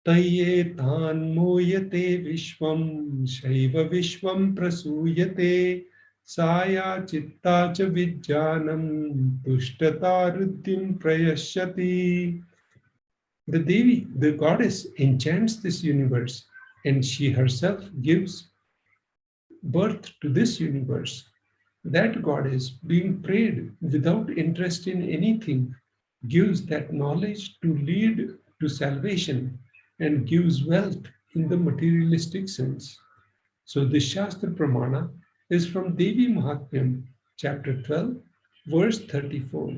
Taye tan moyate vishwam shaiva vishwam prasuyate saya chitta cha vijjanam tushtata ruddhim prayashyati. The Devi, the goddess, enchants this universe, and she herself gives birth to this universe. That goddess, being prayed without interest in anything, gives that knowledge to lead to salvation and gives wealth in the materialistic sense. So this Shastra Pramana is from Devi Mahatmyam, chapter 12, verse 34.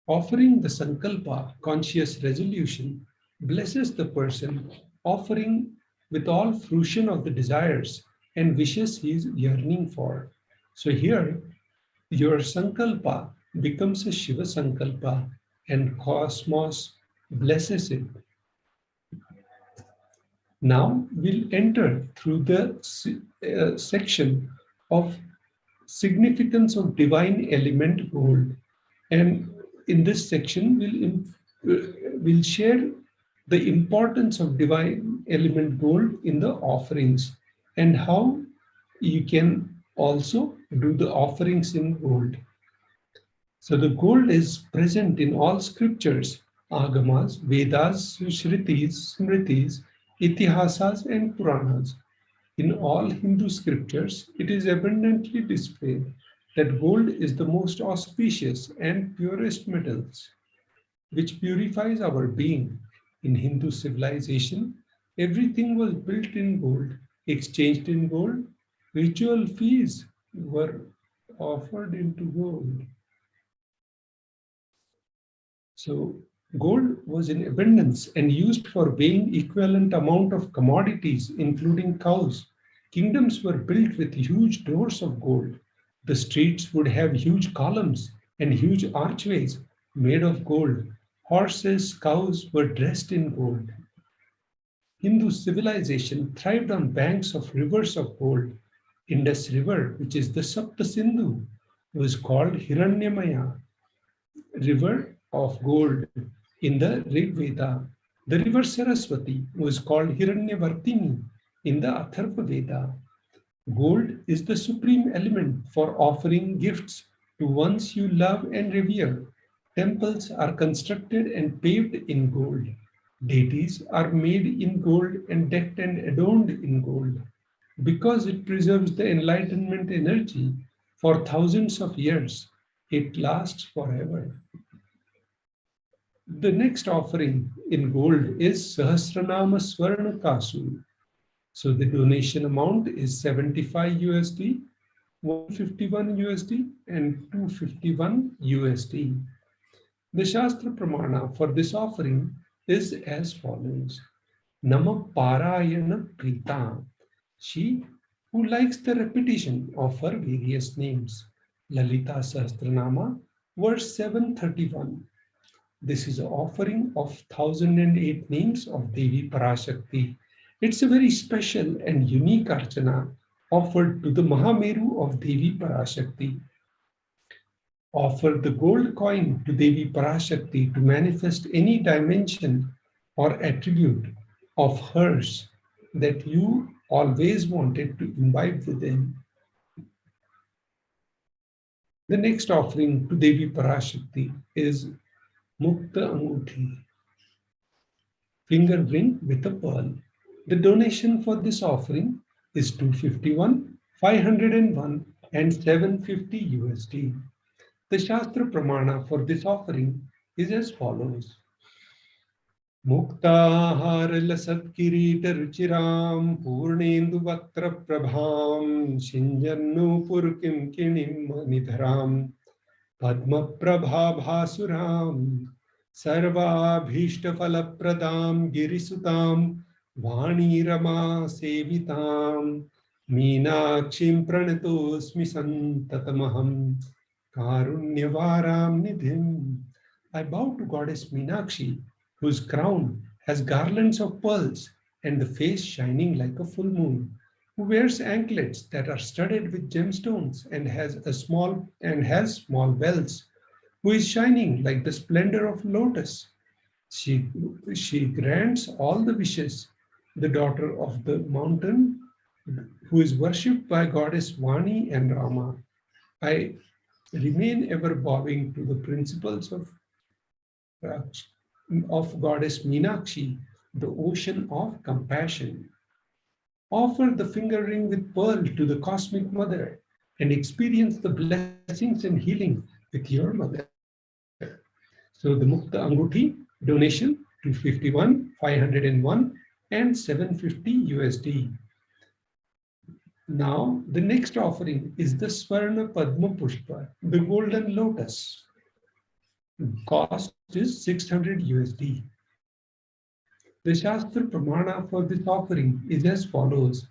Offering the Sankalpa, conscious resolution, blesses the person offering with all fruition of the desires and wishes he is yearning for. So here, your Sankalpa becomes a Shiva Sankalpa and cosmos blesses it. Now we'll enter through the section of significance of divine element gold. And in this section, we'll share the importance of divine element gold in the offerings and how you can also do the offerings in gold. So the gold is present in all scriptures, Agamas, Vedas, Shrutis, Smritis, Itihasas and Puranas. In all Hindu scriptures, it is abundantly displayed that gold is the most auspicious and purest metals, which purifies our being. In Hindu civilization, everything was built in gold, exchanged in gold. Ritual fees were offered into gold. So gold was in abundance and used for weighing equivalent amount of commodities, including cows. Kingdoms were built with huge doors of gold. The streets would have huge columns and huge archways made of gold. Horses, cows were dressed in gold. Hindu civilization thrived on banks of rivers of gold. Indus River, which is the Sapta Sindhu, was called Hiranyamaya, river of gold in the Rig Veda. The river Saraswati was called Hiranyavartini in the Atharva Veda. Gold is the supreme element for offering gifts to ones you love and revere. Temples are constructed and paved in gold. Deities are made in gold and decked and adorned in gold. Because it preserves the enlightenment energy for thousands of years, it lasts forever. The next offering in gold is Sahasranama Swarna Kasu. So the donation amount is $75, $151 and $251. The Shastra Pramana for this offering is as follows. Nama Parayana Prita, she who likes the repetition of her various names. Lalita Sahasranama, verse 731. This is an offering of 1008 names of Devi Parashakti. It's a very special and unique archana offered to the Mahameru of Devi Parashakti. Offer the gold coin to Devi Parashakti to manifest any dimension or attribute of hers that you always wanted to imbibe within. The next offering to Devi Parashakti is Mukta Anguthi, finger ring with a pearl. The donation for this offering is 251, 501, and 750 USD. The Shastra Pramana for this offering is as follows. Muktahara Satkirita Ruchiram Purnendu Vaktra Prabham Shinjannu Purkim Kinim Nidharam Padma Prabha Bhasuram Sarva Bhishta Falapradam Girisutam Vani Rama Sevitam Meenakshim Pranatosmi Santatamaham Karunyavaram Nidhim. I bow to Goddess Meenakshi, whose crown has garlands of pearls and the face shining like a full moon, who wears anklets that are studded with gemstones and has small bells, who is shining like the splendor of lotus. She grants all the wishes, the daughter of the mountain, who is worshipped by Goddess Vani and Rama. I remain ever bowing to the principles of Goddess Meenakshi, the ocean of compassion. Offer the finger ring with pearl to the Cosmic Mother and experience the blessings and healing with your mother. So the Mukta Anguthi donation 251, 501, and 750 USD. Now the next offering is the Swarna Padma Pushpa, the golden lotus. Cost is 600 USD. The Shastra Pramana for this offering is as follows.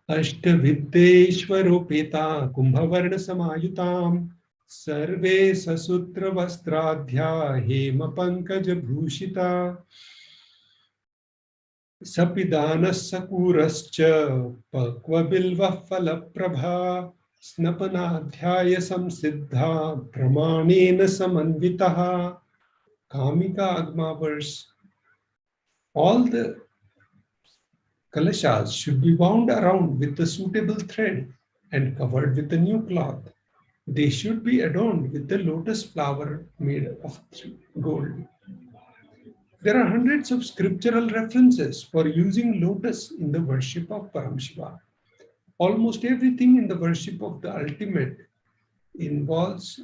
Ashtaviddeshwaro Peta Kumbhavarna Samayutam Sarve Sasutra Vastradhya Hema Pankaja Bhushita Sapidanas Sakurascha Pakva Bilva Falaprabha Snapanadhyaya Samsiddha Pramanena Samanvitaha. Kamika Agma verse. All the kalashas should be wound around with a suitable thread and covered with a new cloth. They should be adorned with the lotus flower made of gold. There are hundreds of scriptural references for using lotus in the worship of Paramashiva. Almost everything in the worship of the ultimate involves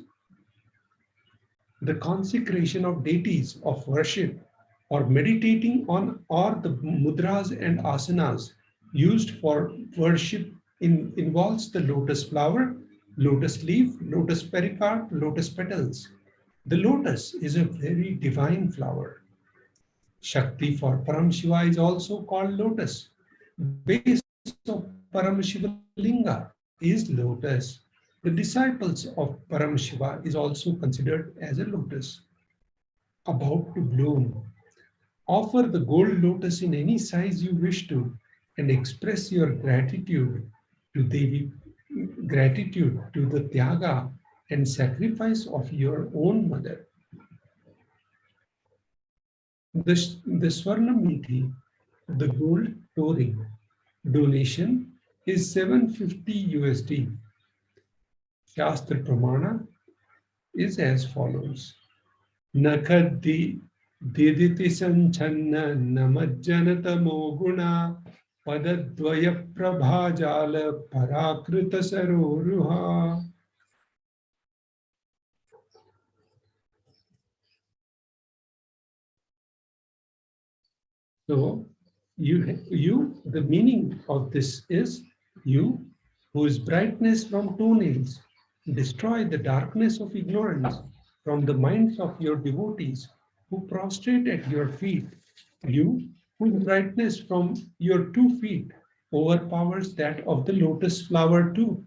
the consecration of deities of worship or meditating on or the mudras and asanas used for worship involves the lotus flower, lotus leaf, lotus pericarp, lotus petals. The lotus is a very divine flower. Shakti for Paramashiva is also called lotus. Base of Paramashiva Linga is lotus. The disciples of Paramashiva is also considered as a lotus about to bloom. Offer the gold lotus in any size you wish to and express your gratitude to Devi, gratitude to the Tyaga and sacrifice of your own mother. The Swarna Miti, the gold touring donation is 750 USD. Shastra Pramana is as follows. Nakaddi Diditi Sanchanna Namajjanata Moguna Padadvaya Prabhajala Parakrita Saroruha. So the meaning of this is you, whose brightness from toenails destroy the darkness of ignorance from the minds of your devotees who prostrate at your feet. You, whose brightness from your 2 feet overpowers that of the lotus flower too.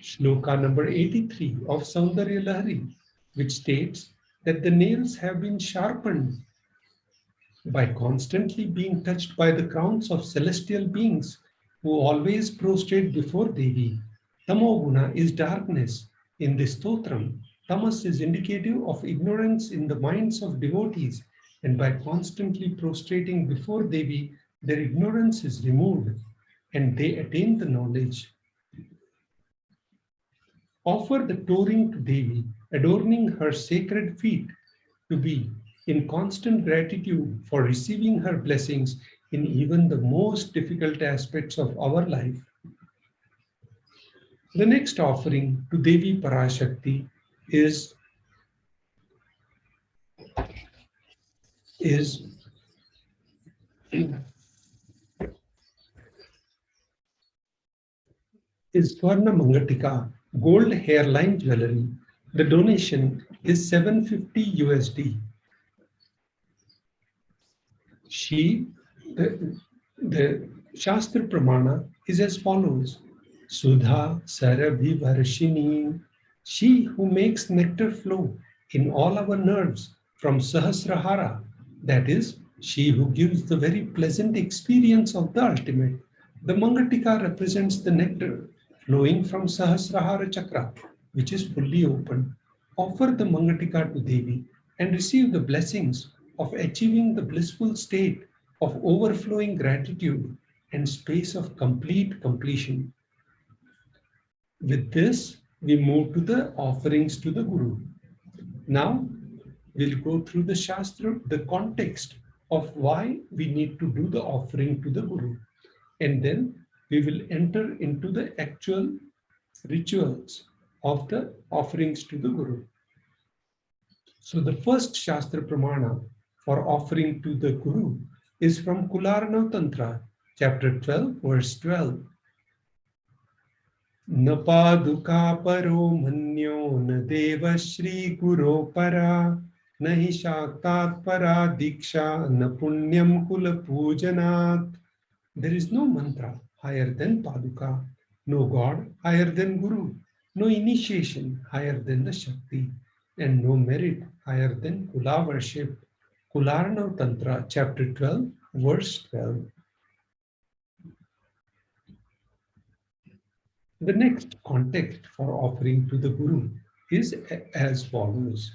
Shloka number 83 of Saundarya Lahari, which states that the nails have been sharpened by constantly being touched by the crowns of celestial beings who always prostrate before Devi. Tamoguna is darkness, In this stotram, tamas is indicative of ignorance in the minds of devotees, and by constantly prostrating before Devi, their ignorance is removed and they attain the knowledge. Offer the touring to Devi, adorning her sacred feet, to be in constant gratitude for receiving her blessings in even the most difficult aspects of our life. The next offering to Devi Parashakti is Swarna Mangatika, gold hairline jewelry. The donation is 750 USD. The Shastra Pramana is as follows. Sudha Sarabhi Varshini, she who makes nectar flow in all our nerves from Sahasrahara, that is, she who gives the very pleasant experience of the ultimate. The Mangatika represents the nectar flowing from Sahasrahara Chakra, which is fully open. Offer the Mangatika to Devi and receive the blessings of achieving the blissful state of overflowing gratitude and space of complete completion. With this, we move to the offerings to the Guru. Now, we'll go through the Shastra, the context of why we need to do the offering to the Guru. And then we will enter into the actual rituals of the offerings to the Guru. So the first Shastra Pramana for offering to the Guru is from Kularana Tantra, chapter 12, verse 12. Napaduka paro manyo na deva shri guru para nahi shaktat para diksha na punyam kula pujanat. There is no mantra higher than Paduka, no God higher than Guru, no initiation higher than the Shakti, and no merit higher than Kula worship. Kularana Tantra, chapter 12, verse 12. The next context for offering to the Guru is as follows.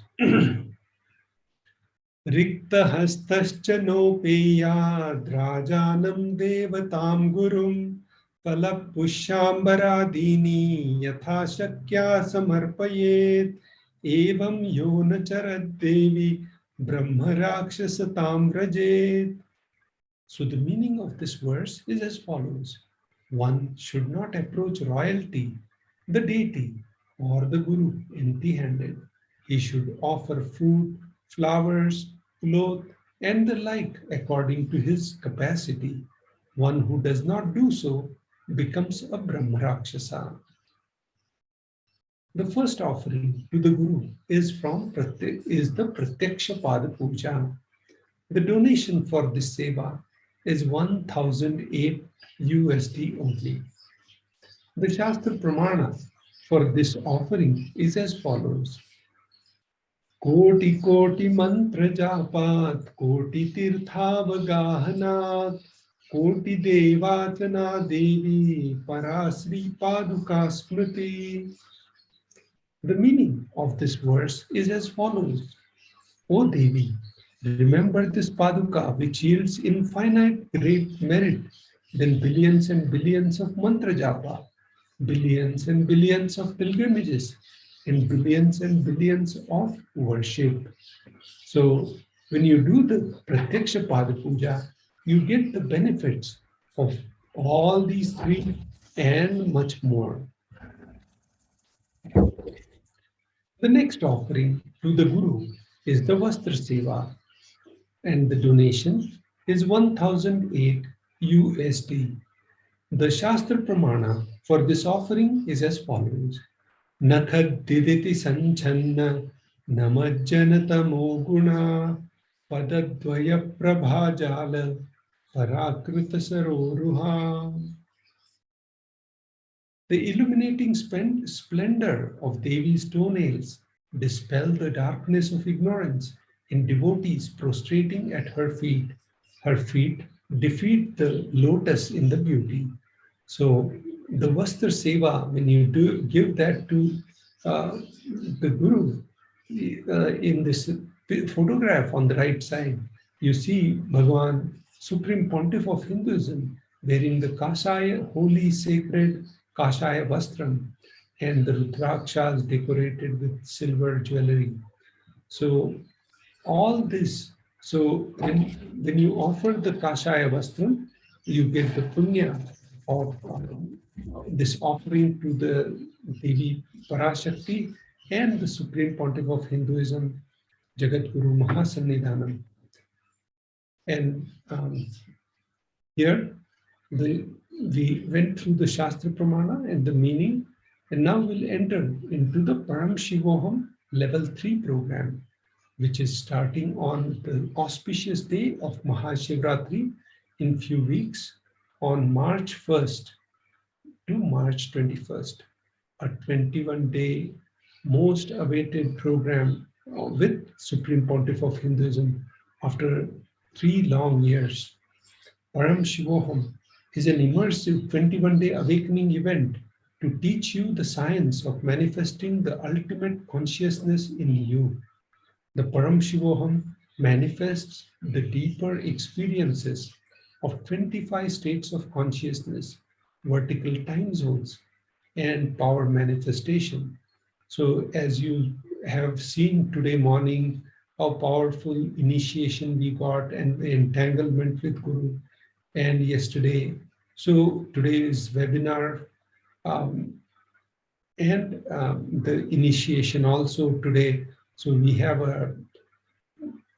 Rikta hastascha nopeyad rajanam devatam gurum palapushambaradini yatha shakya samarpayet evam yona charad devi brahma rakshasatam rajet. So the meaning of this verse is as follows. One should not approach royalty, the deity, or the Guru empty-handed. He should offer food, flowers, cloth, and the like according to his capacity. One who does not do so becomes a Brahma Rakshasa. The first offering to the Guru is the Pratyaksha Pada Puja. The donation for this seva is 1008 USD only. The Shastra Pramana for this offering is as follows. Koti koti mantra japat, koti tirthavagahanat, koti devachana devi, parasri paduka smriti. The meaning of this verse is as follows. O Devi, remember this Paduka which yields infinite great merit, then billions and billions of mantra japa, billions and billions of pilgrimages, and billions of worship. So when you do the Pratyaksha Pada Puja, you get the benefits of all these three and much more. The next offering to the Guru is the Vastra Seva, and the donation is 1008 USD. The Shastra Pramana for this offering is as follows. Nathad diditi sanchanna namajjanatamo guna padadvaya prabhajala parakrita saroruha. The illuminating splendor of Devi's toenails dispel the darkness of ignorance in devotees prostrating at her feet. Her feet defeat the lotus in the beauty. So the Vastra Seva, when you give that to the Guru, in this photograph on the right side, you see Bhagavan, Supreme Pontiff of Hinduism, wearing the Kashaya, holy sacred Kashaya Vastram, and the Rudrakshas decorated with silver jewelry. So all this, so when you offer the Kashaya Vastram, you get the punya of this offering to the Devi Parashakti and the Supreme Pontiff of Hinduism, Jagat Guru Mahasannidhanam. And here we went through the Shastra Pramana and the meaning, and now we'll enter into the Paramashivoham Level 3 program, which is starting on the auspicious day of Mahashivratri in few weeks on March 1st to March 21st, a 21-day most awaited program with Supreme Pontiff of Hinduism after 3 long years. Paramashivoham is an immersive 21-day awakening event to teach you the science of manifesting the ultimate consciousness in you. The Paramashivoham manifests the deeper experiences of 25 states of consciousness, vertical time zones, and power manifestation. So as you have seen today morning, how powerful initiation we got and the entanglement with Guru, and yesterday. So today's webinar and the initiation also today. So we have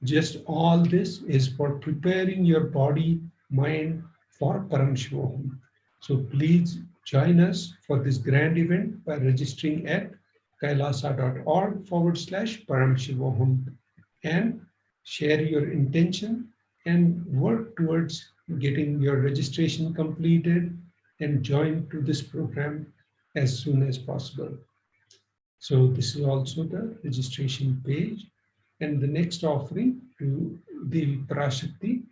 just all this is for preparing your body, mind for Paramashivoham. So please join us for this grand event by registering at kailasa.org/Paramashivoham and share your intention and work towards getting your registration completed and join to this program as soon as possible. So this is also the registration page, and the next offering to Devi Parashakti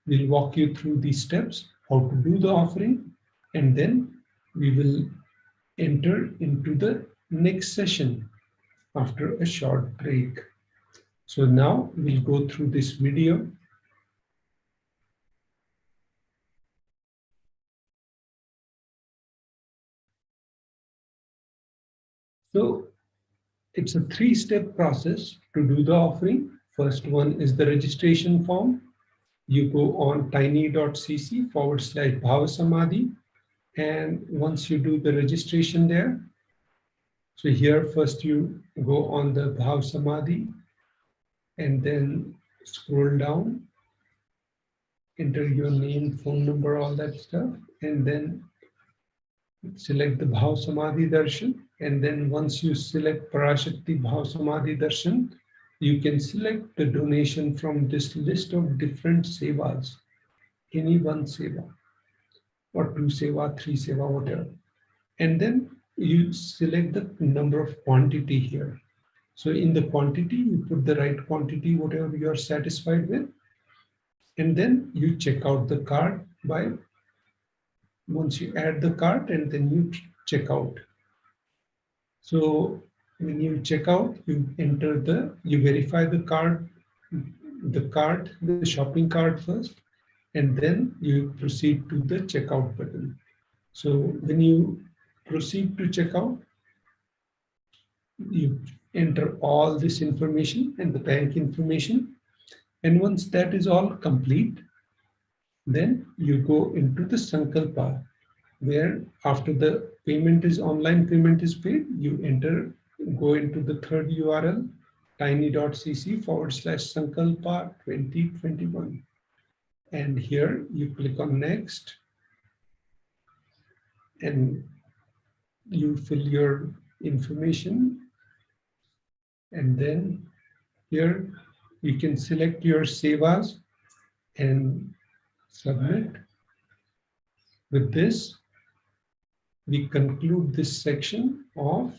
will walk you through these steps, how to do the offering, and then we will enter into the next session after a short break. So now we'll go through this video. So it's a 3-step process to do the offering. First one is the registration form. You go on tiny.cc/Bhavasamadhi, and once you do the registration there, so here first you go on the Bhavasamadhi and then scroll down, enter your name, phone number, all that stuff, and then select the Bhavasamadhi Darshan. And then once you select Parashakti Bhavasamadhi Darshan, you can select the donation from this list of different sevas, any one seva, or 2 seva, 3 seva, whatever. And then you select the number of quantity here. So in the quantity, you put the right quantity, whatever you are satisfied with. And then you check out the card by, once you add the card and then you check out. So when you check out, you verify the card, the shopping card first, and then you proceed to the checkout button. So when you proceed to checkout, you enter all this information and the bank information. And once that is all complete, then you go into the Sankalpa, where after the online payment is paid, you go into the third URL, tiny.cc/Sankalpa 2021. And here you click on next and you fill your information. And then here you can select your sevas and submit. With this, we conclude this section of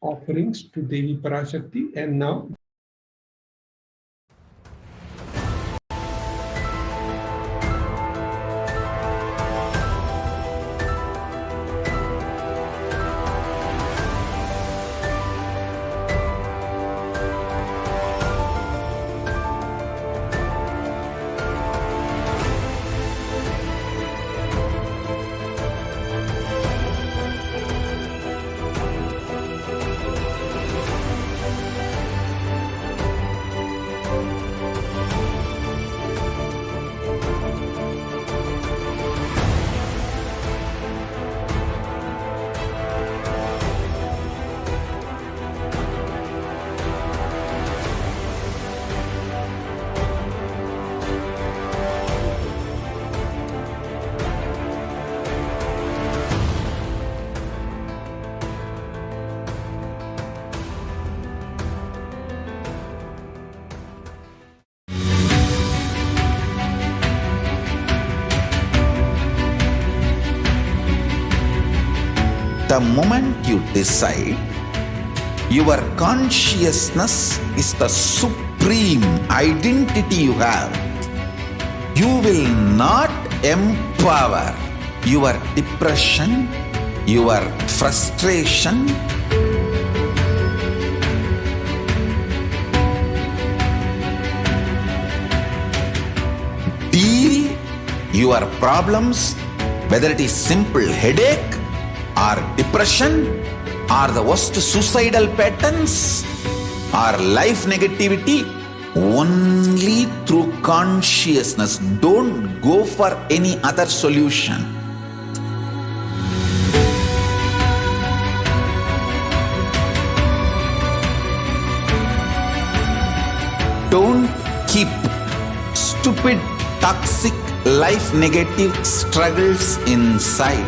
offerings to Devi Parashakti, and now the moment you decide, your consciousness is the supreme identity you have. You will not empower your depression, your frustration, deal your problems, whether it is simple headache or depression or the worst suicidal patterns or life negativity, only through consciousness. Don't go for any other solution. Don't keep stupid, toxic, life negative struggles inside.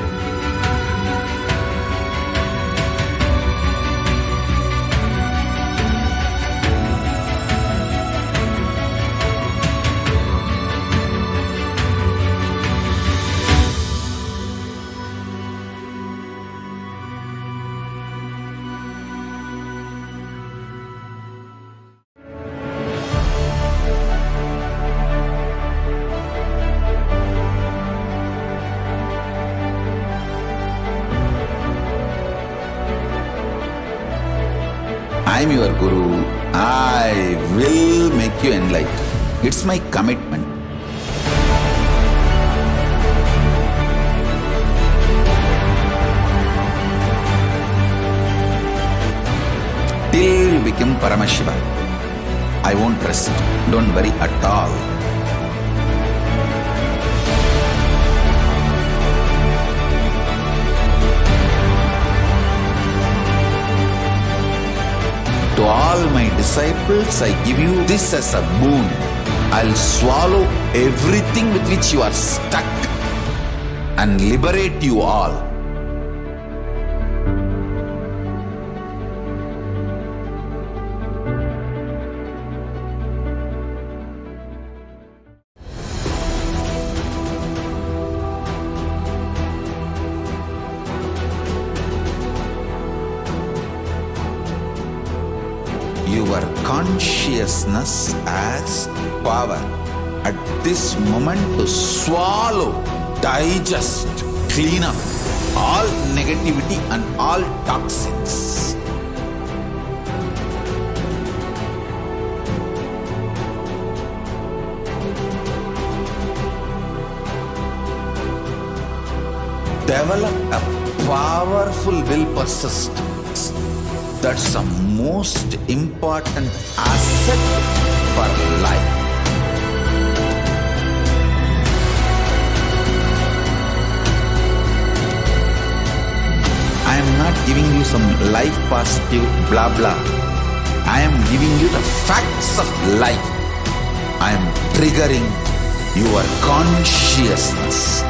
I am your Guru. I will make you enlightened. It's my commitment. Till you become Paramashiva, I won't rest. Don't worry at all. To all my disciples, I give you this as a boon. I'll swallow everything with which you are stuck and liberate you all. Your consciousness has power at this moment to swallow, digest, clean up all negativity and all toxins. Develop a powerful will persistence. That's the most important asset for life. I am not giving you some life positive blah blah. I am giving you the facts of life. I am triggering your consciousness.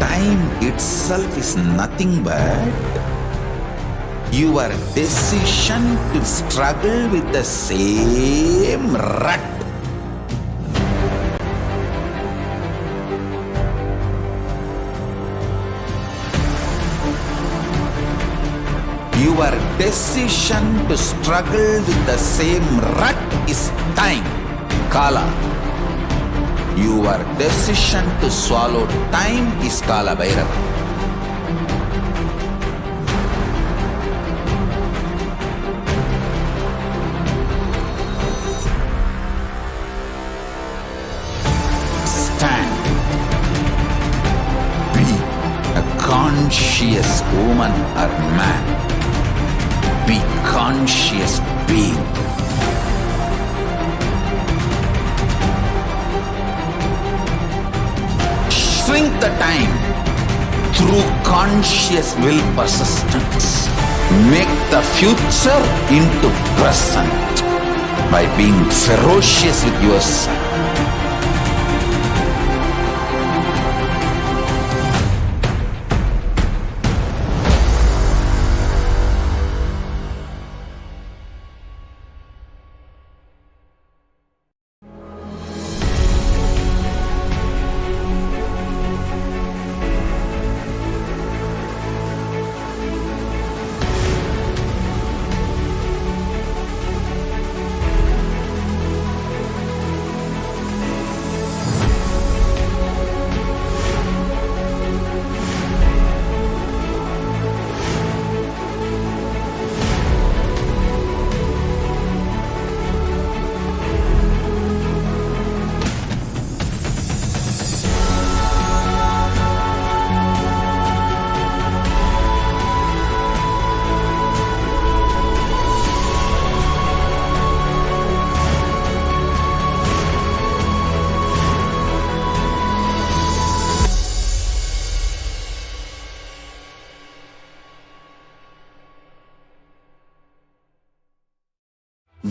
Time itself is nothing but your decision to struggle with the same rut. Your decision to struggle with the same rut is time, Kala. Your decision to swallow time is Kala Bhairava. Stand. Be a conscious woman or man. Be conscious being. Shrink the time through conscious will persistence. Make the future into present by being ferocious with yourself.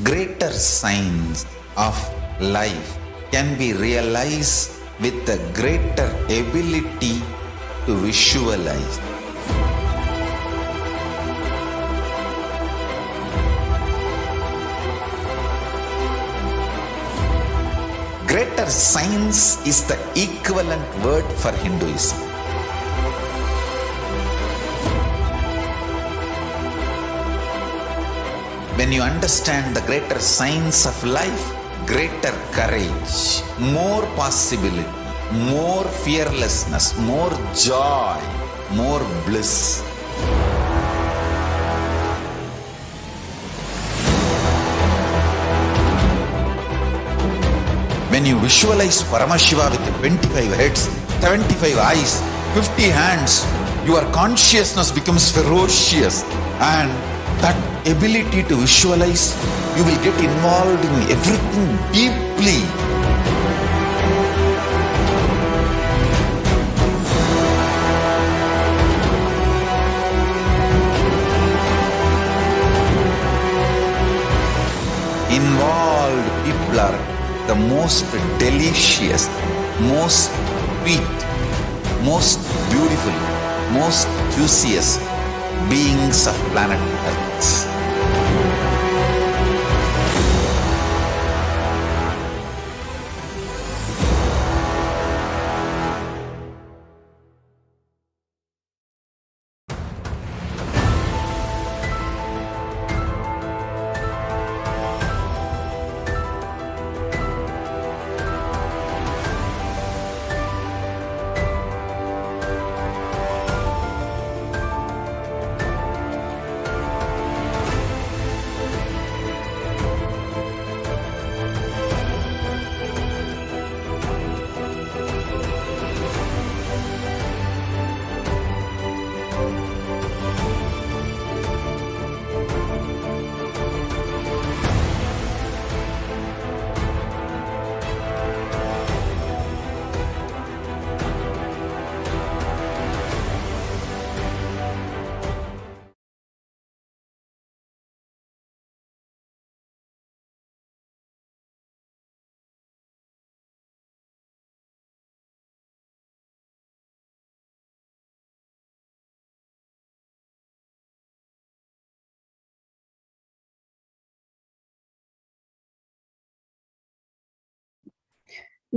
Greater signs of life can be realized with a greater ability to visualize. Greater science is the equivalent word for Hinduism. When you understand the greater science of life, greater courage, more possibility, more fearlessness, more joy, more bliss. When you visualize Paramashiva with 25 heads, 75 eyes, 50 hands, your consciousness becomes ferocious, and that ability to visualize, you will get involved in everything deeply. Involved people are the most delicious, most sweet, most beautiful, most juiciest beings of planet Earth.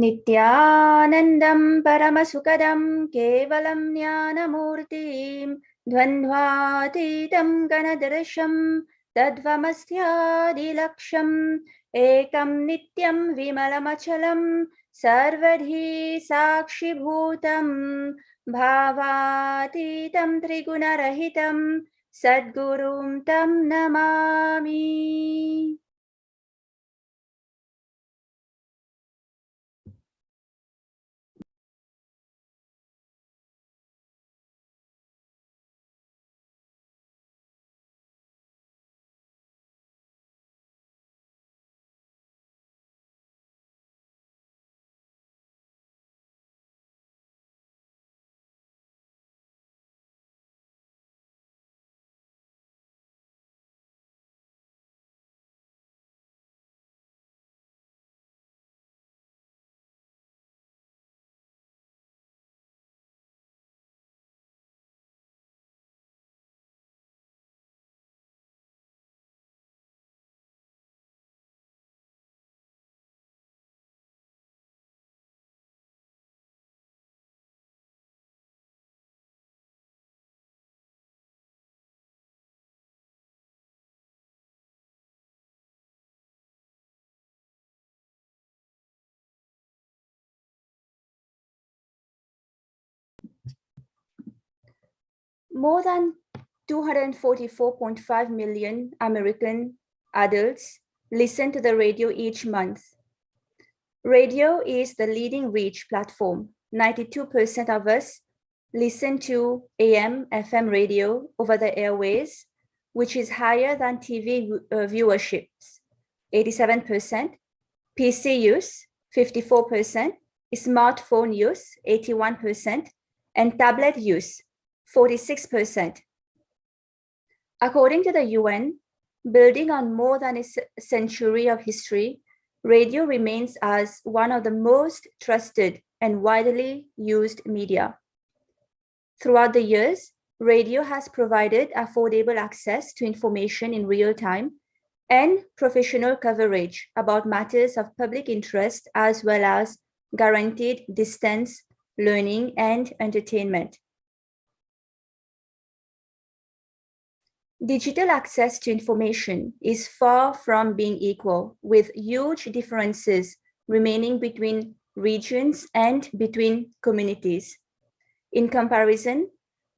नित्यानन्दं परमसुखदं केवलं ज्ञानमूर्तिं द्वन्द्वातीतं गणदर्शं तद्वमस्यादिलक्ष्यम् एकं नित्यं विमलमचलं सर्वधी साक्षिभूतं भावातीतं त्रिगुणरहितं सद्गुरुं तं Namami. More than 244.5 million American adults listen to the radio each month. Radio is the leading reach platform. 92% of us listen to AM, FM radio over the airways, which is higher than TV viewerships, 87%, PC use, 54%, smartphone use, 81%, and tablet use, 46%. According to the UN, building on more than a century of history, radio remains as one of the most trusted and widely used media. Throughout the years, radio has provided affordable access to information in real time and professional coverage about matters of public interest, as well as guaranteed distance learning and entertainment. Digital access to information is far from being equal, with huge differences remaining between regions and between communities. In comparison,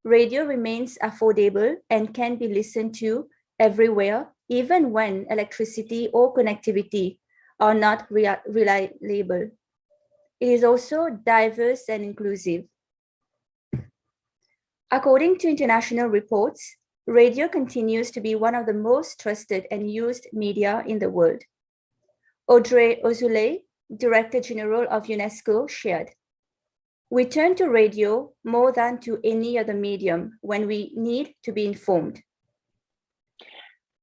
radio remains affordable and can be listened to everywhere, even when electricity or connectivity are not reliable. It is also diverse and inclusive. According to international reports, radio continues to be one of the most trusted and used media in the world. Audrey Azoulay, Director General of UNESCO, shared, "We turn to radio more than to any other medium when we need to be informed."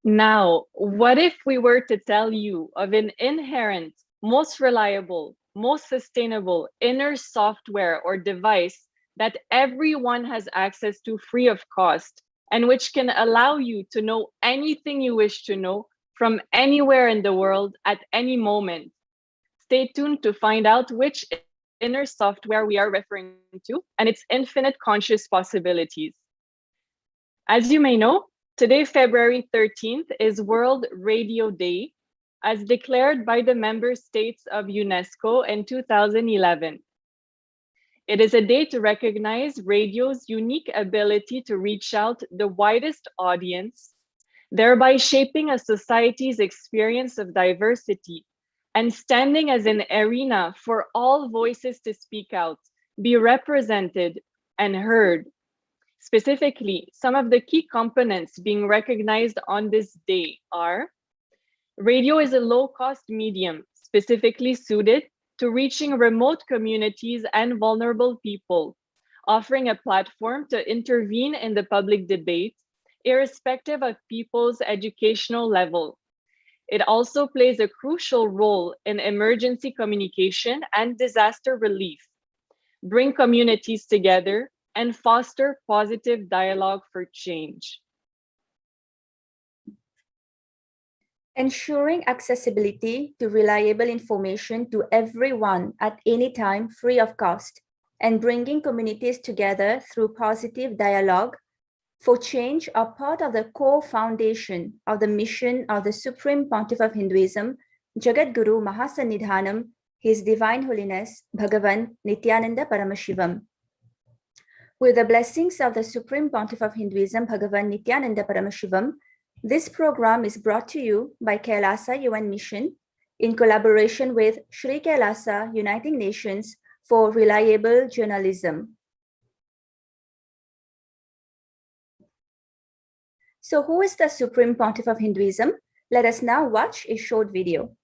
Now, what if we were to tell you of an inherent, most reliable, most sustainable inner software or device that everyone has access to free of cost, and which can allow you to know anything you wish to know from anywhere in the world at any moment? Stay tuned to find out which inner software we are referring to and its infinite conscious possibilities. As you may know, today, February 13th, is World Radio Day, as declared by the member states of UNESCO in 2011. It is a day to recognize radio's unique ability to reach out the widest audience, thereby shaping a society's experience of diversity and standing as an arena for all voices to speak out, be represented, and heard. Specifically, some of the key components being recognized on this day are: radio is a low-cost medium specifically suited to reaching remote communities and vulnerable people, offering a platform to intervene in the public debate, irrespective of people's educational level. It also plays a crucial role in emergency communication and disaster relief, bring communities together, and foster positive dialogue for change. Ensuring accessibility to reliable information to everyone at any time free of cost, and bringing communities together through positive dialogue for change are part of the core foundation of the mission of the Supreme Pontiff of Hinduism, Jagadguru Mahasannidhanam, His Divine Holiness Bhagavan Nithyananda Paramashivam. With the blessings of the Supreme Pontiff of Hinduism, Bhagavan Nithyananda Paramashivam, this program is brought to you by KAILASA UN Mission in collaboration with Sri KAILASA Uniting Nations for Reliable Journalism. So who is the Supreme Pontiff of Hinduism? Let us now watch a short video.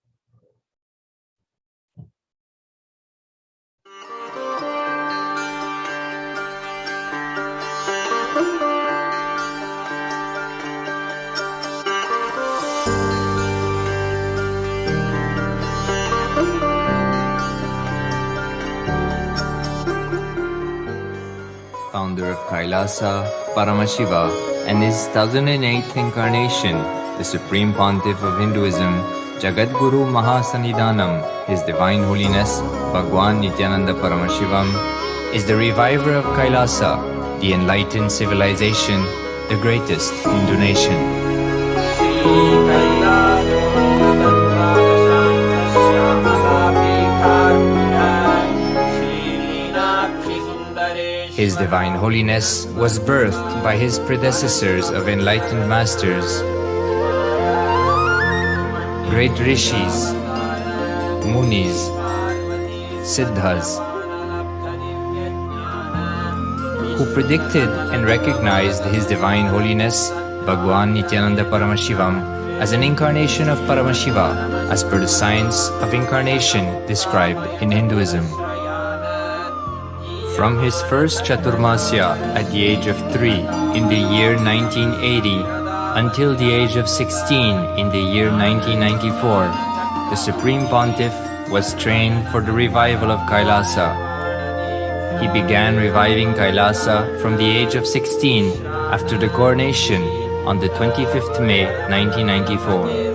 Founder of KAILASA, Paramashiva, and his 1008th incarnation, the Supreme Pontiff of Hinduism, Jagadguru Mahasannidhanam, His Divine Holiness Bhagwan Nithyananda Paramashivam, is the reviver of KAILASA, the enlightened civilization, the greatest Hindu nation. His Divine Holiness was birthed by his predecessors of enlightened masters, great rishis, munis, siddhas, who predicted and recognized His Divine Holiness Bhagwan Nithyananda Paramashivam as an incarnation of Paramashiva as per the science of incarnation described in Hinduism. From his first Chaturmasya at the age of 3 in the year 1980 until the age of 16 in the year 1994, the Supreme Pontiff was trained for the revival of KAILASA. He began reviving KAILASA from the age of 16 after the coronation on the 25th May 1994.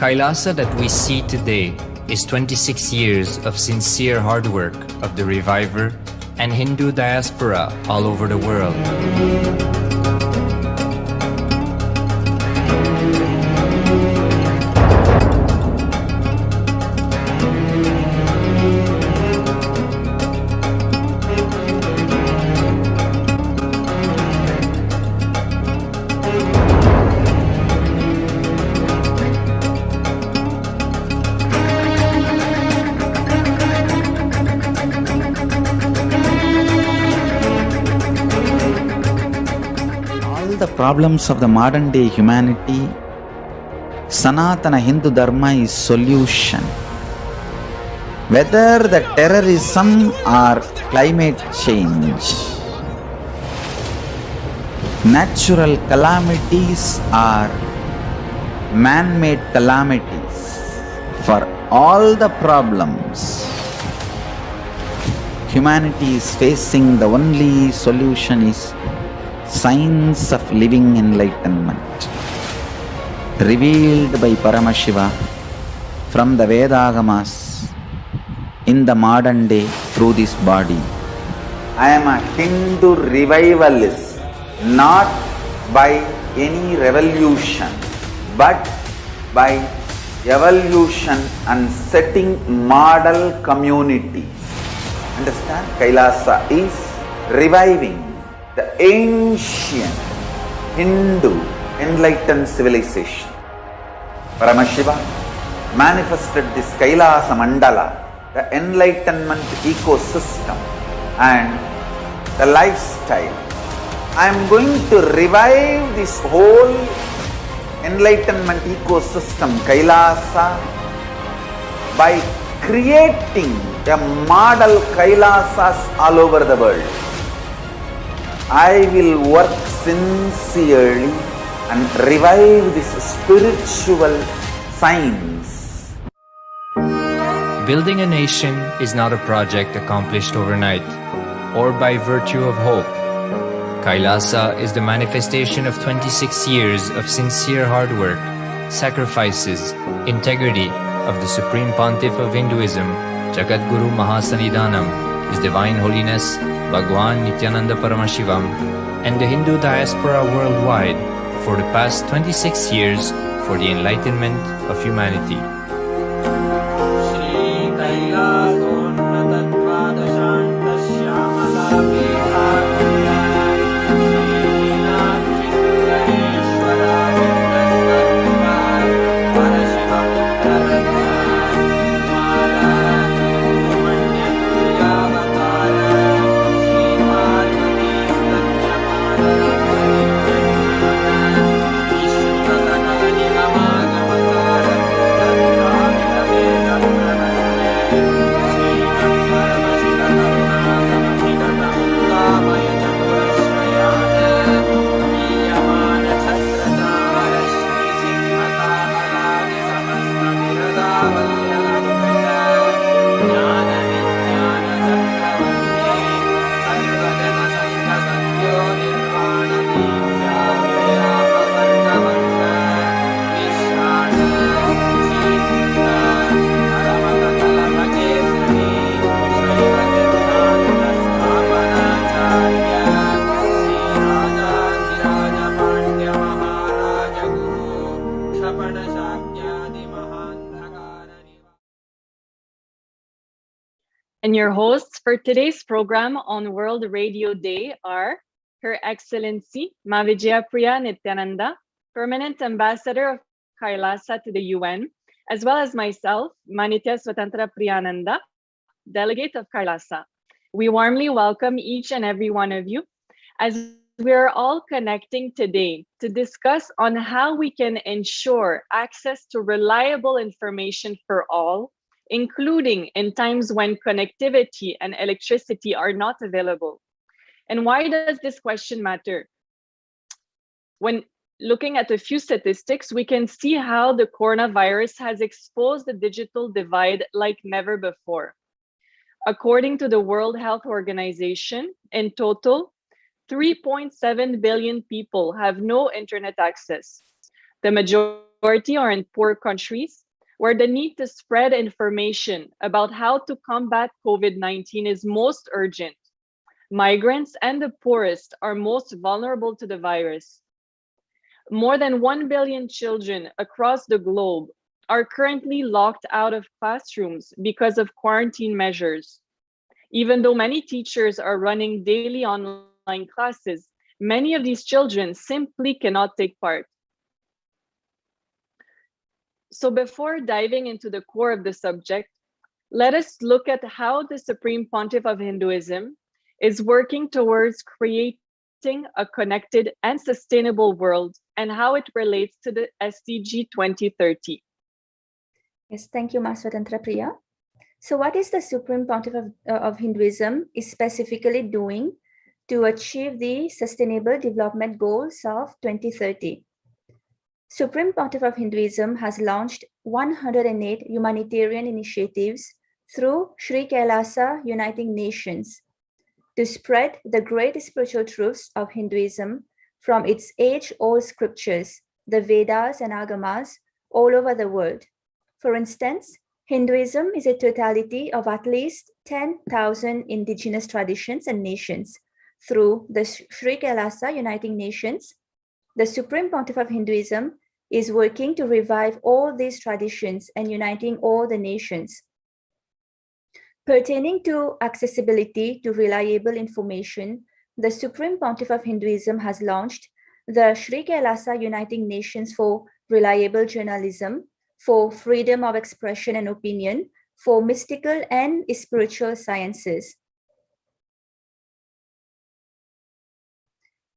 KAILASA that we see today is 26 years of sincere hard work of the reviver and Hindu diaspora all over the world. The problems of the modern day humanity Sanatana Hindu Dharma is solution. Whether the terrorism or climate change, natural calamities or man-made calamities, for all the problems humanity is facing, the only solution is science of living enlightenment, revealed by Paramashiva from the Vedagamas in the modern day through this body. I am a Hindu revivalist, not by any revolution, but by evolution and setting model communities. Understand? Kailasa is reviving the ancient Hindu enlightened civilization. Paramashiva manifested this Kailasa Mandala, the enlightenment ecosystem and the lifestyle. I am going to revive this whole enlightenment ecosystem, Kailasa, by creating a model Kailasas all over the world. I will work sincerely and revive this spiritual science. Building a nation is not a project accomplished overnight or by virtue of hope. Kailasa is the manifestation of 26 years of sincere hard work, sacrifices, integrity of the Supreme Pontiff of Hinduism, Jagadguru Mahasanidanam, His Divine Holiness Bhagwan Nithyananda Paramashivam, and the Hindu diaspora worldwide for the past 26 years for the enlightenment of humanity. And your hosts for today's program on World Radio Day are Her Excellency Mavijaya Priya Nithyananda, Permanent Ambassador of KAILASA to the UN, as well as myself, Manitya Swatantra Priyananda, Delegate of KAILASA. We warmly welcome each and every one of you as we are all connecting today to discuss on how we can ensure access to reliable information for all, including in times when connectivity and electricity are not available. And why does this question matter? When looking at a few statistics, we can see how the coronavirus has exposed the digital divide like never before. According to the World Health Organization, in total, 3.7 billion people have no internet access. The majority are in poor countries, where the need to spread information about how to combat COVID-19 is most urgent. Migrants and the poorest are most vulnerable to the virus. More than 1 billion children across the globe are currently locked out of classrooms because of quarantine measures. Even though many teachers are running daily online classes, many of these children simply cannot take part. So before diving into the core of the subject, let us look at how the Supreme Pontiff of Hinduism is working towards creating creating a connected and sustainable world and how it relates to the SDG 2030. Yes, thank you, Master Tantra Priya. So what is the Supreme Pontiff of Hinduism is specifically doing to achieve the Sustainable Development Goals of 2030? Supreme Pontiff of Hinduism has launched 108 humanitarian initiatives through Sri KAILASA Uniting Nations to spread the great spiritual truths of Hinduism from its age-old scriptures, the Vedas and Agamas, all over the world. For instance, Hinduism is a totality of at least 10,000 indigenous traditions and nations. Through the Sri KAILASA Uniting Nations, the Supreme Pontiff of Hinduism is working to revive all these traditions and uniting all the nations. Pertaining to accessibility to reliable information, the Supreme Pontiff of Hinduism has launched the Sri KAILASA Uniting Nations for Reliable Journalism, for freedom of expression and opinion, for mystical and spiritual sciences.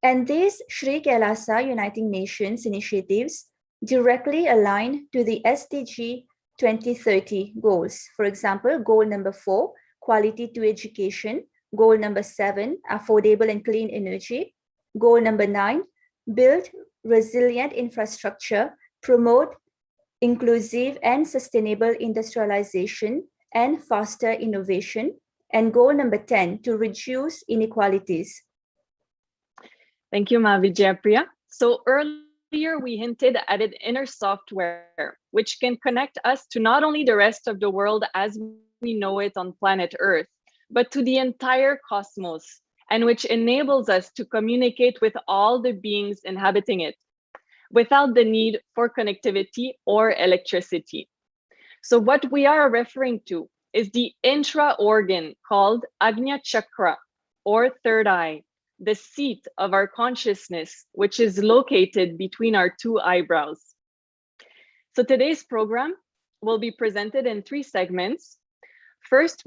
And these Sri KAILASA Uniting Nations initiatives directly align to the SDG 2030 goals. For example, goal number 4, quality to education. Goal number 7, affordable and clean energy. Goal number 9, build resilient infrastructure, promote inclusive and sustainable industrialization and faster innovation. And goal number 10, to reduce inequalities. Thank you, Ma Vijayapriya. So earlier we hinted at an inner software, which can connect us to not only the rest of the world as we know it on planet Earth, but to the entire cosmos, and which enables us to communicate with all the beings inhabiting it without the need for connectivity or electricity. So what we are referring to is the intra-organ called Agnya Chakra, or third eye, the seat of our consciousness, which is located between our two eyebrows. So today's program will be presented in 3 segments. First,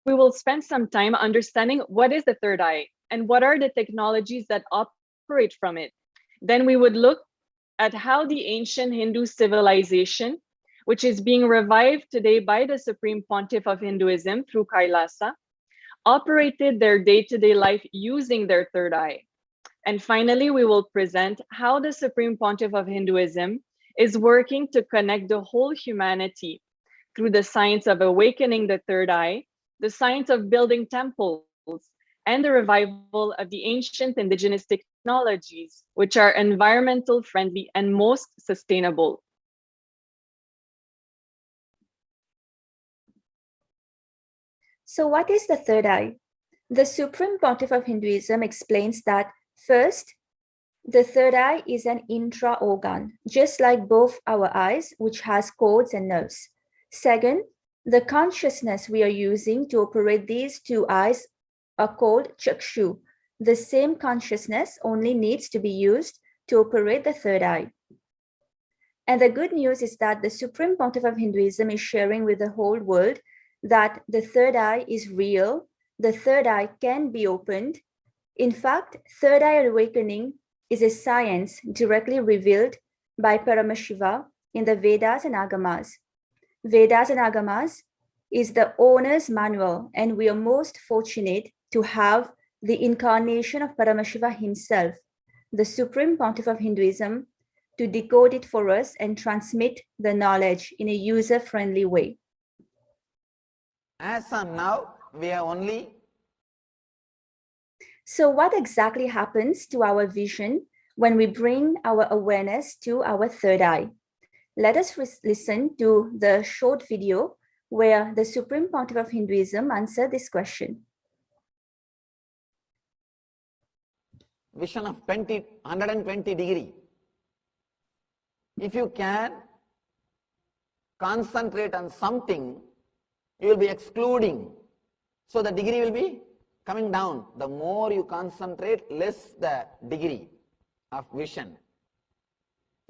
we will spend some time understanding what is the third eye and what are the technologies that operate from it. Then we would look at how the ancient Hindu civilization, which is being revived today by the Supreme Pontiff of Hinduism through KAILASA, operated their day-to-day life using their third eye. And finally, we will present how the Supreme Pontiff of Hinduism is working to connect the whole humanity through the science of awakening the third eye, the science of building temples, and the revival of the ancient indigenous technologies, which are environmental friendly and most sustainable. So what is the third eye? The Supreme Pontiff of Hinduism explains that first, the third eye is an intra-organ, just like both our eyes, which has cords and nerves. Second, the consciousness we are using to operate these 2 eyes are called chakshu. The same consciousness only needs to be used to operate the third eye. And the good news is that the Supreme Pontiff of Hinduism is sharing with the whole world that the third eye is real, the third eye can be opened. In fact, third eye awakening is a science directly revealed by Paramashiva in the Vedas and Agamas. Vedas and Agamas is the owner's manual, and we are most fortunate to have the incarnation of Paramashiva himself, the Supreme Pontiff of Hinduism, to decode it for us and transmit the knowledge in a user-friendly way. As on now, we have only. So what exactly happens to our vision when we bring our awareness to our third eye? Let us listen to the short video where the Supreme Pontiff of Hinduism answered this question. Vision of 120 degree. If you can concentrate on something, you will be excluding. So the degree will be coming down. The more you concentrate, less the degree of vision.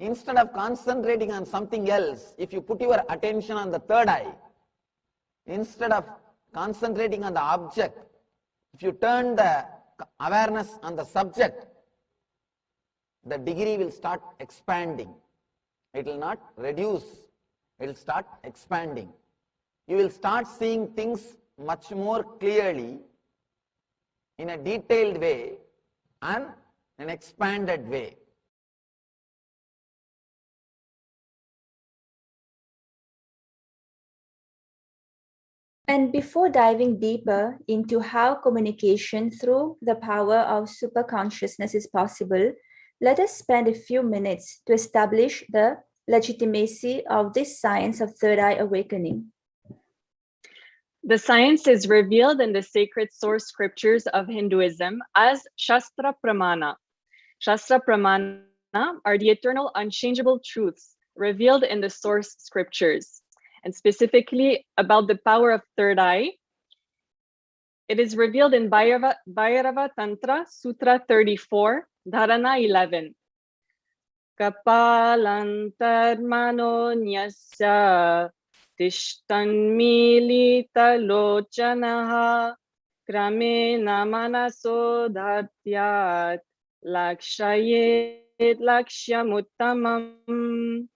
Instead of concentrating on something else, if you put your attention on the third eye, instead of concentrating on the object, if you turn the awareness on the subject, the degree will start expanding. It will not reduce, it will start expanding. You will start seeing things much more clearly, in a detailed way and an expanded way. And before diving deeper into how communication through the power of superconsciousness is possible, let us spend a few minutes to establish the legitimacy of this science of third eye awakening. The science is revealed in the sacred source scriptures of Hinduism as Shastra Pramana. Shastra Pramana are the eternal unchangeable truths revealed in the source scriptures. And specifically about the power of third eye, it is revealed in Bhairava Tantra, Sutra 34, Dharana 11. Kapalantarmano nyasya tishtanmilita lochanaha kramena manaso dhartyat lakshayet lakshyamutamam.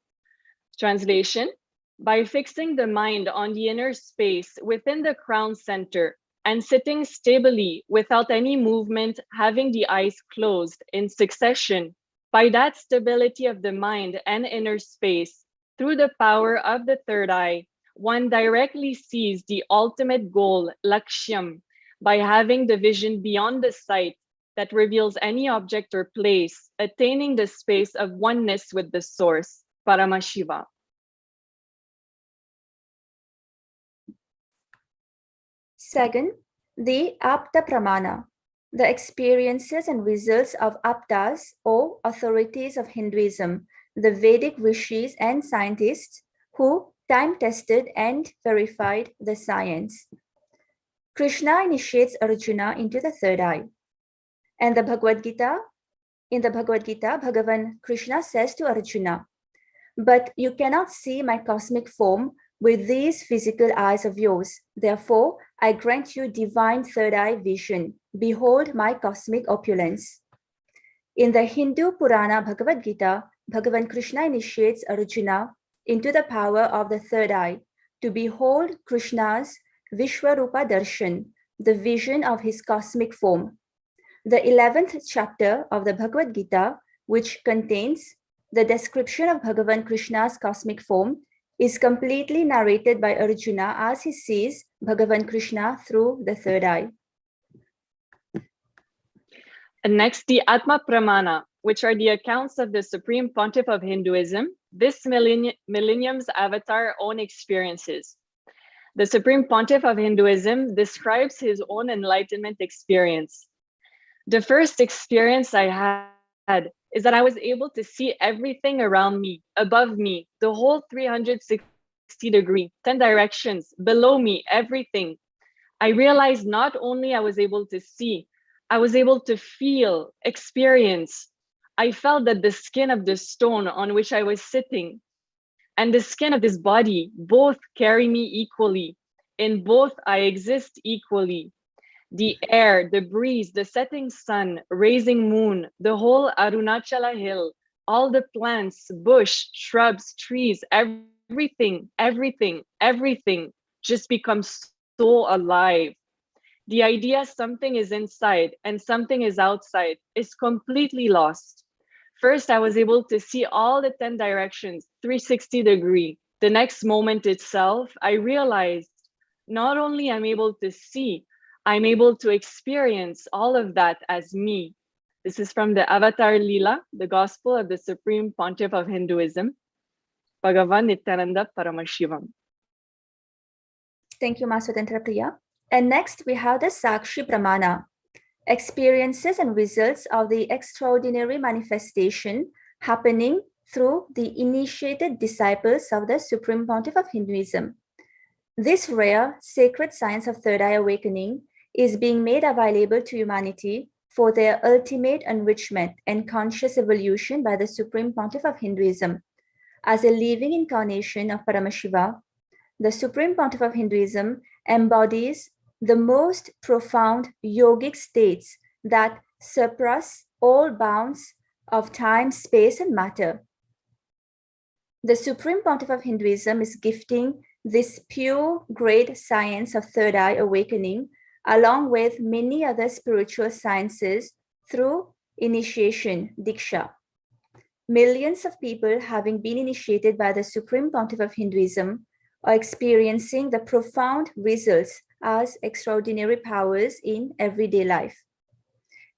Translation: by fixing the mind on the inner space within the crown center and sitting stably without any movement, having the eyes closed in succession, by that stability of the mind and inner space, through the power of the third eye, one directly sees the ultimate goal, lakshyam, by having the vision beyond the sight that reveals any object or place, attaining the space of oneness with the source, Paramashiva. Second, the Apta Pramana, the experiences and results of Aptas or authorities of Hinduism, the Vedic rishis and scientists who time-tested and verified the science. Krishna initiates Arjuna into the third eye. And in the Bhagavad Gita, Bhagavan Krishna says to Arjuna, "But you cannot see my cosmic form with these physical eyes of yours. Therefore, I grant you divine third eye vision. Behold my cosmic opulence." In the Hindu Purana Bhagavad Gita, Bhagavan Krishna initiates Arjuna into the power of the third eye to behold Krishna's Vishwarupa Darshan, the vision of his cosmic form. The 11th chapter of the Bhagavad Gita, which contains the description of Bhagavan Krishna's cosmic form, is completely narrated by Arjuna as he sees Bhagavan Krishna through the third eye. And next, the Atma Pramana, which are the accounts of the Supreme Pontiff of Hinduism, this millennium's avatar own experiences. The Supreme Pontiff of Hinduism describes his own enlightenment experience. The first experience I had is that I was able to see everything around me, above me, the whole 360 degree, 10 directions, below me, everything. I realized not only I was able to see, I was able to feel, experience. I felt that the skin of the stone on which I was sitting and the skin of this body both carry me equally. In both, I exist equally. The air, the breeze, the setting sun, rising moon, the whole Arunachala hill, all the plants, bush, shrubs, trees, everything just becomes so alive. The idea something is inside and something is outside is completely lost. First, I was able to see all the 10 directions, 360 degree. The next moment itself, I realized not only I'm able to see, I'm able to experience all of that as me. This is from the Avatar Lila, the Gospel of the Supreme Pontiff of Hinduism, Bhagavan Nithyananda Paramashivam. Thank you, Masudendra Priya. And next, we have the Sakshi Pramana, experiences and results of the extraordinary manifestation happening through the initiated disciples of the Supreme Pontiff of Hinduism. This rare sacred science of third eye awakening is being made available to humanity for their ultimate enrichment and conscious evolution by the Supreme Pontiff of Hinduism. As a living incarnation of Paramashiva, the Supreme Pontiff of Hinduism embodies the most profound yogic states that surpass all bounds of time, space, and matter. The Supreme Pontiff of Hinduism is gifting this pure great science of third eye awakening along with many other spiritual sciences through initiation, Diksha. Millions of people having been initiated by the Supreme Pontiff of Hinduism are experiencing the profound results as extraordinary powers in everyday life.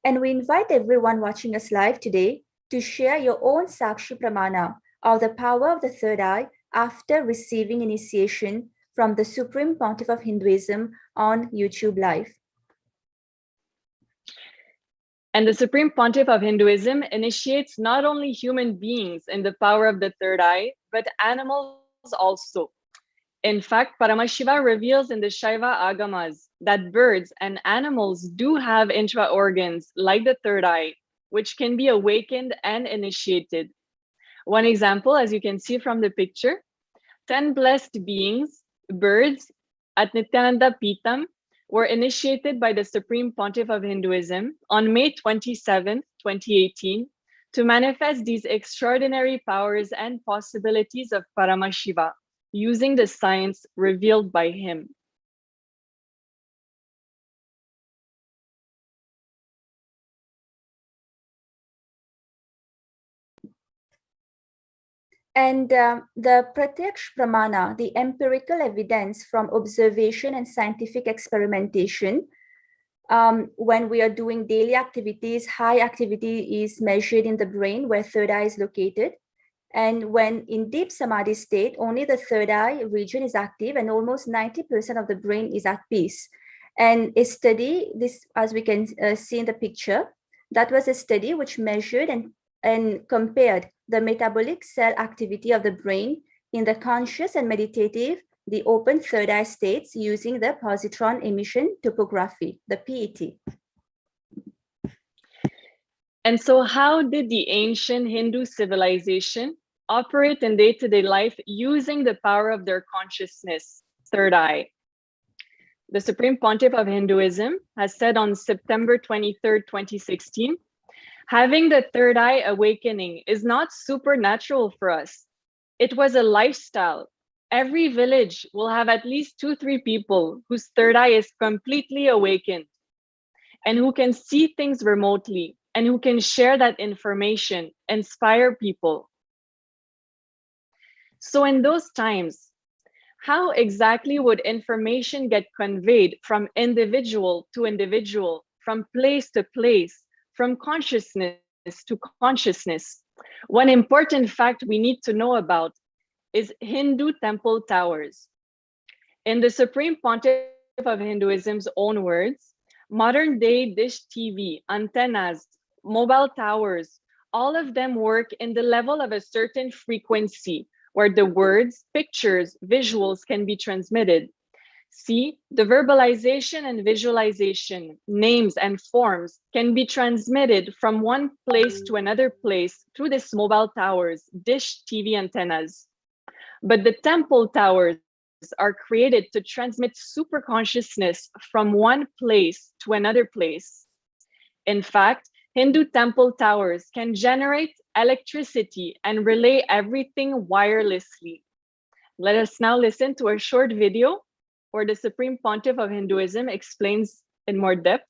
And we invite everyone watching us live today to share your own Sakshi Pramana of the power of the third eye after receiving initiation from the Supreme Pontiff of Hinduism on YouTube Live. And the Supreme Pontiff of Hinduism initiates not only human beings in the power of the third eye, but animals also. In fact, Paramashiva reveals in the Shaiva Agamas that birds and animals do have intra-organs like the third eye, which can be awakened and initiated. One example, as you can see from the picture, 10 blessed beings, birds, at Nithyananda Pitam, were initiated by the Supreme Pontiff of Hinduism on May 27, 2018, to manifest these extraordinary powers and possibilities of Paramashiva, using the science revealed by him. And the Pratyaksh Pramana, the empirical evidence from observation and scientific experimentation, when we are doing daily activities, high activity is measured in the brain where third eye is located. And when in deep samadhi state, only the third eye region is active and almost 90% of the brain is at peace. And a study, this as we can see in the picture, that was a study which measured and compared the metabolic cell activity of the brain in the conscious and meditative, the open third eye states using the positron emission topography, the PET. And so how did the ancient Hindu civilization operate in day-to-day life using the power of their consciousness, third eye? The Supreme Pontiff of Hinduism has said on September 23rd, 2016, having the third eye awakening is not supernatural for us. It was a lifestyle. Every village will have at least 2-3 people whose third eye is completely awakened and who can see things remotely and who can share that information, inspire people. So in those times, how exactly would information get conveyed from individual to individual, from place to place, from consciousness to consciousness? One important fact we need to know about is Hindu temple towers. In the Supreme Pontiff of Hinduism's own words, modern day dish TV, antennas, mobile towers, all of them work in the level of a certain frequency where the words, pictures, visuals can be transmitted. See, the verbalization and visualization, names and forms can be transmitted from one place to another place through these mobile towers, dish TV antennas. But the temple towers are created to transmit super consciousness from one place to another place. In fact, Hindu temple towers can generate electricity and relay everything wirelessly. Let us now listen to a short video where the Supreme Pontiff of Hinduism explains in more depth.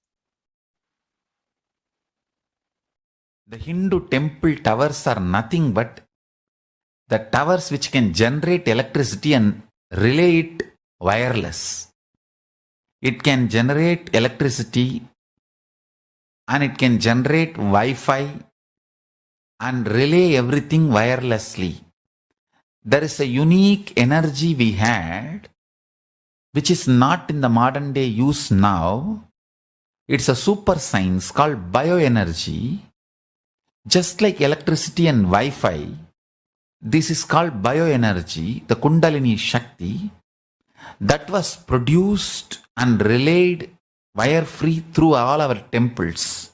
The Hindu temple towers are nothing but the towers which can generate electricity and relay it wireless. It can generate electricity and it can generate Wi-Fi and relay everything wirelessly. There is a unique energy we had which is not in the modern day use now. It's a super science called bioenergy. Just like electricity and Wi-Fi, this is called bioenergy, the Kundalini Shakti, that was produced and relayed wire-free through all our temples.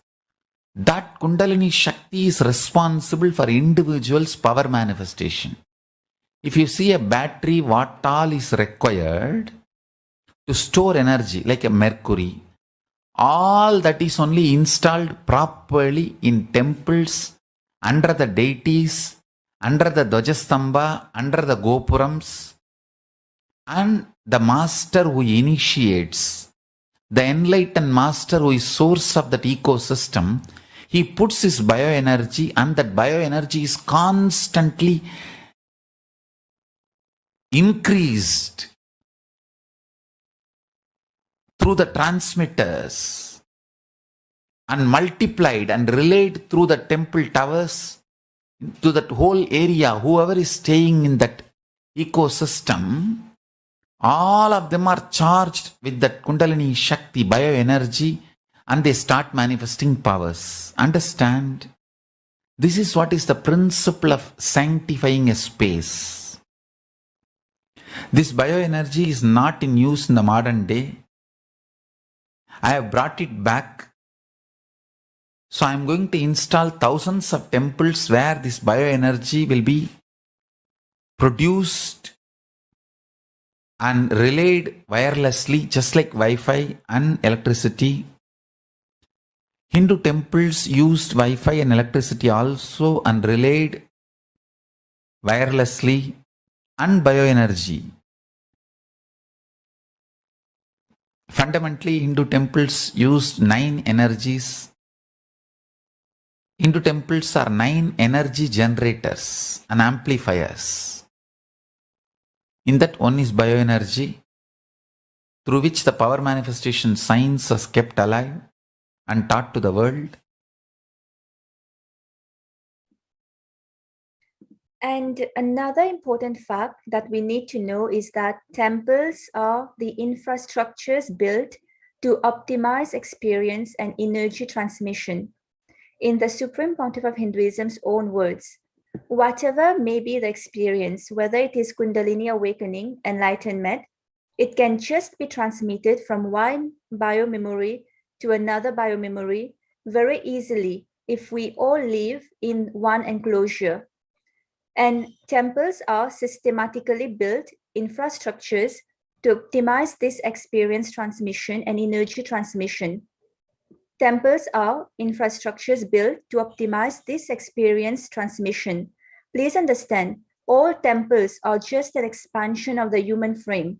That Kundalini Shakti is responsible for individuals' power manifestation. If you see a battery, what all is required to store energy, like a mercury, all that is only installed properly in temples, under the deities, under the Dwajastamba, under the Gopurams, and the master who initiates, the enlightened master who is source of that ecosystem, he puts his bioenergy, and that bioenergy is constantly increased through the transmitters and multiplied and relayed through the temple towers to that whole area. Whoever is staying in that ecosystem, all of them are charged with that Kundalini Shakti bioenergy, and they start manifesting powers. Understand? This is what is the principle of sanctifying a space. This bioenergy is not in use in the modern day. I have brought it back. So I am going to install thousands of temples where this bioenergy will be produced and relayed wirelessly, just like Wi-Fi and electricity. Hindu temples used Wi-Fi and electricity also, and relayed wirelessly, and bioenergy. Fundamentally, Hindu temples used 9 energies. Hindu temples are 9 energy generators and amplifiers. In that, one is bioenergy, through which the power manifestation science was kept alive and taught to the world. And another important fact that we need to know is that temples are the infrastructures built to optimize experience and energy transmission. In the Supreme Pontiff of Hinduism's own words, whatever may be the experience, whether it is Kundalini awakening, enlightenment, it can just be transmitted from one biomemory to another biomemory very easily if we all live in one enclosure. And temples are systematically built infrastructures to optimize this experience transmission and energy transmission. Temples are infrastructures built to optimize this experience transmission. Please understand, all temples are just an expansion of the human frame.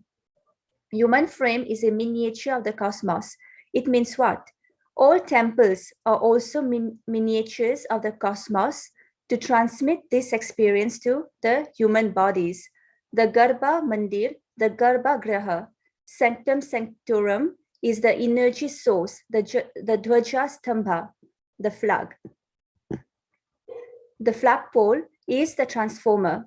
Human frame is a miniature of the cosmos. It means what? All temples are also miniatures of the cosmos to transmit this experience to the human bodies. The Garbha Mandir, the Garbha Graha, Sanctum Sanctorum is the energy source, the Dwaja Stambha, the flag. The flagpole is the transformer.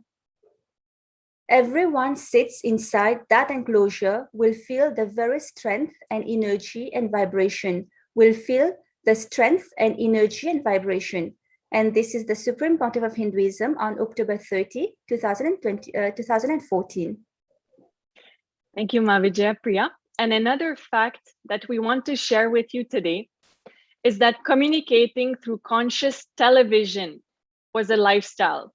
Everyone sits inside that enclosure will feel the very strength and energy and vibration, will feel the strength and energy and vibration. And this is the Supreme Pontiff of Hinduism on October 30, 2014. Thank you, Mavijaya Priya. And another fact that we want to share with you today is that communicating through conscious television was a lifestyle.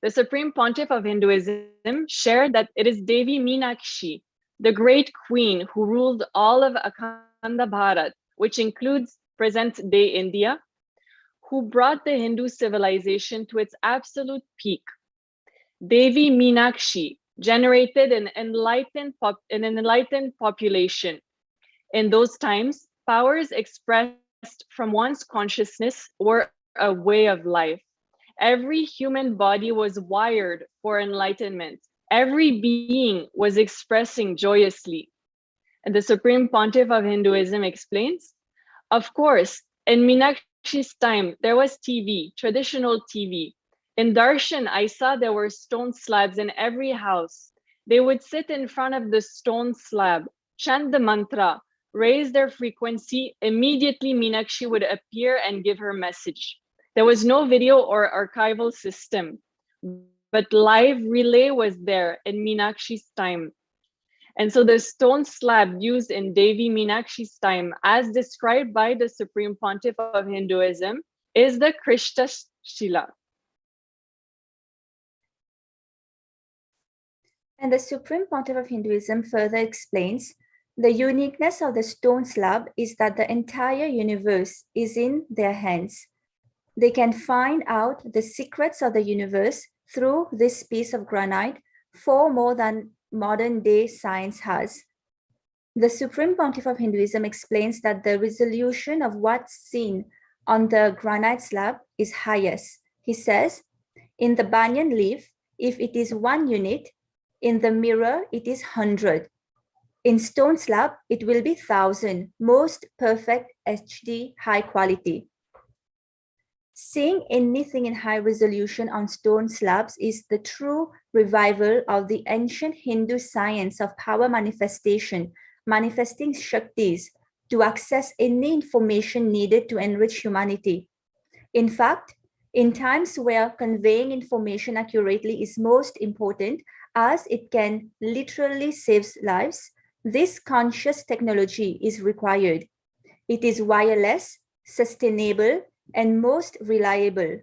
The Supreme Pontiff of Hinduism shared that it is Devi Meenakshi, the great queen who ruled all of Akhanda Bharat, which includes present-day India, who brought the Hindu civilization to its absolute peak. Devi Meenakshi generated an enlightened population. In those times, powers expressed from one's consciousness were a way of life. Every human body was wired for enlightenment. Every being was expressing joyously. And the Supreme Pontiff of Hinduism explains, of course, in Meenakshi's time, there was TV, traditional TV. In Darshan, I saw there were stone slabs in every house. They would sit in front of the stone slab, chant the mantra, raise their frequency. Immediately, Meenakshi would appear and give her message. There was no video or archival system, but live relay was there in Meenakshi's time. And so the stone slab used in Devi Meenakshi's time, as described by the Supreme Pontiff of Hinduism, is the Krishta Shila. And the Supreme Pontiff of Hinduism further explains, The uniqueness of the stone slab is that the entire universe is in their hands. They can find out the secrets of the universe through this piece of granite far more than modern day science has. The Supreme Pontiff of Hinduism explains that the resolution of what's seen on the granite slab is highest. He says, in the banyan leaf, if it is 1 unit, in the mirror, it is 100. In stone slab, it will be 1,000, most perfect HD high quality. Seeing anything in high resolution on stone slabs is the true revival of the ancient Hindu science of power manifestation, manifesting Shaktis to access any information needed to enrich humanity. In fact, in times where conveying information accurately is most important, as it can literally save lives, this conscious technology is required. It is wireless, sustainable, and most reliable.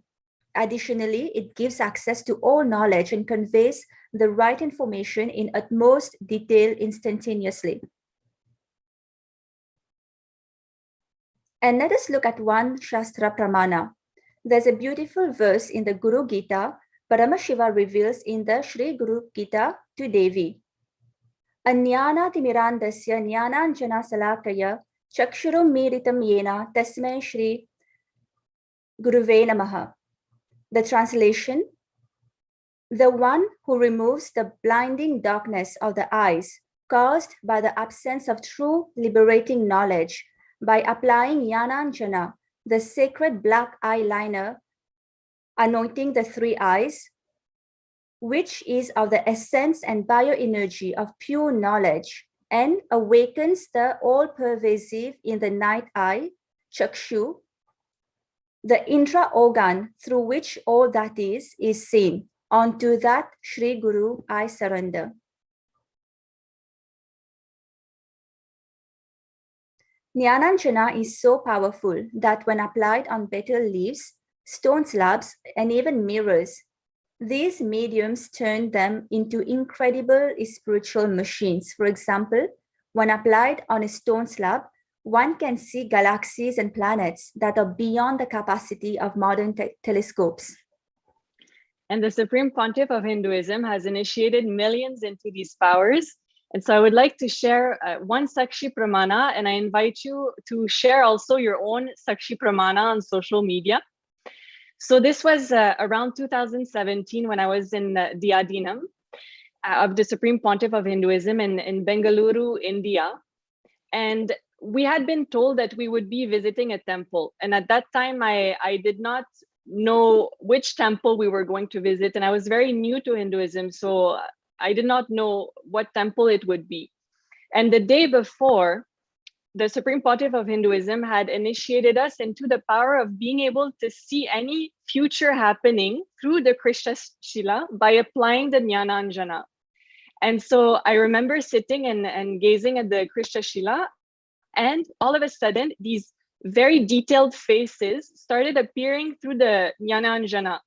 Additionally, it gives access to all knowledge and conveys the right information in utmost detail instantaneously. And let us look at one Shastra Pramana. There's a beautiful verse in the Guru Gita Paramashiva reveals in the Sri Guru Gita to Devi. Anyana timirandasya jnananjana salakaya chakshurum miritam yena tasmai Shri Guruve Namaha. The translation: the one who removes the blinding darkness of the eyes caused by the absence of true liberating knowledge by applying Jnananjana, the sacred black eyeliner, anointing the 3 eyes, which is of the essence and bioenergy of pure knowledge, and awakens the all-pervasive in the night eye, Chakshu, the intra organ through which all that is seen. Onto that Sri Guru I surrender. Jnananjana is so powerful that when applied on betel leaves, stone slabs, and even mirrors, these mediums turn them into incredible spiritual machines. For example, when applied on a stone slab, one can see galaxies and planets that are beyond the capacity of modern telescopes. And the Supreme Pontiff of Hinduism has initiated millions into these powers. And so I would like to share one Sakshi Pramana, and I invite you to share also your own Sakshi Pramana on social media. So this was around 2017 when I was in the Adinam of the Supreme Pontiff of Hinduism in Bengaluru, India. And we had been told that we would be visiting a temple. And at that time, I did not know which temple we were going to visit. And I was very new to Hinduism, so I did not know what temple it would be. And the day before, the Supreme Pontiff of Hinduism had initiated us into the power of being able to see any future happening through the Krishna Shila by applying the Jnananjana. And so I remember sitting and gazing at the Krishna Shila, and all of a sudden, these very detailed faces started appearing through the Jnananjana.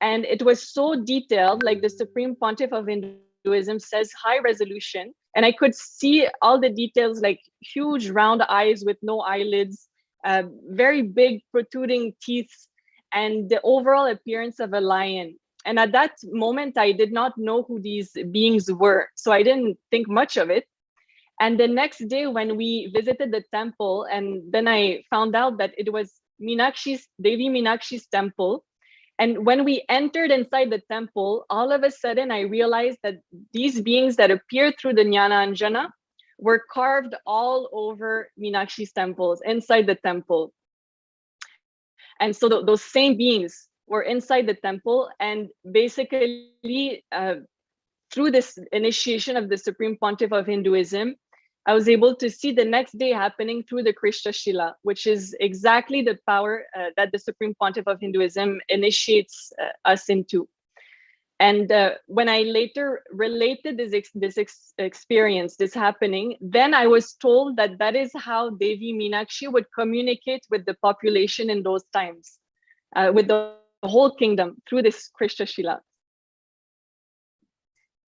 And it was so detailed, like the Supreme Pontiff of Hinduism says, high resolution. And I could see all the details, like huge round eyes with no eyelids, very big protruding teeth, and the overall appearance of a lion. And at that moment, I did not know who these beings were, so I didn't think much of it. And the next day when we visited the temple, and then I found out that it was Devi Meenakshi's temple. And when we entered inside the temple, all of a sudden I realized that these beings that appeared through the Jnananjana were carved all over Meenakshi's temples, inside the temple. And so those same beings were inside the temple, and basically through this initiation of the Supreme Pontiff of Hinduism, I was able to see the next day happening through the Krishna Shila, which is exactly the power that the Supreme Pontiff of Hinduism initiates us into. And when I later related this experience, this happening, then I was told that that is how Devi Meenakshi would communicate with the population in those times, with the whole kingdom through this Krishna Shila.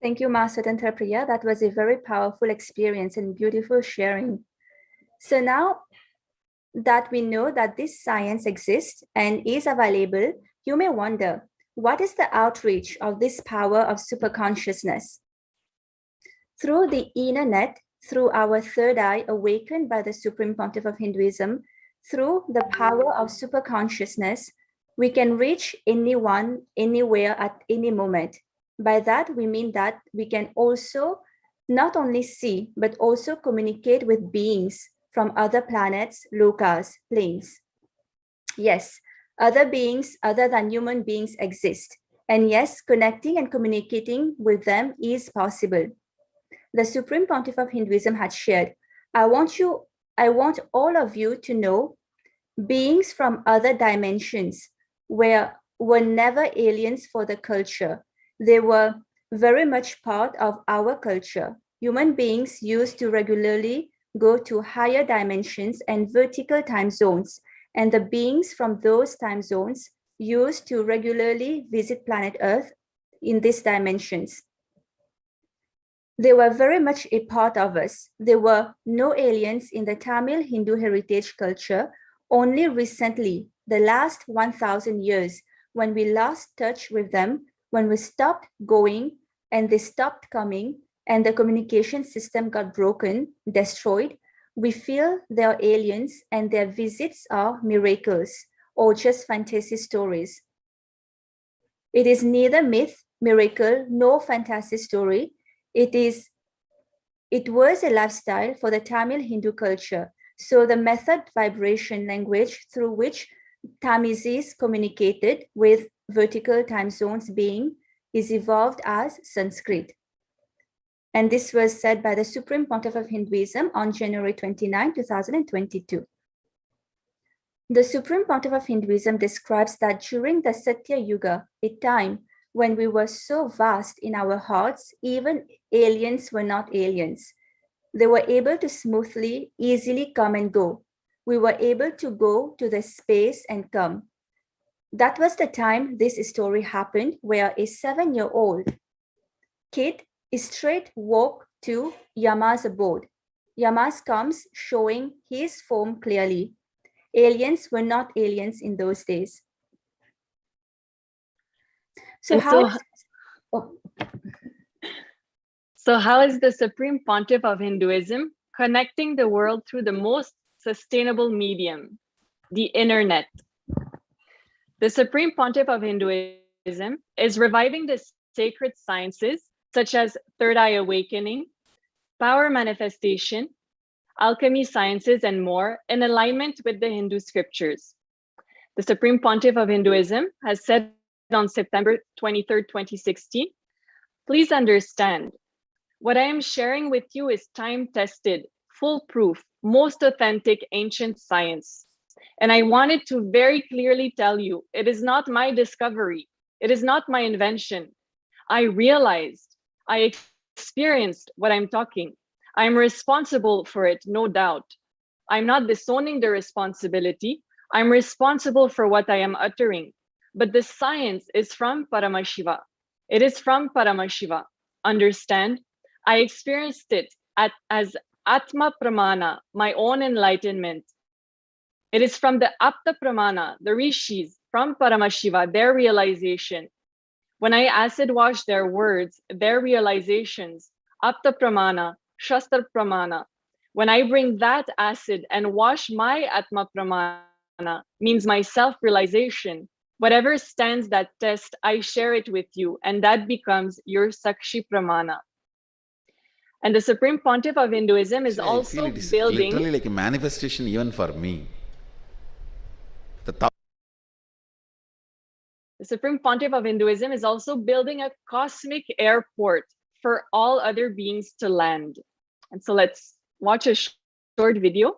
Thank you, Master Tantrapriya. That was a very powerful experience and beautiful sharing. So now that we know that this science exists and is available, you may wonder, what is the outreach of this power of superconsciousness? Through the inner net, through our third eye awakened by the Supreme Pontiff of Hinduism, through the power of superconsciousness, we can reach anyone, anywhere, at any moment. By that, we mean that we can also not only see, but also communicate with beings from other planets, lokas, planes. Yes, other beings other than human beings exist. And yes, connecting and communicating with them is possible. The Supreme Pontiff of Hinduism had shared, I want all of you to know beings from other dimensions were never aliens for the culture. They were very much part of our culture. Human beings used to regularly go to higher dimensions and vertical time zones, and the beings from those time zones used to regularly visit planet Earth in these dimensions. They were very much a part of us. There were no aliens in the Tamil Hindu heritage culture. Only recently, the last 1,000 years, when we lost touch with them, when we stopped going and they stopped coming and the communication system got broken, destroyed, we feel they are aliens and their visits are miracles or just fantasy stories. It is neither myth, miracle, nor fantasy story. It was a lifestyle for the Tamil Hindu culture. So the method, vibration, language through which Tamizis communicated with vertical time zones being is evolved as Sanskrit. And this was said by the Supreme Pontiff of Hinduism on January 29, 2022. The Supreme Pontiff of Hinduism describes that during the Satya Yuga, a time when we were so vast in our hearts, even aliens were not aliens. They were able to smoothly, easily come and go. We were able to go to the space and come. That was the time this story happened, where a 7-year-old kid straight walked to Yama's abode. Yama's comes showing his form clearly. Aliens were not aliens in those days. So how is the Supreme Pontiff of Hinduism connecting the world through the most sustainable medium, the internet? The Supreme Pontiff of Hinduism is reviving the sacred sciences such as third eye awakening, power manifestation, alchemy sciences, and more in alignment with the Hindu scriptures. The Supreme Pontiff of Hinduism has said on September 23rd, 2016, please understand, what I am sharing with you is time-tested, foolproof, most authentic ancient science. And I wanted to very clearly tell you, it is not my discovery. It is not my invention. I realized, I experienced what I'm talking. I'm responsible for it, no doubt. I'm not disowning the responsibility. I'm responsible for what I am uttering. But the science is from Paramashiva. It is from Paramashiva. Understand? I experienced it as Atma Pramana, my own enlightenment. It is from the Apta Pramana, the rishis, from Paramashiva, their realization. When I acid wash their words, their realizations, Apta Pramana, Shastra Pramana, when I bring that acid and wash my Atma Pramana, means my self-realization, whatever stands that test, I share it with you, and that becomes your Sakshi Pramana. And the Supreme Pontiff of Hinduism is also building... literally like a manifestation even for me. The Supreme Pontiff of Hinduism is also building a cosmic airport for all other beings to land. And so let's watch a short video.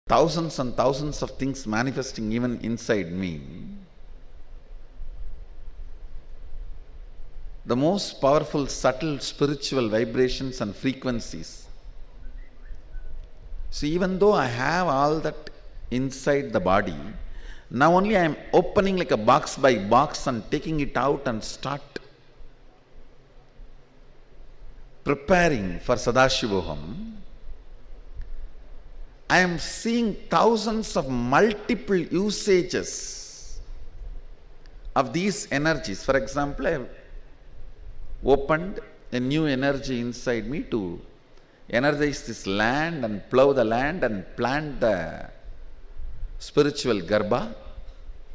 Thousands and thousands of things manifesting even inside me. The most powerful, subtle spiritual vibrations and frequencies. So even though I have all that inside the body, Now only I am opening like a box by box and taking it out and start preparing for Sadashivoham. I am seeing thousands of multiple usages of these energies. For example, I have opened a new energy inside me to energize this land and plow the land and plant the spiritual garbha,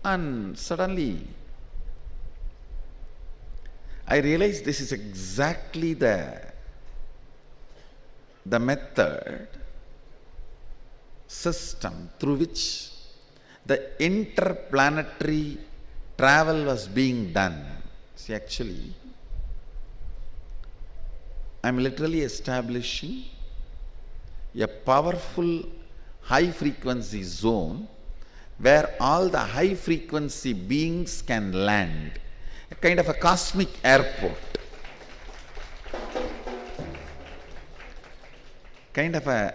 and suddenly I realized this is exactly the method, system through which the interplanetary travel was being done. See, actually, I am literally establishing a powerful high frequency zone where all the high frequency beings can land, a kind of a cosmic airport, kind of a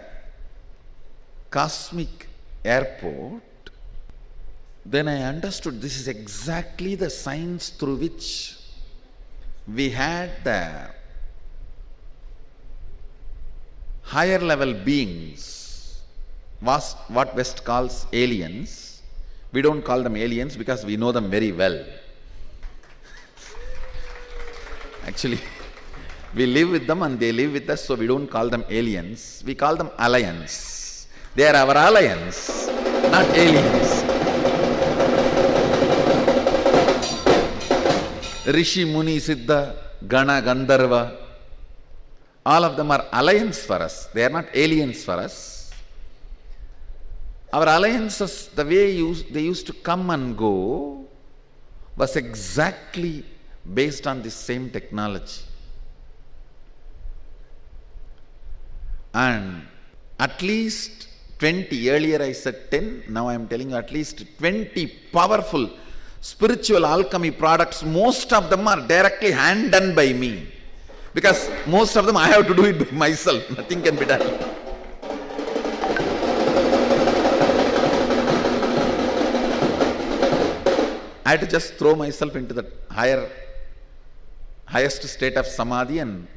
cosmic airport. Then I understood this is exactly the science through which we had the higher level beings, what West calls aliens. We don't call them aliens because we know them very well. Actually, we live with them and they live with us, so we don't call them aliens. We call them alliance. They are our alliance, not aliens. Rishi, Muni, Siddha, Gana, Gandharva, all of them are alliance for us. They are not aliens for us. Our alliances, the way they used to come and go, was exactly based on the same technology. And at least 20, earlier I said 10, now I am telling you at least 20 powerful spiritual alchemy products, most of them are directly hand done by me. Because most of them I have to do it by myself, nothing can be done. I had to just throw myself into the highest state of samadhi and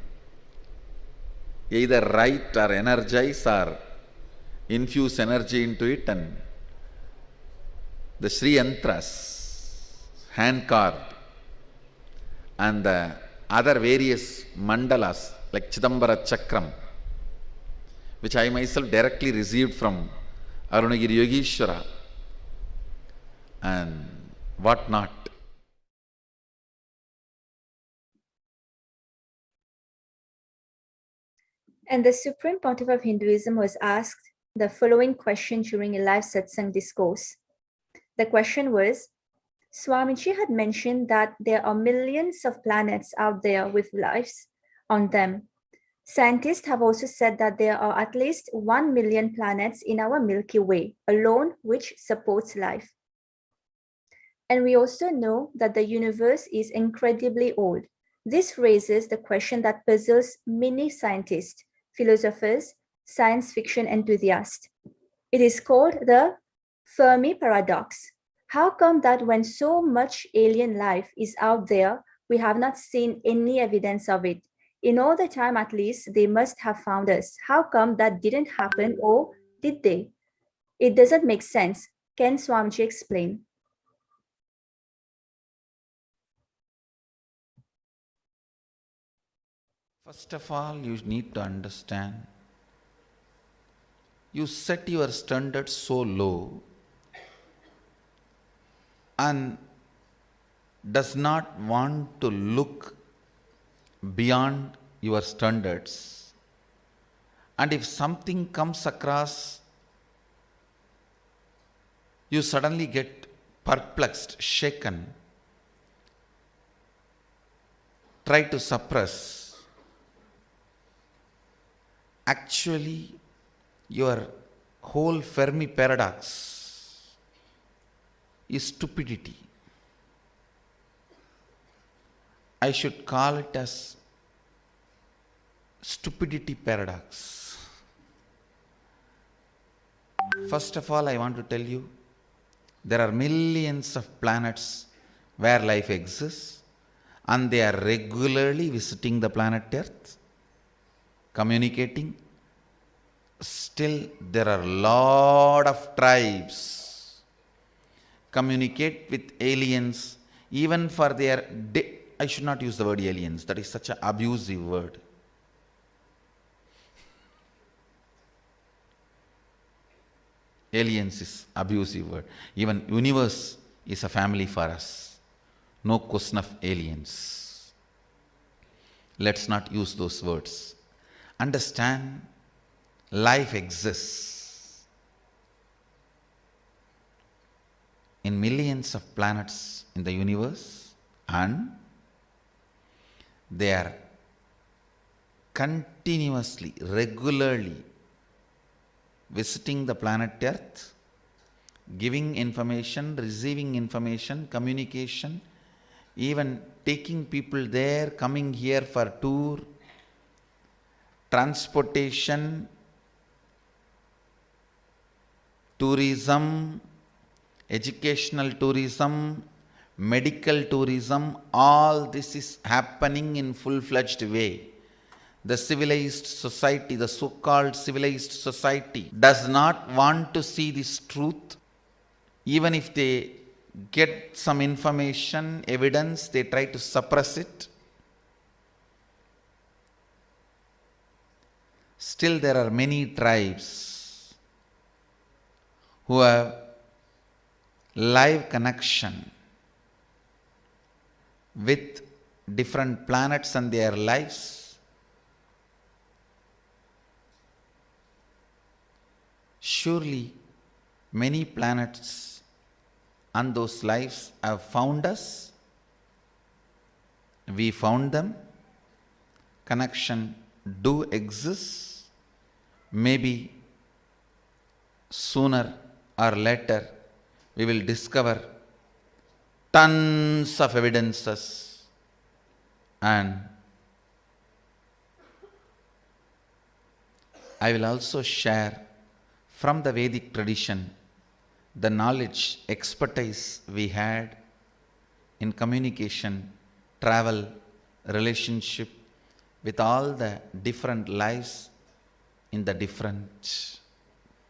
either write or energize or infuse energy into it, and the Sri Yantras, hand carved, and the other various mandalas like Chidambara Chakram, which I myself directly received from Arunagiri Yogeshwara and what not. And the Supreme Pontiff of Hinduism was asked the following question during a live satsang discourse. The question was, Swamiji had mentioned that there are millions of planets out there with lives on them. Scientists have also said that there are at least 1 million planets in our Milky Way alone which supports life. And we also know that the universe is incredibly old. This raises the question that puzzles many scientists, philosophers, science fiction enthusiasts. It is called the Fermi paradox. How come that when so much alien life is out there, we have not seen any evidence of it? In all the time, at least, they must have found us. How come that didn't happen, or did they? It doesn't make sense. Can Swamiji explain? First of all, you need to understand, you set your standards so low and does not want to look beyond your standards. And if something comes across, you suddenly get perplexed, shaken, try to suppress. Actually, your whole Fermi paradox is stupidity. I should call it as stupidity paradox. First of all, I want to tell you, There are millions of planets where life exists, and they are regularly visiting the planet Earth, communicating. Still, there are a lot of tribes communicate with aliens, even for their I should not use the word aliens, that is such an abusive word. Aliens is abusive word. Even universe is a family for us. No question of aliens. Let's not use those words. Understand, life exists in millions of planets in the universe, and they are continuously, regularly visiting the planet Earth, giving information, receiving information, communication, even taking people there, coming here for tour, transportation, tourism, educational tourism, medical tourism, all this is happening in full-fledged way. The civilized society, the so-called civilized society, does not want to see this truth. Even if they get some information, evidence, they try to suppress it. Still, there are many tribes who have live connection with different planets and their lives. Surely, many planets and those lives have found us. We found them. Connection do exist. Maybe sooner or later we will discover tons of evidences, and I will also share from the Vedic tradition the knowledge, expertise we had in communication, travel, relationship with all the different lives in the different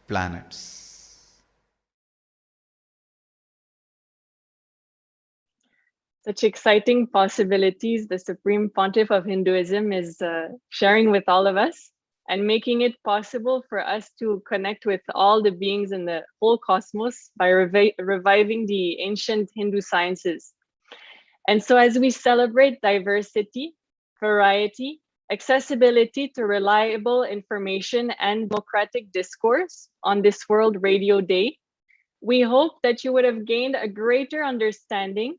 planets. Such exciting possibilities the Supreme Pontiff of Hinduism is sharing with all of us, and making it possible for us to connect with all the beings in the whole cosmos by reviving the ancient Hindu sciences. And so as we celebrate diversity, variety, accessibility to reliable information and democratic discourse on this World Radio Day, we hope that you would have gained a greater understanding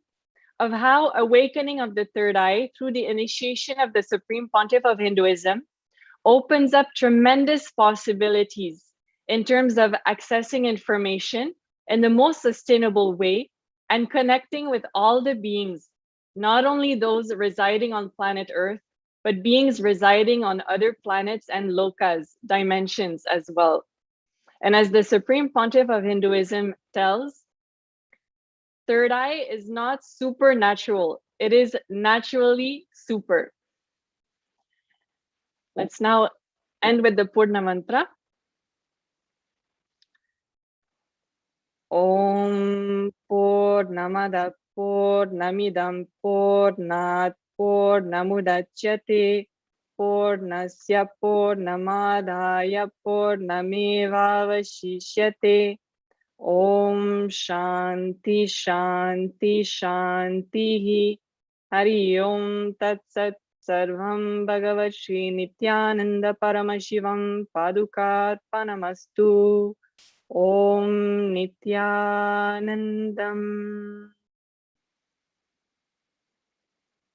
of how awakening of the third eye through the initiation of the Supreme Pontiff of Hinduism opens up tremendous possibilities in terms of accessing information in the most sustainable way and connecting with all the beings, not only those residing on planet Earth, but beings residing on other planets and lokas, dimensions as well. And as the Supreme Pontiff of Hinduism tells, third eye is not supernatural, it is naturally super. Let's now end with the Purna Mantra. Om Purnamada Purnamidam Purnat Purnamudachyate Purnasya Purnamadaya Purnamevavashishyate. Om Shanti Shanti Shanti. Hari Om Tat Sat. Sarvam Bhagavat Shri Nithyananda Paramashivam Padukarpanamastu. Om Nithyanandam.